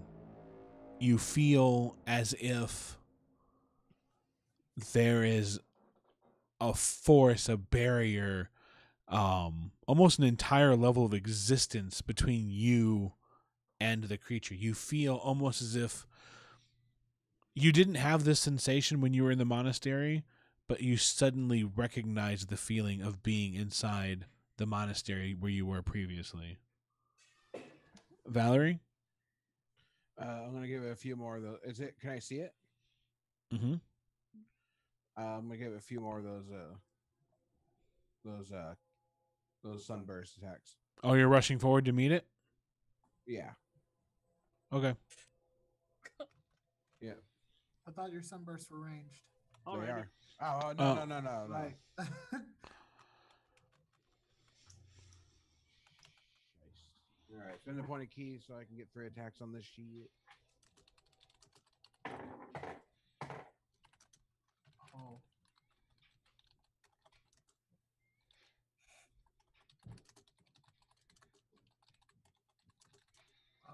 You feel as if there is a force, a barrier, almost an entire level of existence between you and the creature. You feel almost as if you didn't have this sensation when you were in the monastery, but you suddenly recognize the feeling of being inside the monastery where you were previously. Valerie? I'm gonna give it a few more of those. Is it? Can I see it? Mm-hmm. I'm gonna give it a few more of those sunburst attacks. Oh, you're rushing forward to meet it? Yeah. Okay. Yeah. I thought your sunbursts were ranged. They Alrighty. are. Oh no. Right. All right. Spend the point of key so I can get 3 attacks on this sheet. Oh.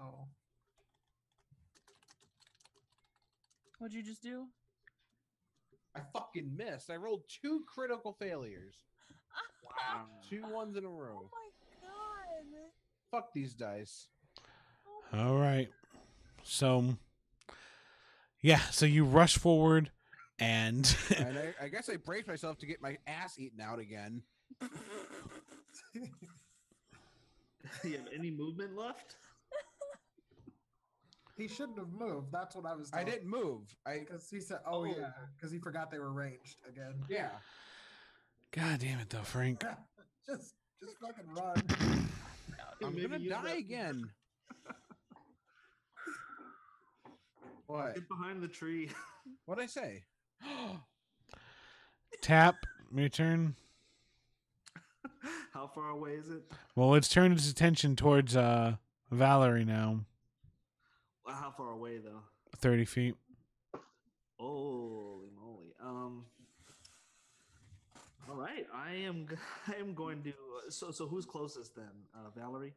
Oh. What'd you just do? I fucking missed. I rolled 2 critical failures. Wow. 2 ones in a Oh row. my god. Fuck these dice. All right. So, yeah. So you rush forward, and And I guess I braced myself to get my ass eaten out again. You have any movement left? He shouldn't have moved. That's what I was I told. didn't move. Because he said, oh, yeah, because he forgot they were ranged again. Yeah. God damn it, though, Frank. just fucking run. I'm Maybe gonna use die that- again. What? Get behind the tree. What'd I say? Tap. Your turn. How far away is it? Well, it's turned its attention towards Valerie now. Well, how far away though? 30 feet. Holy moly. All right. I am going to. So who's closest then? Valerie.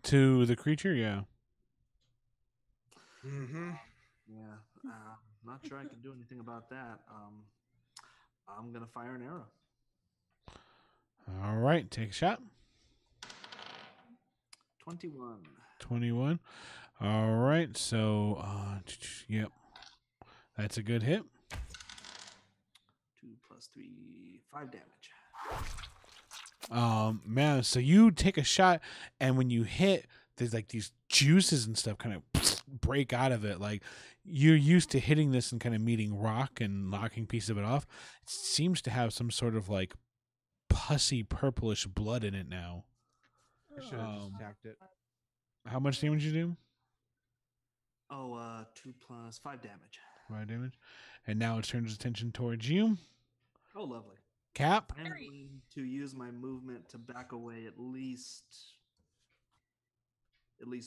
To the creature, yeah. Mm-hmm. Yeah. Not sure I can do anything about that. I'm gonna fire an arrow. All right, take a shot. 21. 21. All right, so, yep. That's a good hit. 2 + 3, 5 damage. Man, so you take a shot, and when you hit, there's like these juices and stuff kind of break out of it. Like, you're used to hitting this and kind of meeting rock and knocking pieces of it off. It seems to have some sort of like pussy purplish blood in it now. I should have just attacked it. How much damage you do? Oh, 2 + 5 damage. 5 damage. And now it turns its attention towards you. Oh, lovely. Cap. I'm going to use my movement to back away at least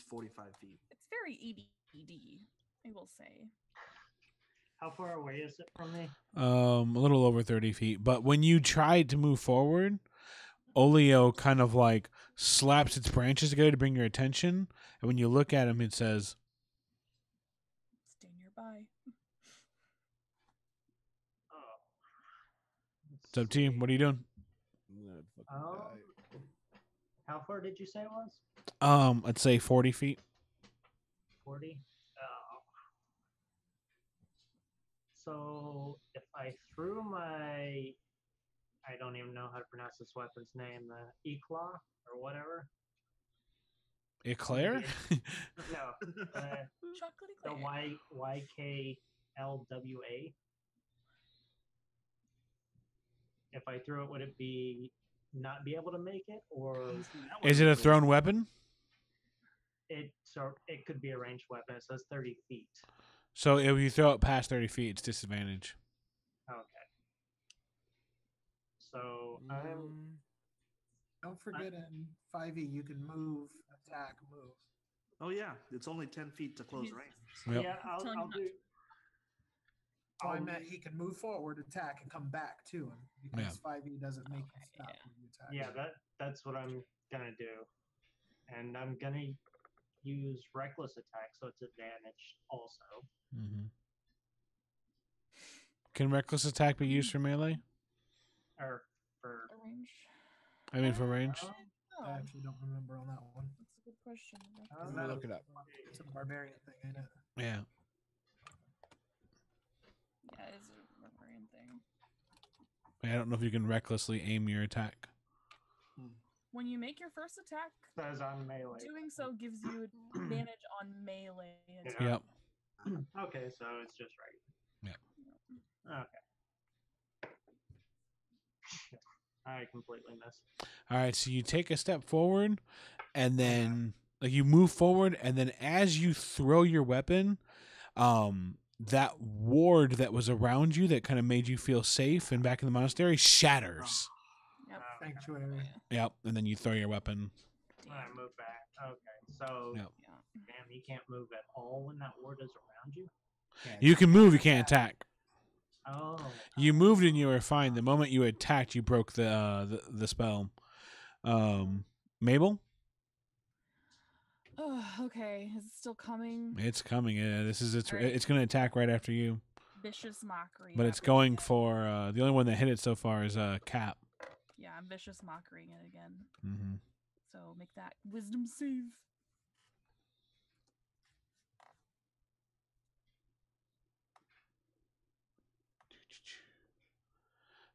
45 feet. It's very EDD, I will say. How far away is it from me? A little over 30 feet. But when you tried to move forward, Oleo kind of like slaps its branches together to bring your attention. And when you look at him, it says, Stay nearby. Oh. it's up to you. What are you doing? I'm gonna fucking Oh. die. How far did you say it was? Let's say 40 feet. 40? Oh. So if I threw my, I don't even know how to pronounce this weapon's name, the Eclaw or whatever. Eclair? No, Chocolate the eclair. YKLWA. if I threw it, would it be not be able to make it, or Is it a thrown weapon? it could be a ranged weapon? It says 30 feet. So if you throw it past 30 feet, it's disadvantage. Okay. So Don't forget in 5e you can move, attack, move. Oh yeah, it's only 10 feet to close He's- range. Yep. Yeah, Telling you I'll not do. Oh, I I'll- meant he can move forward, attack, and come back too, because 5e doesn't make you stop when you attack. Yeah, that's what I'm gonna do, and I'm gonna use reckless attack, so it's advantage also. Mm-hmm. Can reckless attack be used for melee? Or for A range. I mean, for range. Oh, I actually don't remember on that one. that's a good question. I'm Let me not look it up. It's a barbarian thing, ain't it? Yeah. Yeah, it is a barbarian thing. I don't know if you can recklessly aim your attack. When you make your first attack, says on melee. doing so gives you advantage on melee. attacks. Yeah. Yep. Okay, so it's just right. Okay. I completely missed. All right, so you take a step forward, and then like you move forward, and then as you throw your weapon, that ward that was around you that kind of made you feel safe and back in the monastery shatters. Yep. Sanctuary. Yep, and then you throw your weapon. I move back. Okay, so Yep. Yeah. damn, you can't move at all when that ward is around you. You can move, you can't attack. Oh. You moved and you were fine. The moment you attacked, you broke the spell. Mabel, Oh, okay. Is it still coming? it's coming. Yeah, it's Alright. it's going to attack right after you, Vicious mockery. but that it's was going it. for the only one that hit it so far is Cap. Yeah, I'm vicious mockerying it again. Mm-hmm. So make that wisdom save.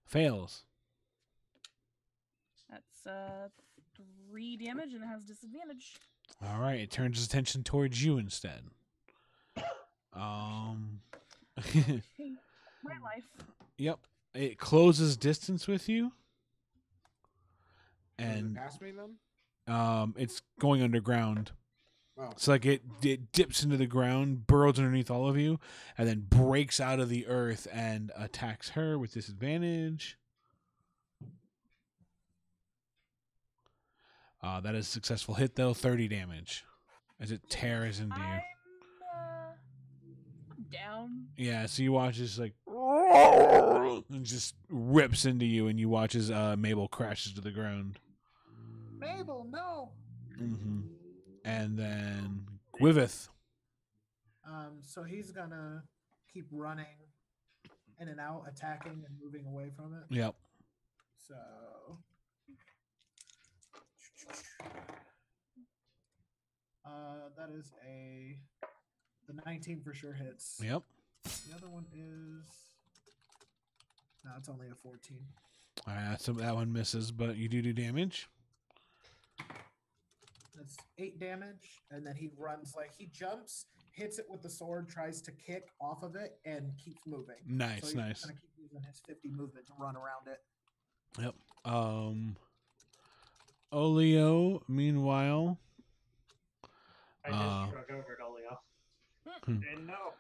Fails. That's 3 damage and it has disadvantage. All right, it turns its attention towards you instead. Hey, my life. Yep. It closes distance with you, Does it and pass me then? it's going underground. Oh. So like it dips into the ground, burrows underneath all of you, and then breaks out of the earth and attacks her with disadvantage. That is a successful hit though, 30 damage, as it tears into you. I'm down. Yeah, so you watch this like and just rips into you, and you watch as Mabel crashes to the ground. Mabel, no. Mm-hmm. And then Gwiveth. So he's gonna keep running in and out, attacking and moving away from it. Yep. So that is the 19 for sure hits. Yep. The other one is no, it's only a 14. All right, so that one misses, but you do damage. That's 8 damage, and then he runs like he jumps, hits it with the sword, tries to kick off of it, and keeps moving. Nice, so he's nice. gonna keep using his 50 movement to run around it. Yep. Olio, meanwhile. I just shrug over to Leo. Hmm. Didn't know.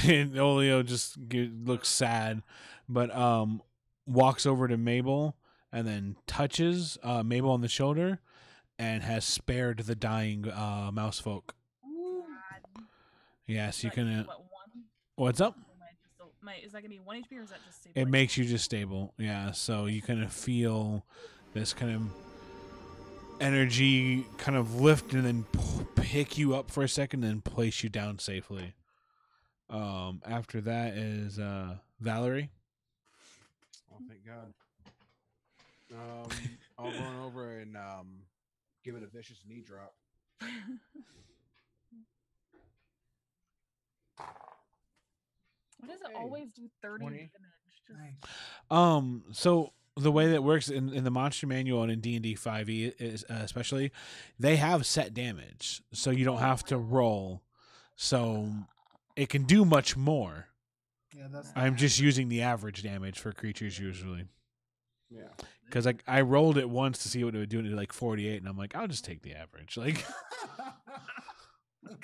And Olio just looks sad, but walks over to Mabel and then touches Mabel on the shoulder and has spared the dying mouse folk. Yes, you can. What, 1? What's up? Is that gonna be 1 HP or is that just stable? It makes you just stable. Yeah, so you kind of feel this kind of energy kind of lift and then pick you up for a second and place you down safely. After that is Valerie. Oh, thank God. I'll run over and give it a vicious knee drop. Why does it Okay. always do 30 20. damage? Just, Nice. So the way that works in the monster manual and in D&D 5e is especially, they have set damage, so you don't have to roll. So it can do much more. Yeah, that's. I'm just using the average damage for creatures usually. Yeah. Because I rolled it once to see what it would do, and it did like 48, and I'm like, I'll just take the average. Like,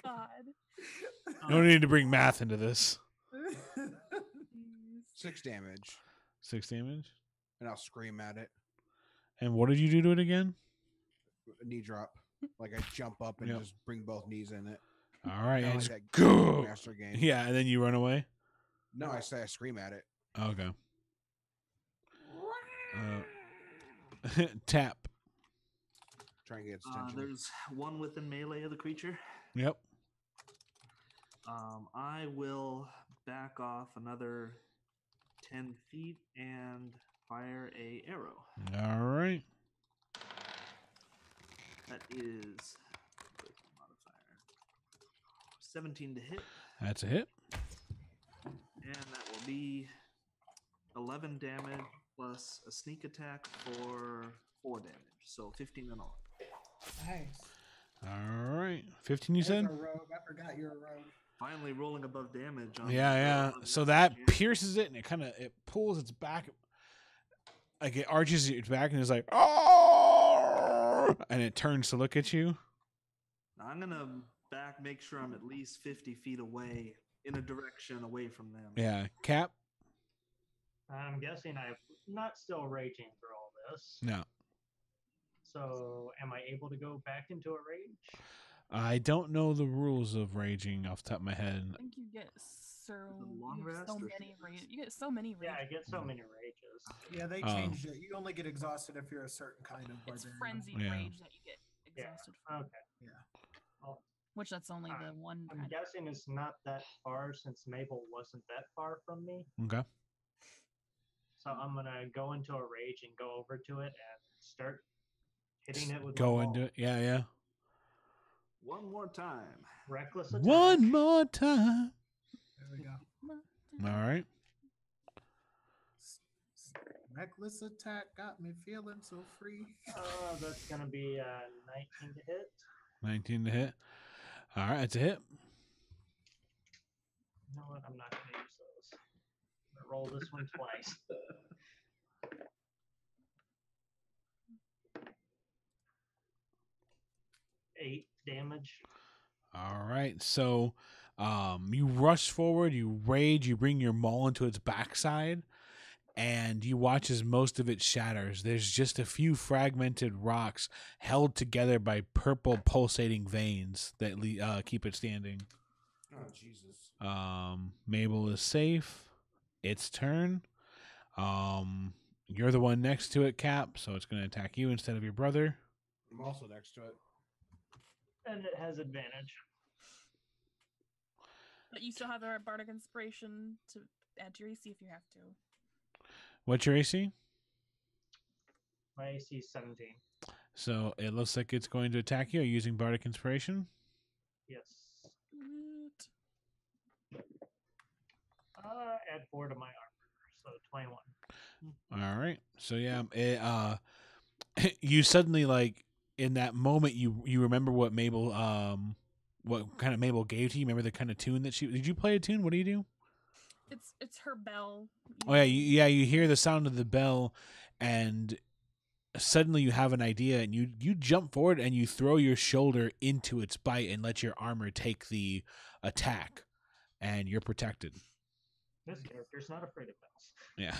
God. no need to bring math into this. Jeez. 6 damage, 6 damage. and I'll scream at it. And what did you do to it again? A knee drop. Like I jump up and Yep. just bring both knees in it. All right, Kinda and like just that go. Master game. Yeah, and then you run away. No, I say I scream at it. Okay. Tap. Try and get its attention. There's one within melee of the creature. Yep. I will back off another 10 feet and fire a arrow. All right. That is where's my modifier? 17 to hit, That's a hit. and that will be 11 damage plus a sneak attack for 4 damage, so 15 in all. Nice. All right. 15, you There's said? a rogue. I forgot you're a rogue. Finally rolling above damage. On Yeah. on So this that game. pierces it, and it pulls its back, like it arches its back, and it's like, oh, and it turns to look at you. I'm gonna make sure I'm at least 50 feet away in a direction away from them. Yeah. Cap. I'm guessing I'm not still raging through all this. No. So am I able to go back into a rage? I don't know the rules of raging off the top of my head. I think you get long you get rest so or many you get so many Yeah, I rage. get so many rages. Yeah, they changed it. You only get exhausted if you're a certain kind of It's barbarian. frenzied Yeah. rage that you get Yeah. exhausted from. Okay. Yeah. Well, Which that's only the one I'm kind of. guessing it's not that far since Mabel wasn't that far from me. Okay. So I'm gonna go into a rage and go over to it and start hitting it with Go my into maul. it. Yeah. One more time. Reckless attack. One more time. There we go. All right. Reckless attack got me feeling so free. That's gonna be 19 to hit. 19 to hit. All right. That's a hit. You know what? I'm not gonna use those. I'm gonna roll this one twice. 8 damage. All right. So you rush forward, you rage, you bring your maul into its backside, and you watch as most of it shatters. There's just a few fragmented rocks held together by purple pulsating veins that keep it standing. Oh, Jesus. Mabel is safe. Its turn. You're the one next to it, Cap, so it's going to attack you instead of your brother. I'm also next to it. And it has advantage. But you still have the bardic inspiration to add to your AC if you have to. What's your AC? My AC is 17. So it looks like it's going to attack you. Are you using bardic inspiration? Yes. Add 4 to my armor, so 21. All right. So yeah, you suddenly, like, in that moment you remember what Mabel what kind of Mabel gave to you. Remember the kind of tune that did you play a tune? What do you do? It's her bell. Oh yeah, you hear the sound of the bell, and suddenly you have an idea, and you jump forward and you throw your shoulder into its bite and let your armor take the attack, and you're protected. This character's not afraid of bells. Yeah.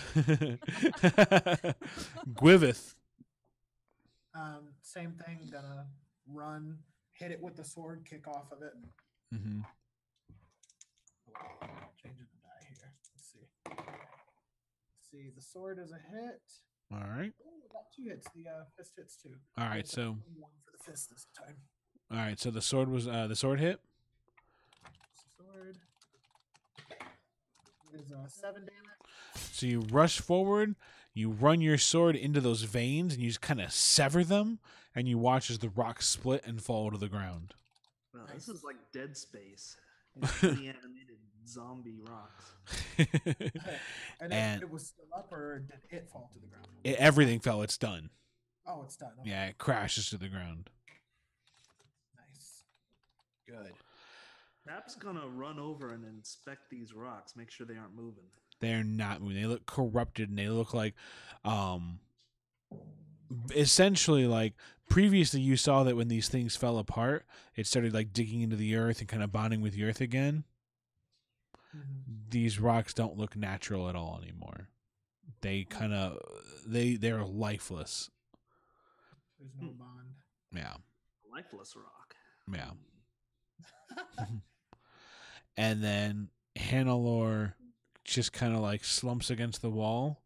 Gwiveth. Same thing. Gonna run, hit it with the sword, kick off of it. Mm-hmm. Changing the die here. Let's see. See, the sword is a hit. All right. Oh, got 2 hits. The fist hits 2. All right. It's So one for the fist this time. all right. So the sword was the sword hit. Sword is 7 damage. So you rush forward, you run your sword into those veins, and you just kind of sever them, and you watch as the rocks split and fall to the ground. Well, Nice. this is like Dead Space. Fully animated zombie rocks. And, And- it was still up, or did it fall to the ground? Everything fell. It's done. Oh, it's done. Okay. Yeah, it crashes to the ground. Nice. Good. Tap's gonna run over and inspect these rocks, make sure they aren't moving. They're not moving. They look corrupted, and they look like, essentially like previously you saw that when these things fell apart, it started like digging into the earth and kind of bonding with the earth again. These rocks don't look natural at all anymore. They kind of they're lifeless. There's no bond. Yeah. Lifeless rock. Yeah. And then Hannelore just kind of like slumps against the wall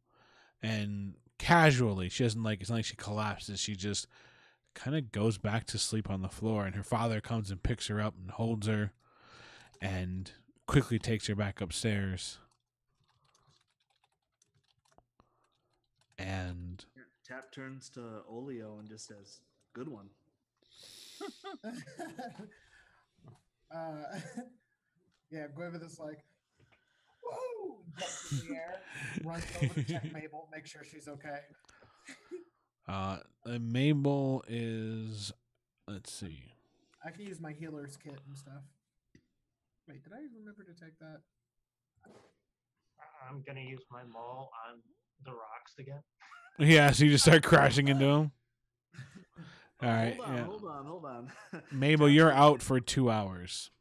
and casually, she doesn't like, it's not like she collapses, she just kind of goes back to sleep on the floor, and her father comes and picks her up and holds her and quickly takes her back upstairs. And Tap turns to Olio and just says, "Good one." Yeah, Gwyneth is like, whoa! Jumps in the air, runs over to check Mabel, make sure she's okay. Mabel is, let's see. I can use my healer's kit and stuff. Wait, did I remember to take that? I'm gonna use my maul on the rocks again. Yeah, so you just start crashing into him. All right. Hold on. Mabel, you're out for 2 hours.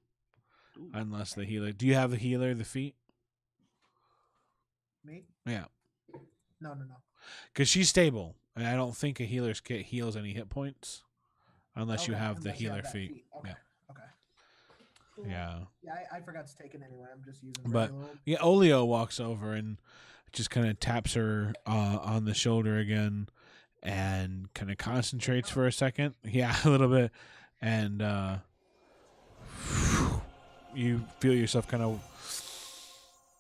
Ooh. Unless the healer. Do you have the healer, the feet? Me? Yeah. No. Because she's stable. And I don't think a healer's kit heals any hit points. Unless you Okay, have the unless you have healer that feet. Okay. Yeah. Okay. Cool. Yeah. Yeah, I forgot to take it anyway. I'm just using But regular old. yeah, Olio walks over and just kind of taps her on the shoulder again and kind of concentrates for a second. Yeah, a little bit. And you feel yourself kind of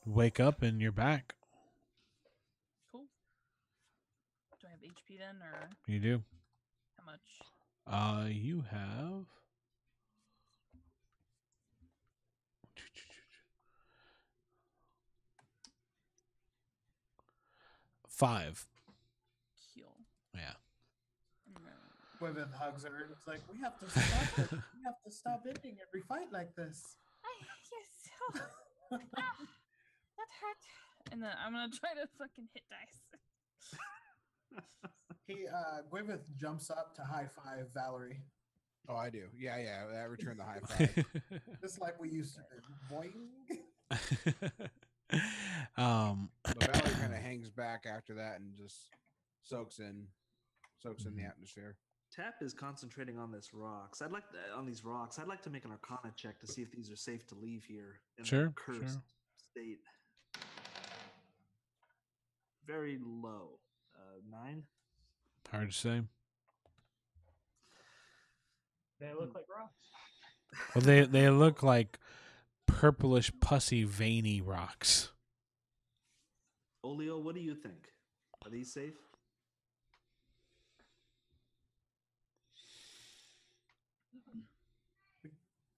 wake up and you're back. Cool. Do I have HP then, or You do. how much? You have 5. Heal. Yeah. Gwyneth hugs her and it's like, we have to stop it. We have to stop ending every fight like this. Yes. Oh. Ah, that hurt. And then I'm gonna try to fucking hit dice. Gwyneth jumps up to high five Valerie. Oh, I do. Yeah. I return the high five. Just like we used to do. Boing. But Valerie kind of hangs back after that and just soaks in the atmosphere. Tap is concentrating on this rocks. On these rocks. I'd like to make an Arcana check to see if these are safe to leave here in Sure, their cursed sure. state. Very low. 9. Hard to say. They look like rocks. Well, they look like purplish, pussy, veiny rocks. Olio, what do you think? Are these safe?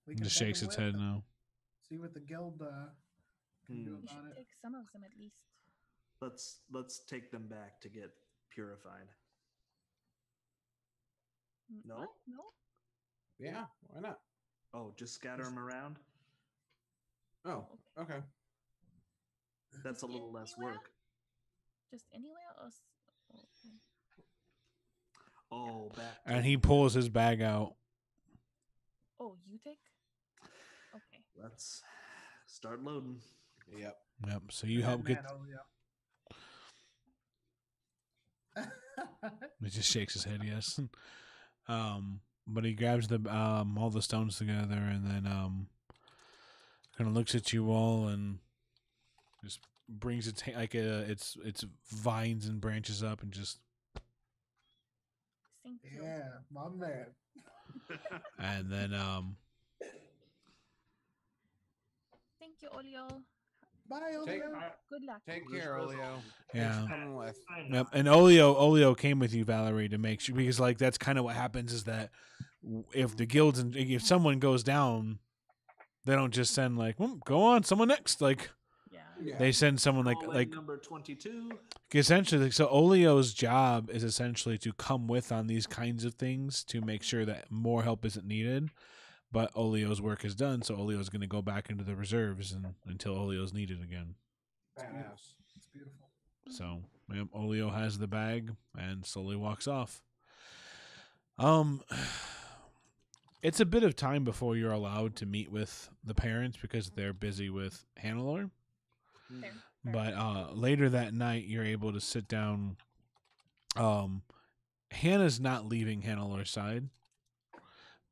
We It can just take shakes them its with head and no. See what the guild can do We about should it. take some of them at least. Let's take them back to get purified. No? What? No. Yeah, why not? Oh, just scatter them around? Oh, okay. That's a little less Anywhere? work. Just anywhere else. Oh, back. And he pulls his bag out. Oh, you take? Okay. Let's start loading. Yep. Yep. So you help get. He just shakes his head, yes. But he grabs the all the stones together and then kind of looks at you all and just brings its its vines and branches up and just Thank you. Yeah, my man. and then Thank you, Olio. Bye, Take- Olio. Good luck. Take care, Olio. Yeah. Thanks for coming with. I know. Yep. And Olio came with you, Valerie, to make sure, because like that's kind of what happens is that if the guilds and if someone goes down, they don't just send like, go on, someone next. Like Yeah. Yeah. they send someone Calling like number 22. essentially. So Olio's job is essentially to come with on these kinds of things to make sure that more help isn't needed. But Olio's work is done, so Olio's going to go back into the reserves until Olio's needed again. Badass. It's beautiful. So, yep, Olio has the bag and slowly walks off. It's a bit of time before you're allowed to meet with the parents because they're busy with Hannelore. Fair. But later that night, you're able to sit down. Hannah's not leaving Hannelore's side,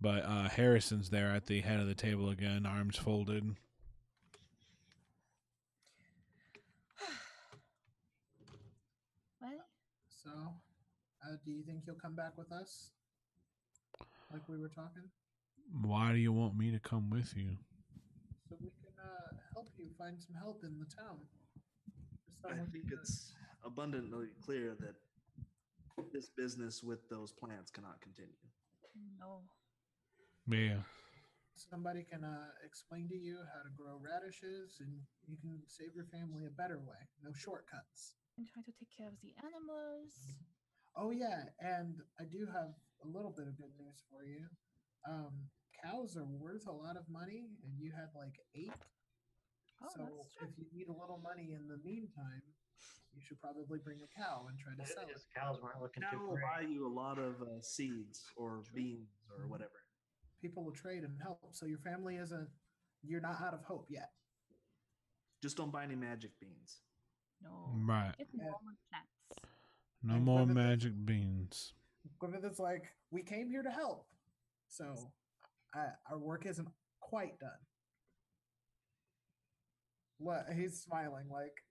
but Harrison's there at the head of the table again, arms folded. Well, So, do you think you'll come back with us? Like we were talking? Why do you want me to come with you? So we can help you find some help in the town. Just I someone think to- it's abundantly clear that this business with those plants cannot continue. No. Yeah. somebody can explain to you how to grow radishes, and you can save your family a better way. No shortcuts. and try to take care of the animals. Oh yeah, and I do have a little bit of good news for you. Cows are worth a lot of money, and you had like 8. Oh, So that's true. if you need a little money in the meantime, you should probably bring a cow and try to sell it. His cows weren't looking Now too will buy great. you a lot of seeds or beans or whatever. People will trade and help, so your family isn't. You're not out of hope yet. Just don't buy any magic beans. No. Right. Get normal plants. No And more Gwyneth- magic beans. Gwyneth is like, we came here to help, so our work isn't quite done. What? He's smiling like,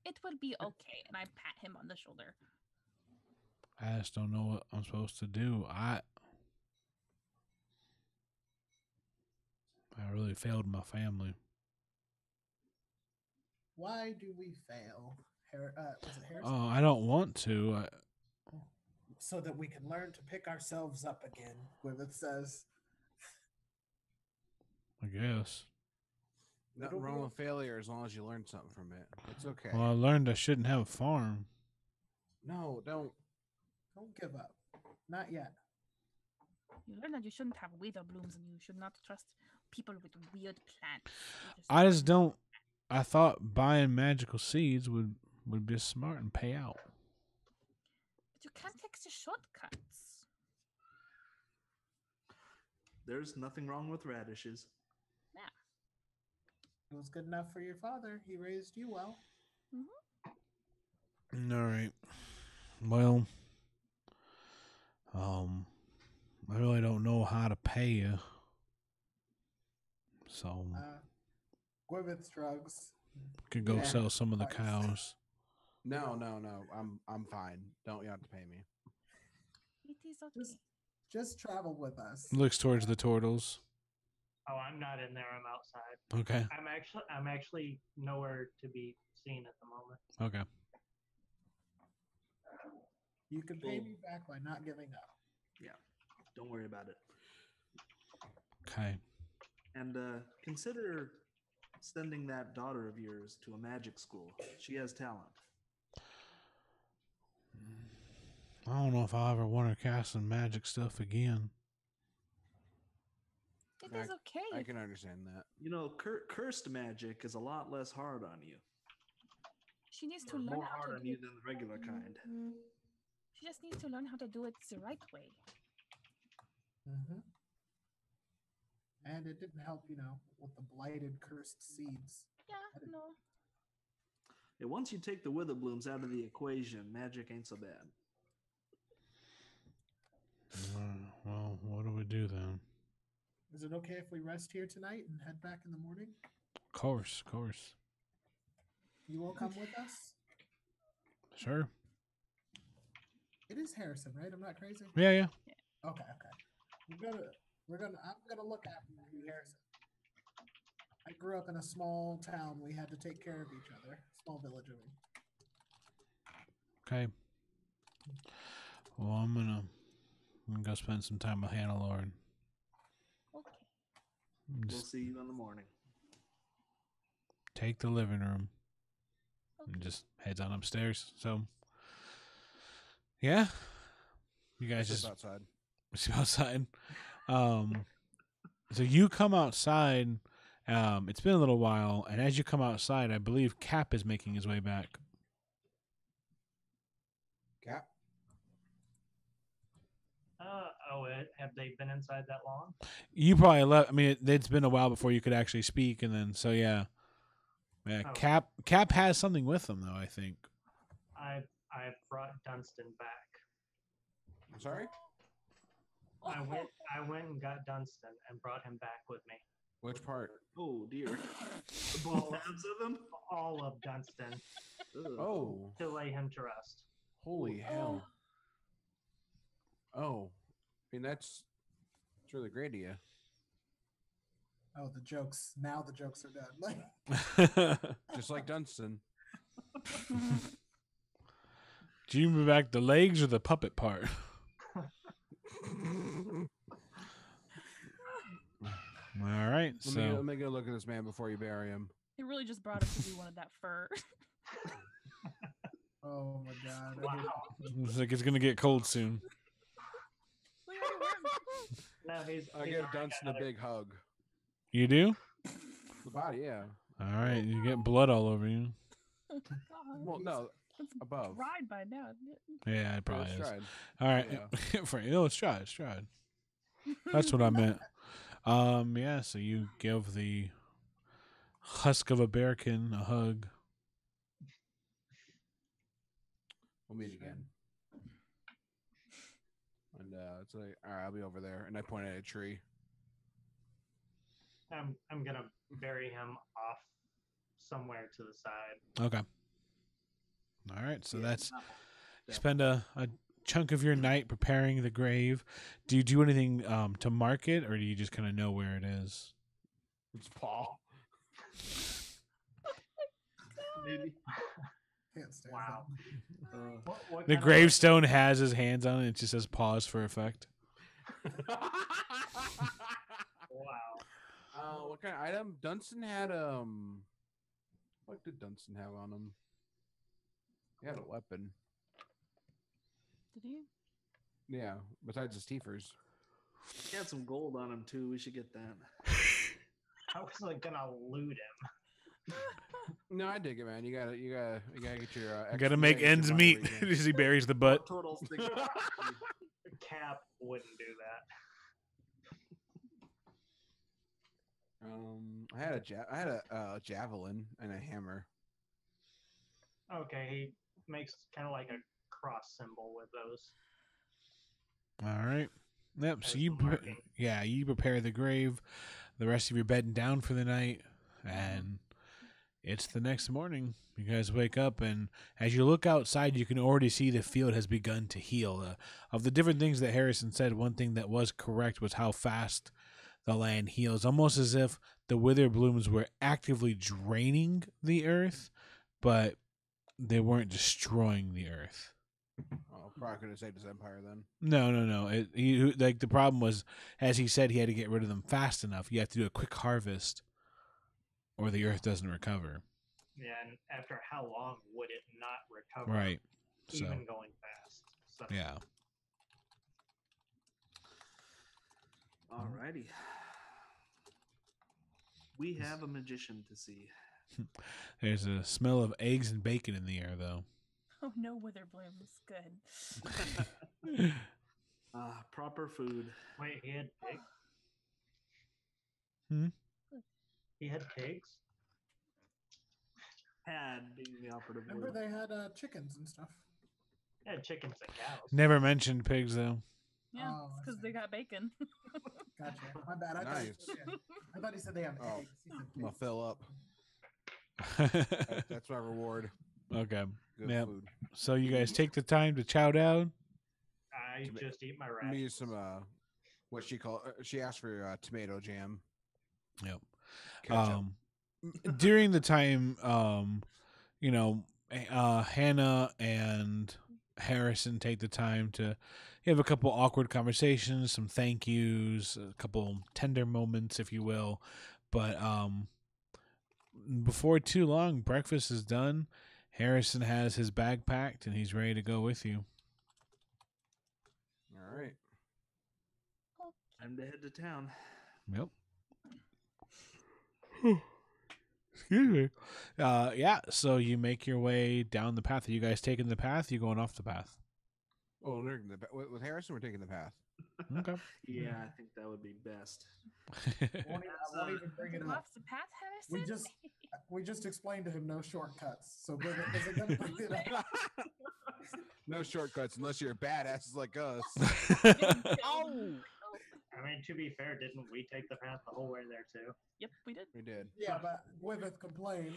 It will be okay. And I pat him on the shoulder. I just don't know what I'm supposed to do. I really failed my family. why do we fail? Was it Harrison? Oh, I don't want to. So that we can learn to pick ourselves up again. Gwyneth says, I guess. Nothing It'll be wrong with failure as long as you learn something from it. It's okay. Well, I learned I shouldn't have a farm. No, don't. don't give up. Not yet. You learn that you shouldn't have wither blooms and you should not trust people with weird plants. You I just don't. I thought buying magical seeds would be smart and pay out. But you can't take the shortcuts. There's nothing wrong with radishes. It was good enough for your father. He raised you well. All right. Well, I really don't know how to pay you. So Gwyneth shrugs. could go yeah, sell some of the twice. cows. No. I'm fine. Don't you have to pay me? It is okay. Just travel with us. Looks towards the turtles. Oh, I'm not in there. I'm outside. Okay. I'm actually nowhere to be seen at the moment. Okay. You can pay Cool. me back by not giving up. Yeah, don't worry about it. Okay. And consider sending that daughter of yours to a magic school. She has talent. I don't know if I'll ever want to cast some magic stuff again. It is okay. I can understand that. You know, cursed magic is a lot less hard on you. She needs to Or learn more how hard to on do you it. than the regular kind. She just needs to learn how to do it the right way. Mm-hmm. And it didn't help, with the blighted, cursed seeds. Yeah, no. Yeah, once you take the wither blooms out of the equation, magic ain't so bad. Well, what do we do then? Is it okay if we rest here tonight and head back in the morning? Of course. You will come with us? Sure. It is Harrison, right? I'm not crazy? Yeah. Okay. I'm gonna look after you, Harrison. I grew up in a small town. We had to take care of each other. Small village, I mean. Okay. Well, I'm gonna go spend some time with Hannelore and Okay. We'll just see you in the morning. take the living room Okay. and just heads on upstairs. So, yeah. You guys Just just outside. See outside. So you come outside. It's been a little while, and as you come outside, I believe Cap is making his way back. Cap. Have they been inside that long? You probably left. I mean, it's been a while before you could actually speak, and then yeah. Oh. Cap has something with him though. I think. I brought Dunstan back. I'm sorry. I went and got Dunstan and brought him back with me. Which part? Oh dear. Both halves of them? All of Dunstan Ugh. Oh, to lay him to rest. holy hell! Oh, I mean it's really great of you. Oh, the jokes. Now the jokes are done. Just like Dunstan. Do you move back the legs or the puppet part? All right. Let me go look at this man before you bury him. He really just brought him because he wanted that fur. Oh my god. Wow. Looks like it's gonna get cold soon. Look at him. No, he's. I he's give already Dunstan got a big hug. You do? The body, yeah. All right. You get blood all over you. God, Well, no, it's above. dried by now. Isn't it? Yeah, it probably It's is. tried. All right. Yeah. It's tried. It's tried. That's what I meant. Yeah. So you give the husk of a bearkin a hug. We'll meet again. And it's like, all right, I'll be over there. And I point at a tree. I'm gonna bury him off somewhere to the side. Okay. All right. So Yeah, that's no, you spend a chunk of your night preparing the grave. Do you do anything to mark it, or do you just kind of know where it is? It's Paul. Maybe. Can't stand Wow. What The kind of- gravestone has his hands on it. It just says pause for effect. Wow. What kind of item? Dunstan had what did Dunstan have on him? He had a weapon. Did he? Yeah, besides his teethers. He had some gold on him too. We should get that. I was like gonna loot him. No, I dig it, man. You gotta get your. You gotta make get your ends money meet where you can. as he buries the butt. Total stick. Cap wouldn't do that. I had a javelin and a hammer. Okay, he makes kind of like a cross symbol with those. All right. Yep. So As you, marking. you prepare the grave. The rest of you bedding down for the night, and it's the next morning. You guys wake up, and as you look outside, you can already see the field has begun to heal. Of the different things that Harrison said, one thing that was correct was how fast the land heals, almost as if the wither blooms were actively draining the earth, but they weren't destroying the earth. Oh, probably could have saved his empire then. No. Like the problem was, as he said, he had to get rid of them fast enough. You have to do a quick harvest, or the earth doesn't recover. Yeah, and after how long would it not recover? Right. So Even going fast. So. yeah. Alrighty. We have a magician to see. There's a smell of eggs and bacon in the air, though. Oh no, wither blooms. Good. Proper food. Wait, he had pigs? Hmm? He had pigs? Had being the operative Remember word. they had chickens and stuff. He had chickens and cows. Never mentioned pigs, though. Yeah, Oh, I because they see. got bacon. Gotcha. My bad. Nice. I thought he said they have Oh, eggs. He said I'm gonna pigs. fill up. That's my reward. Okay. Good Yep. food. So you guys take the time to chow down. I Toma- just eat my Me rations. some what she asked for tomato jam. Yep. Ketchup. During the time, Hannah and Harrison take the time to have a couple awkward conversations, some thank yous, a couple tender moments, if you will. But before too long, breakfast is done. Harrison has his bag packed, and he's ready to go with you. All right. Time to head to town. Yep. Excuse me. Yeah. So you make your way down the path. Are you guys taking the path? You going off the path? Oh, they're with Harrison, we're taking the path. Okay. Yeah, I think that would be best. I won't even bring it up. Off the path, Harrison? We just explained to him no shortcuts. So Bigger isn't gonna bring it up. No shortcuts unless you're badasses like us. Oh! I mean, to be fair, didn't we take the path the whole way there too? Yep, we did. We did. Yeah, but Gwyneth complained.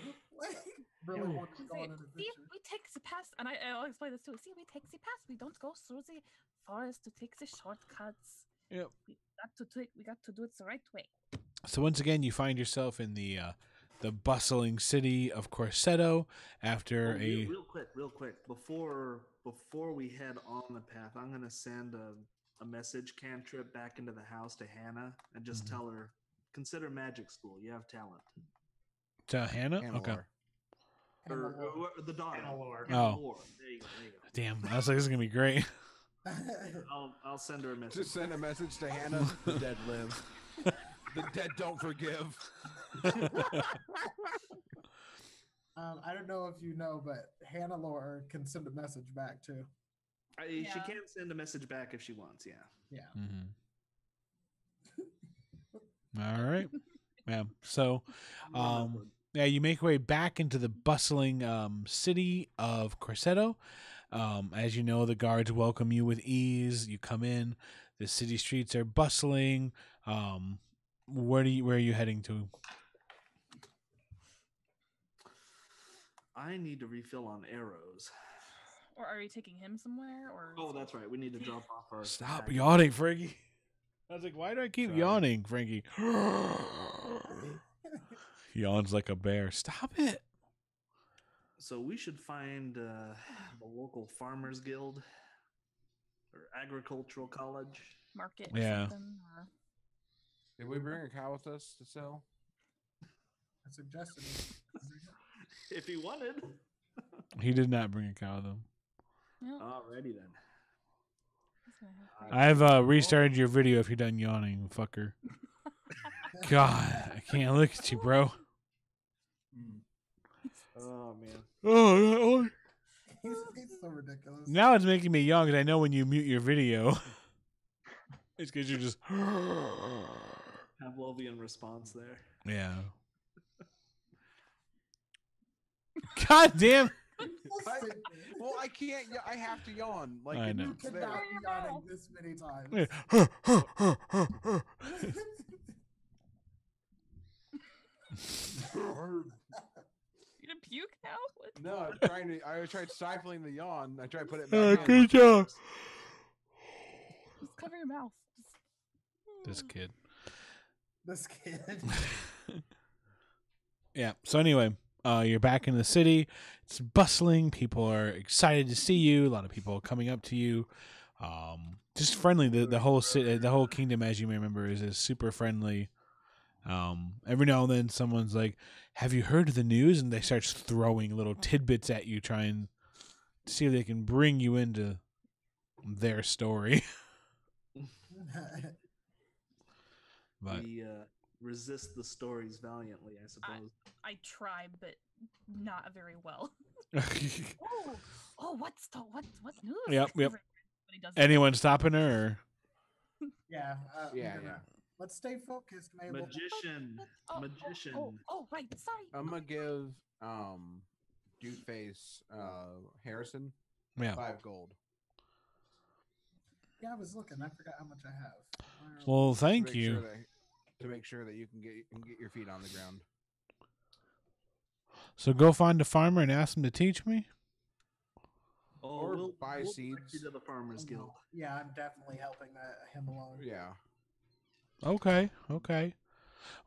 Really wanted to go on an See, adventure. we take the path, and I'll explain this too. See, we take the path. We don't go through the forest to take the shortcuts. Yep. We got to do it the right way. So once again, you find yourself in the bustling city of Corsetto after Oh, a. real quick. Before we head on the path, I'm gonna send a message cantrip back into the house to Hannah and just tell her, consider magic school. You have talent. To Hannah? Hannah Okay. lore. Or the daughter. Hannah lore. Oh. Lore. There you go. Damn. I was like, this is going to be great. I'll send her a message. Just send a message to Hannah. The dead live. The dead don't forgive. I don't know if you know, but Hannah Lore can send a message back too. She Yeah. can send a message back if she wants. Yeah. Yeah. All right. Yeah. So, I'm on that board. yeah, you make your way back into the bustling city of Corsetto. As you know, the guards welcome you with ease. You come in. The city streets are bustling. Where are you heading to? I need to refill on arrows. Or are you taking him somewhere? Or Oh, that's right. We need to drop off our. Stop bag. yawning, Frankie. I was like, why do I keep Sorry. yawning, Frankie? Yawns like a bear. Stop it. So we should find the local farmers guild or agricultural college. market Yeah. or something? Or... Did we bring a cow with us to sell? I suggested it. If he wanted. He did not bring a cow, though. No, Alrighty then. he's gonna have to- I've restarted your video if you're done yawning, fucker. God, I can't look at you, bro. Oh man. Oh, He's so ridiculous. now it's making me yawn because I know when you mute your video, it's because you're just. Pavlovian response there. Yeah. God damn. Well, I can't. I have to yawn. Like I know. You it's cannot there. be yawning this many times. You gonna puke now? What? No, I'm trying to. I tried stifling the yawn. I tried to put it back in. Good job. Just cover your mouth. This kid. This kid. Yeah. So anyway, you're back in the city. It's bustling. People are excited to see you. A lot of people are coming up to you. Just friendly. The whole city, the whole kingdom, as you may remember, is super friendly. Every now and then, someone's like, "Have you heard of the news?" And they start throwing little tidbits at you, trying to see if they can bring you into their story. But We resist the stories valiantly, I suppose. I try, but not very well. Oh, what news? Yep. Everybody does that. anyone stopping her? Yeah. Yeah. Let's stay focused, Mabel. Magician. Oh, Magician. Oh, right. Sorry. I'm gonna give Dudeface Harrison Or, yeah. 5 gold. Yeah, I was looking. I forgot how much I have. Well, to thank make you. Sure to make sure that you can get your feet on the ground. So go find a farmer and ask him to teach me. Oh, Or we'll buy direct seeds. you to the farmers guild. Yeah, I'm definitely helping him along. Yeah. Okay.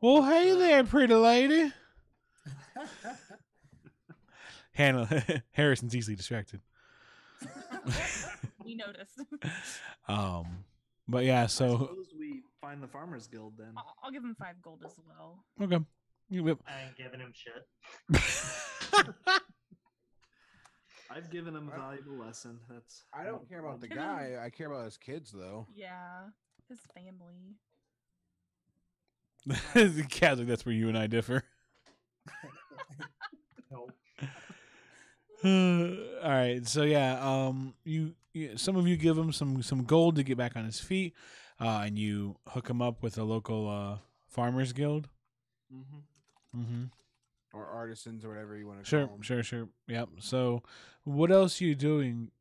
Well, hey there, pretty lady. Hannah Harrison's easily distracted. We noticed. But yeah. I So suppose we find the farmers guild then. I'll give him 5 gold as well. okay. Yep. I ain't giving him shit. I've given him a valuable lesson. That's I don't care about the Give him- guy. I care about his kids, though. Yeah. His family. Catholic, that's where you and I differ. No. All right, so yeah, some of you give him some gold to get back on his feet, and you hook him up with a local farmers guild. Mm-hmm. Mm-hmm. Or artisans or whatever you want to Sure, call them. sure. Yep. So, what else are you doing?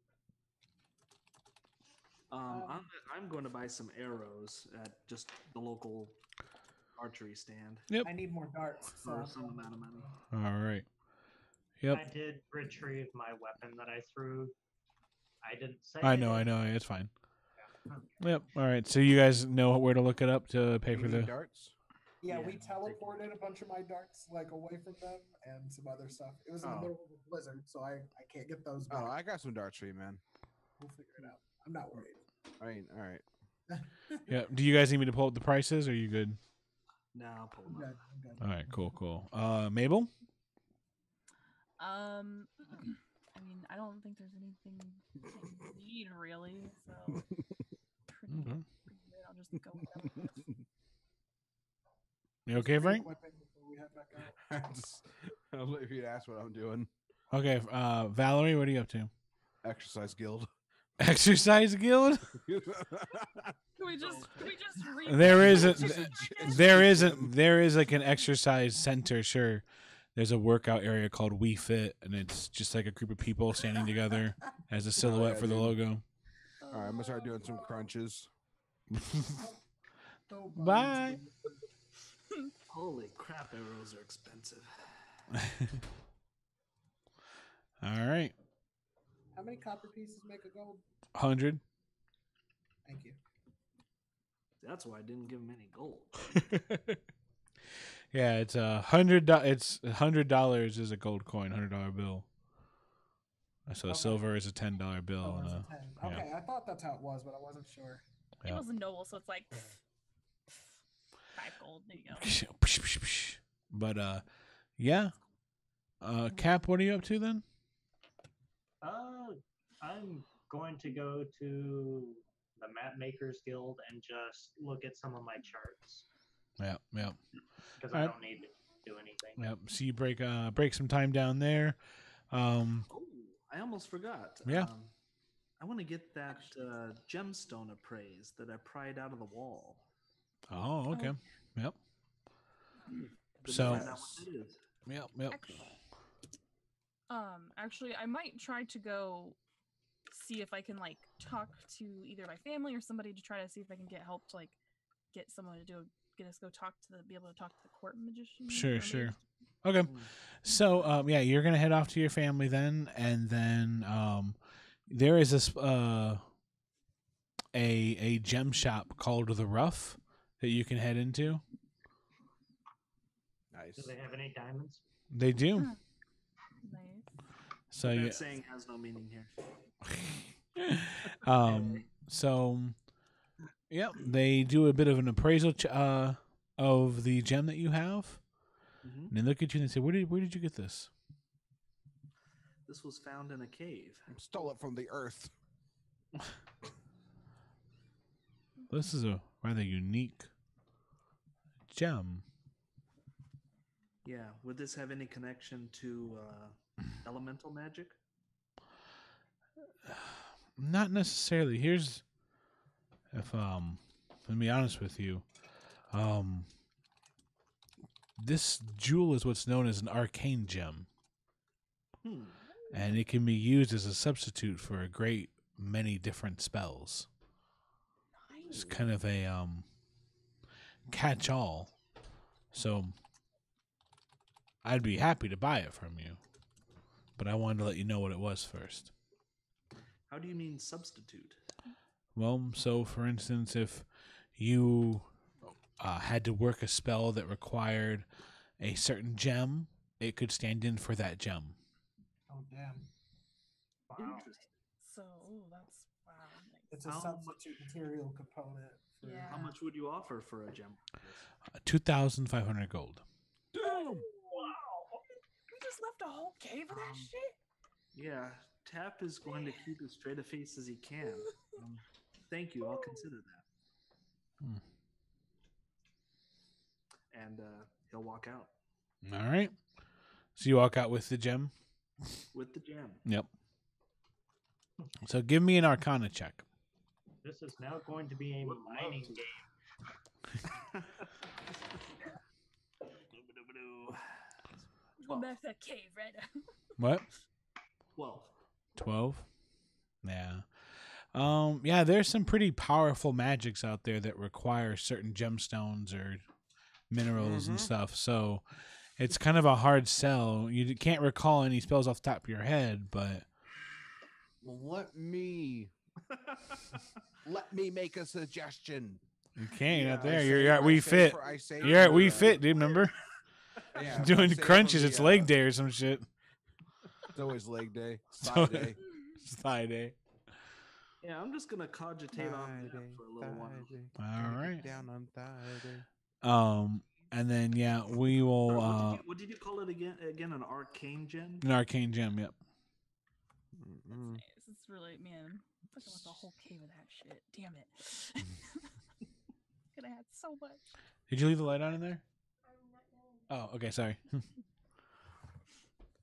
I'm going to buy some arrows at just the local archery stand Yep. I need more darts. for So some amount of money. All right. Yep. I did retrieve my weapon that I threw. I didn't say I it. know. It's fine. Yeah. Yep. All right. So you guys know where to look it up to pay You for need the. darts? yeah, Yeah, we I'm taking- teleported a bunch of my darts like away from them and some other stuff. It was in the Oh. middle of a blizzard, so I can't get those back. Oh, I got some darts for you, man. We'll figure it out. I'm not worried. All right. Yeah. Do you guys need me to pull up the prices? Or are you good? No, I'll pull I'm them up. good. I'm good. All right. Cool. Mabel. I mean, I don't think there's anything I need really, so pretty Okay. good. I'll just go with that. You okay, Frank? Re-equipping before we head back out. I'll let you ask what I'm doing. Okay. Valerie, what are you up to? Exercise guild. Exercise guild. Can we just read There is like an exercise center. Sure. There's a workout area called We Fit, and it's just like a group of people standing together as a silhouette yeah, for the dude. logo. All right, I'm gonna start doing some crunches. Oh, Bye. Holy crap, arrows are expensive. All right. How many copper pieces make a gold? 100. Thank you. That's why I didn't give him any gold. Yeah, it's $100. It's $100 is a gold coin, $100 bill. So Okay. silver is a $10 bill. Oh, And it's a 10. yeah. Okay, I thought that's how it was, but I wasn't sure. It Yeah. was a noble, so it's like 5 gold. There you go. But yeah. Cap, what are you up to then? I'm going to go to the Map Makers Guild and just look at some of my charts Yeah. because Alright. I don't need to do anything. Yep. So you break some time down there. Oh, I almost forgot. Yeah. I want to get that gemstone appraised that I pried out of the wall. Oh, okay. Yep. Didn't So- find out what it is. Yep. Actually, I might try to go see if I can like talk to either my family or somebody to try to see if I can get help to like get someone to get us go talk to be able to talk to the court magician. Sure, or sure. mage. Okay. Mm. So yeah, you're gonna head off to your family then, and then there is this a gem shop called the Rough that you can head into. Nice. Do they have any diamonds? They do. Nice. So That yeah. saying has no meaning here. So yeah, they do a bit of an appraisal of the gem that you have, Mhm. and they look at you and they say, where did you get this?" This was found in a cave. Stole it from the earth. This is a rather unique gem. Yeah. Would this have any connection to elemental magic? Not necessarily. Here's if let me be honest with you. This jewel is what's known as an arcane gem, and it can be used as a substitute for a great many different spells. It's kind of a catch-all. So I'd be happy to buy it from you, but I wanted to let you know what it was first. How do you mean substitute? Well, so for instance, if you had to work a spell that required a certain gem, it could stand in for that gem. Oh, damn. Wow. Interesting. So that's wow. Nice. It's a How substitute material component. For, Yeah. How much would you offer for a gem like this? 2,500 gold. Wow. We just left a whole cave of that shit. Yeah, Tap is going to keep as straight a face as he can. Thank you. I'll consider that. Hmm. And he'll walk out All right. So you walk out with the gem. with the gem. Yep. So give me an Arcana check. This is now going to be a Would love mining to. game. Going back to that cave, right? What? 12. 12. Yeah. Yeah, there's some pretty powerful magics out there that require certain gemstones or minerals and stuff. So it's kind of a hard sell. You can't recall any spells off the top of your head, but Let me make a suggestion. you can't. You're not I there. save- You're at I We save Fit. for- I save You're at for, We Fit, dude. Remember? Yeah, I Doing save for crunches. the, It's leg day or some shit. It's always leg day. So- Thigh day. It's thigh day. Yeah, I'm just gonna cogitate on that for a little while. All right. Down on thigh day. And then yeah, we will. What did you call it again? Again, an arcane gem? An arcane gem. Yep. Mm. This is really, man. I fucking want the whole cave of that shit. Damn it. Could have had so much. Did you leave the light on in there? Oh, okay. Sorry.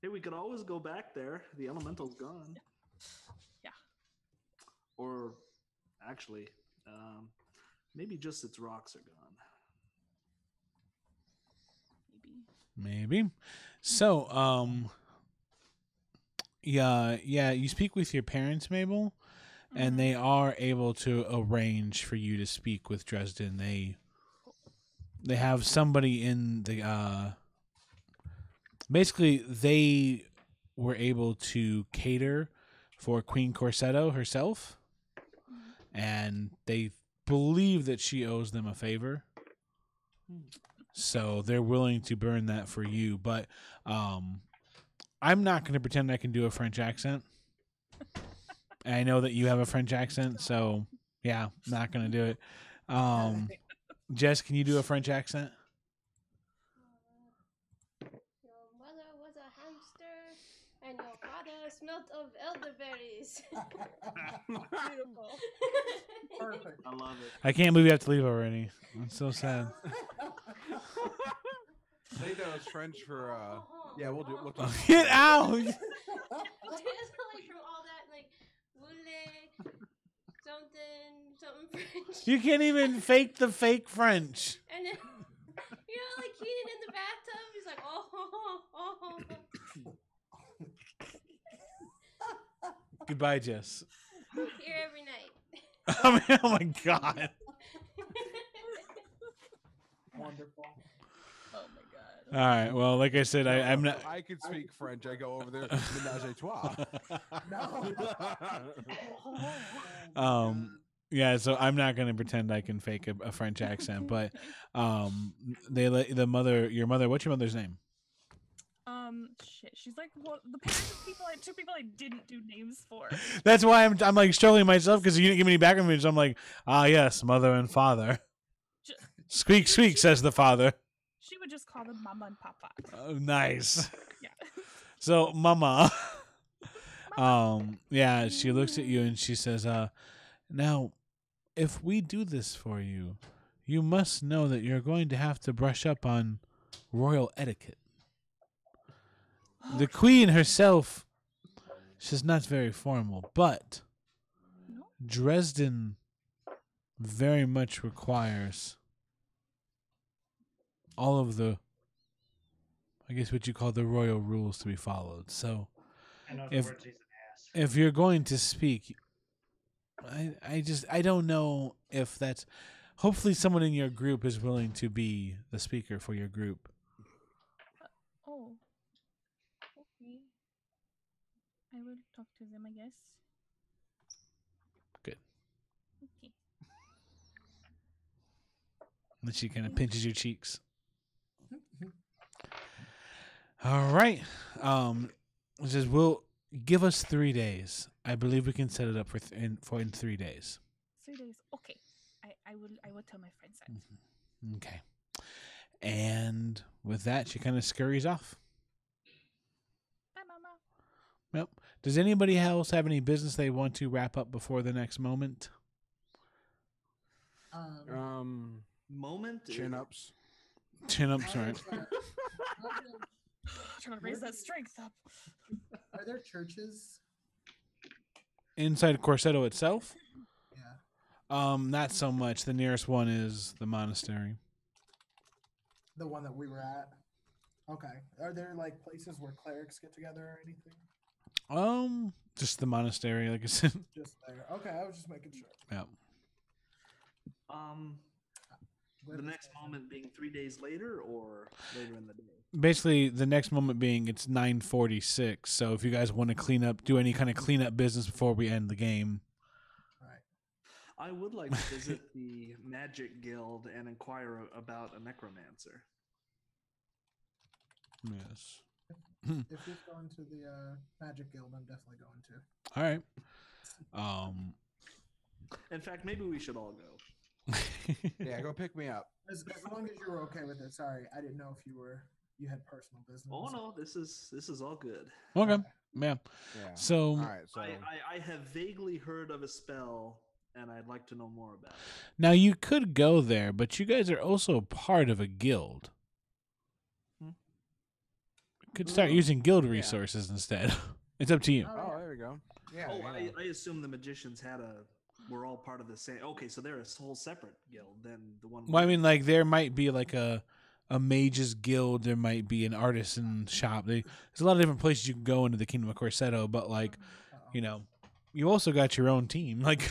Hey, we could always go back there. The elemental's gone. Yeah. Or actually, maybe just its rocks are gone. Maybe. So, yeah, you speak with your parents, Mabel, and they are able to arrange for you to speak with Dresden. They have somebody in the basically they were able to cater for Queen Corsetto herself, and they believe that she owes them a favor. So they're willing to burn that for you, but I'm not going to pretend I can do a French accent. And I know that you have a French accent, so yeah, I'm not going to do it. Jess, can you do a French accent? Your mother was a hamster, and your father smelt of elderberries. Beautiful. Perfect. I love it. I can't believe you have to leave already. That's so sad. They know it's French for yeah, we'll do. We'll do Get out! It's like from all that, like, voulez, something French. You can't even fake the fake French. And then, like Keenan in the bathtub, he's like, Goodbye, Jess. here every night. Oh my god. Wonderful. Oh my god. All right. Well, like I said, I'm not. I can speak French. I go over there. Ménage à trois. No. Yeah, so I'm not going to pretend I can fake a French accent, but they let your mother. What's your mother's name? Shit. She's like the parents of two people I didn't do names for. That's why I'm like struggling myself because you didn't give me any background information. So I'm like, yes, mother and father. Squeak, squeak, says the father. She would just call them Mama and Papa. Oh, nice. Yeah. So, Mama. Yeah, she looks at you and she says, now, if we do this for you, you must know that you're going to have to brush up on royal etiquette. The queen herself, she's not very formal, but Dresden very much requires all of the, I guess what you call the royal rules to be followed. So, In other words, he's an ass. if you're going to speak, I don't know if that's. Hopefully, someone in your group is willing to be the speaker for your group. Oh. Okay. I will talk to them, I guess. Good. Okay. And she kind of pinches your cheeks. All right. It says, "We'll give us 3 days. I believe we can set it up in 3 days." 3 days. Okay. I will tell my friends that. Okay. And with that, she kind of scurries off. Bye, Mama. Yep. Does anybody else have any business they want to wrap up before the next moment? Moment. Chin ups. Chin ups, how right? is, how do- Trying to raise that strength up. are there churches? Inside Corsetto itself, Yeah, not so much. The nearest one is the monastery. the one that we were at. Okay. Are there like places where clerics get together or anything? Just the monastery, like I said. Just there. Okay, I was just making sure. Yeah. Glad The this next goes in. moment being 3 days later or later in the day. Basically, the next moment being it's 9:46. So if you guys want to do any kind of cleanup business before we end the game, Right. I would like to visit the Magic Guild and inquire about a necromancer. yes. If he's going to the Magic Guild, I'm definitely going to. All right. In fact, maybe we should all go. Yeah, go pick me up. As long as you were okay with it. Sorry, I didn't know if you had personal business. Oh no, this is all good. Okay. Yeah. Yeah. So All right. So I have vaguely heard of a spell, and I'd like to know more about it. now you could go there, but you guys are also part of a guild. Could start using guild resources instead. It's up to you. oh, there we go. Yeah. Oh, yeah. I assume the magicians were all part of the same. Okay, so they're a whole separate guild than the one. Well, I mean, like there might be like a mage's guild. There might be an artisan shop. There's a lot of different places you can go into the Kingdom of Corsetto, but like, you know, you also got your own team. Like,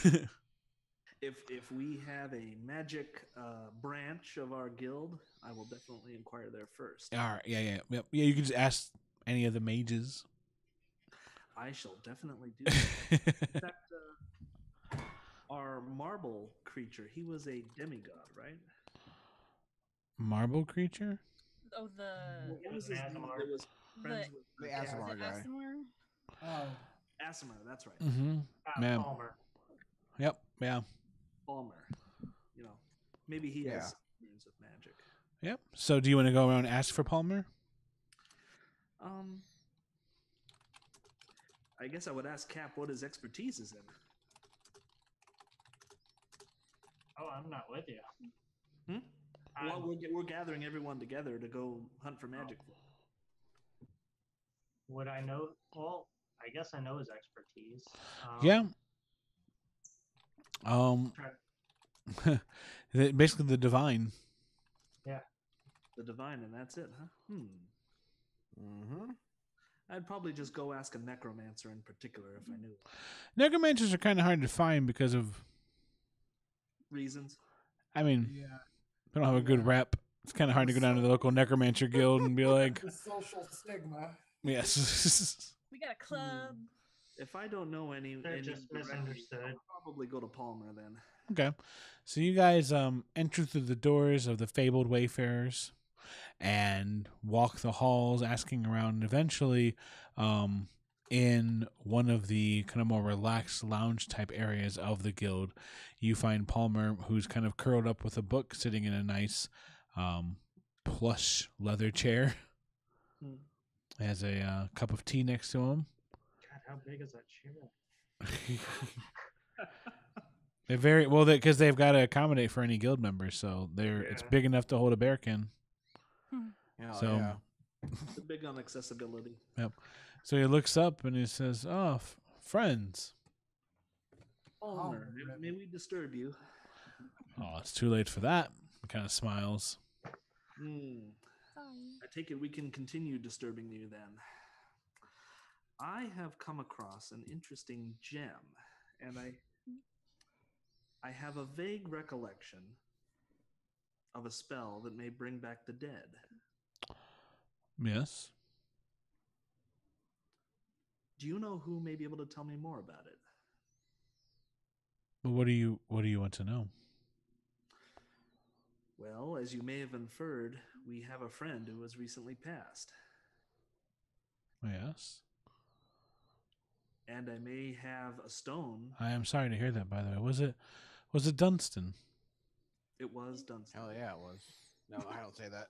If we have a magic branch of our guild, I will definitely inquire there first. all right, yeah. You can just ask any of the mages. I shall definitely do that. In fact, our marble creature, he was a demigod, right? Marble creature. Oh, What was his name? Asimar. That was friends with The is Asimar it guy. Asimar? Oh, Asimar, that's right. Mm-hmm. Yeah. Palmer. Yep. Yeah. Palmer. You know, maybe he Yeah. has experience with magic. Yep. So, do you want to go around and ask for Palmer? I guess I would ask Cap what his expertise is in. Oh, I'm not with you. Well, we're gathering everyone together to go hunt for magic. Would I know? Well, I guess I know his expertise. Yeah. try- Basically the divine. The divine, and that's it, huh? Mm-hmm. I'd probably just go ask a necromancer in particular if I knew Necromancers are kind of hard to find because of, reasons. I mean, yeah. they don't have a good rep. It's kind of hard to go down to the local necromancer guild and be like, The social stigma. yes. We got a club. If I don't know any, They're just directly, misunderstood. I'll probably go to Palmer then. Okay. So you guys enter through the doors of the fabled wayfarers and walk the halls asking around, and eventually in one of the kind of more relaxed lounge type areas of the guild, you find Palmer, who's kind of curled up with a book, sitting in a nice plush leather chair. Has a cup of tea next to him. God, how big is that chair? They're very well because they've got to accommodate for any guild members, so it's big enough to hold a bear can. Hell So- yeah. It's big on accessibility. So he looks up and he says, "Oh, friends." Palmer, may we disturb you? Oh, it's too late for that. He kind of smiles. I take it we can continue disturbing you then. I have come across an interesting gem, and I have a vague recollection of a spell that may bring back the dead. Yes. Do you know who may be able to tell me more about it? But what do you want to know? Well, as you may have inferred, we have a friend who has recently passed, Yes. and I may have a stone. I am sorry to hear that, by the way. Was it Dunstan? It was Dunstan. Hell yeah, it was. No, I don't say that.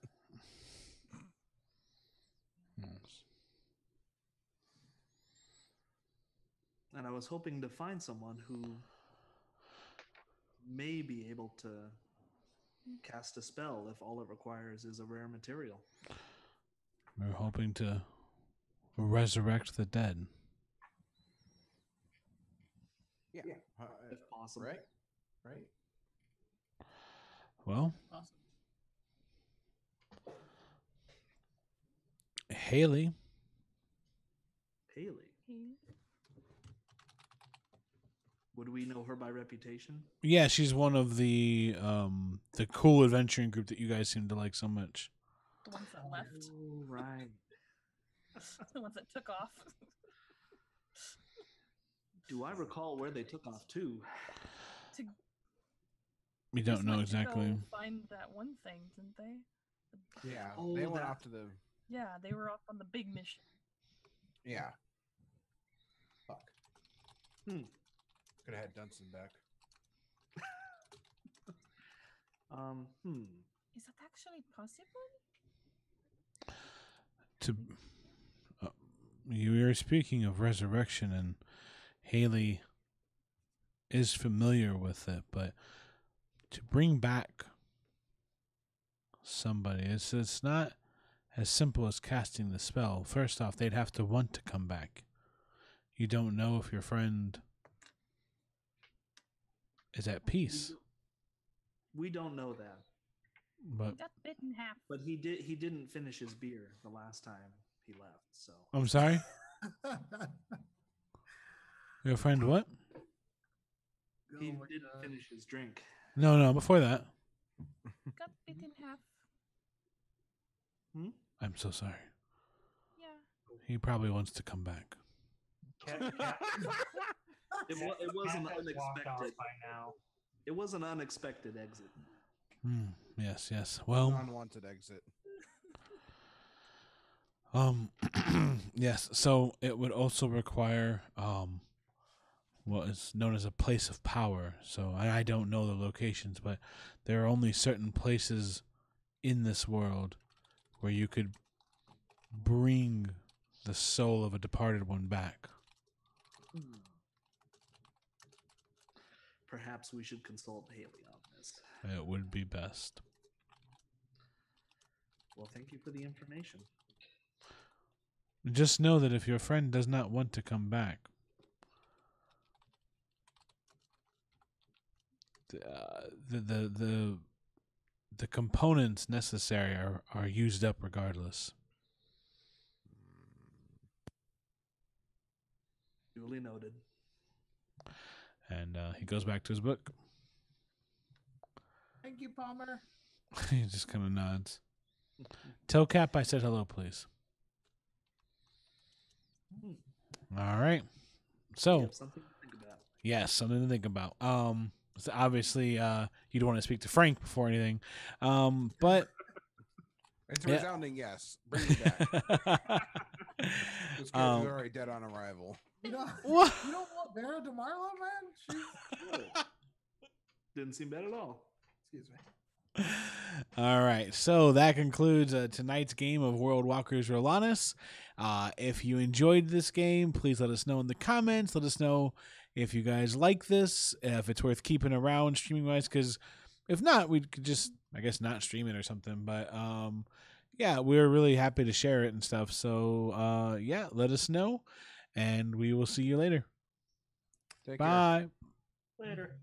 Yes. And I was hoping to find someone who may be able to cast a spell if all it requires is a rare material. We're hoping to resurrect the dead. Yeah. If possible. Right. Well, Awesome. Haley. Haley. Would we know her by reputation? Yeah, she's one of the cool adventuring group that you guys seem to like so much. The ones that left. Oh, right. The ones that took off. Do I recall where they took off to? We Just don't know went to exactly. go find that one thing, didn't they? Yeah. Oh, They went that- off to the. Yeah, they were off on the big mission. Yeah. Fuck. Hmm. Could have had Dunson back. Is that actually possible? You were speaking of resurrection, and Haley is familiar with it, but to bring back somebody, it's not as simple as casting the spell. First off, they'd have to want to come back. You don't know if your friend is at peace. We don't know that. But He got bit in half. But he didn't finish his beer the last time he left, so I'm sorry? Your friend what? he Oh my didn't God. finish his drink. No, before that. Got bit in half. I'm so sorry. Yeah. He probably wants to come back. Cat It was an has walked off unexpected. by now. It was an unexpected exit. Yes. Well, Unwanted exit. yes. So it would also require what is known as a place of power. So I don't know the locations, but there are only certain places in this world where you could bring the soul of a departed one back. Perhaps we should consult Haley on this. It would be best. Well, thank you for the information. Just know that if your friend does not want to come back, the components necessary are used up regardless. Duly noted. And he goes back to his book. Thank you, Palmer. He just kind of nods. Tell Cap I said hello, please. All right. So, You have something to think about. yes, something to think about. So obviously, you don't want to speak to Frank before anything. But It's a Yeah. resounding yes. Bring me back. This character's already dead on arrival. You know, What? you don't want Vera DeMarlo, man? She's good. Didn't seem bad at all. Excuse me. All right, so that concludes tonight's game of World Walkers Rhalanas. If you enjoyed this game, please let us know in the comments. Let us know if you guys like this, if it's worth keeping around streaming wise. Because if not, we could just, I guess, not stream it or something. But yeah, we're really happy to share it and stuff. So yeah, let us know, and we will see you later. Take care. Bye. Later.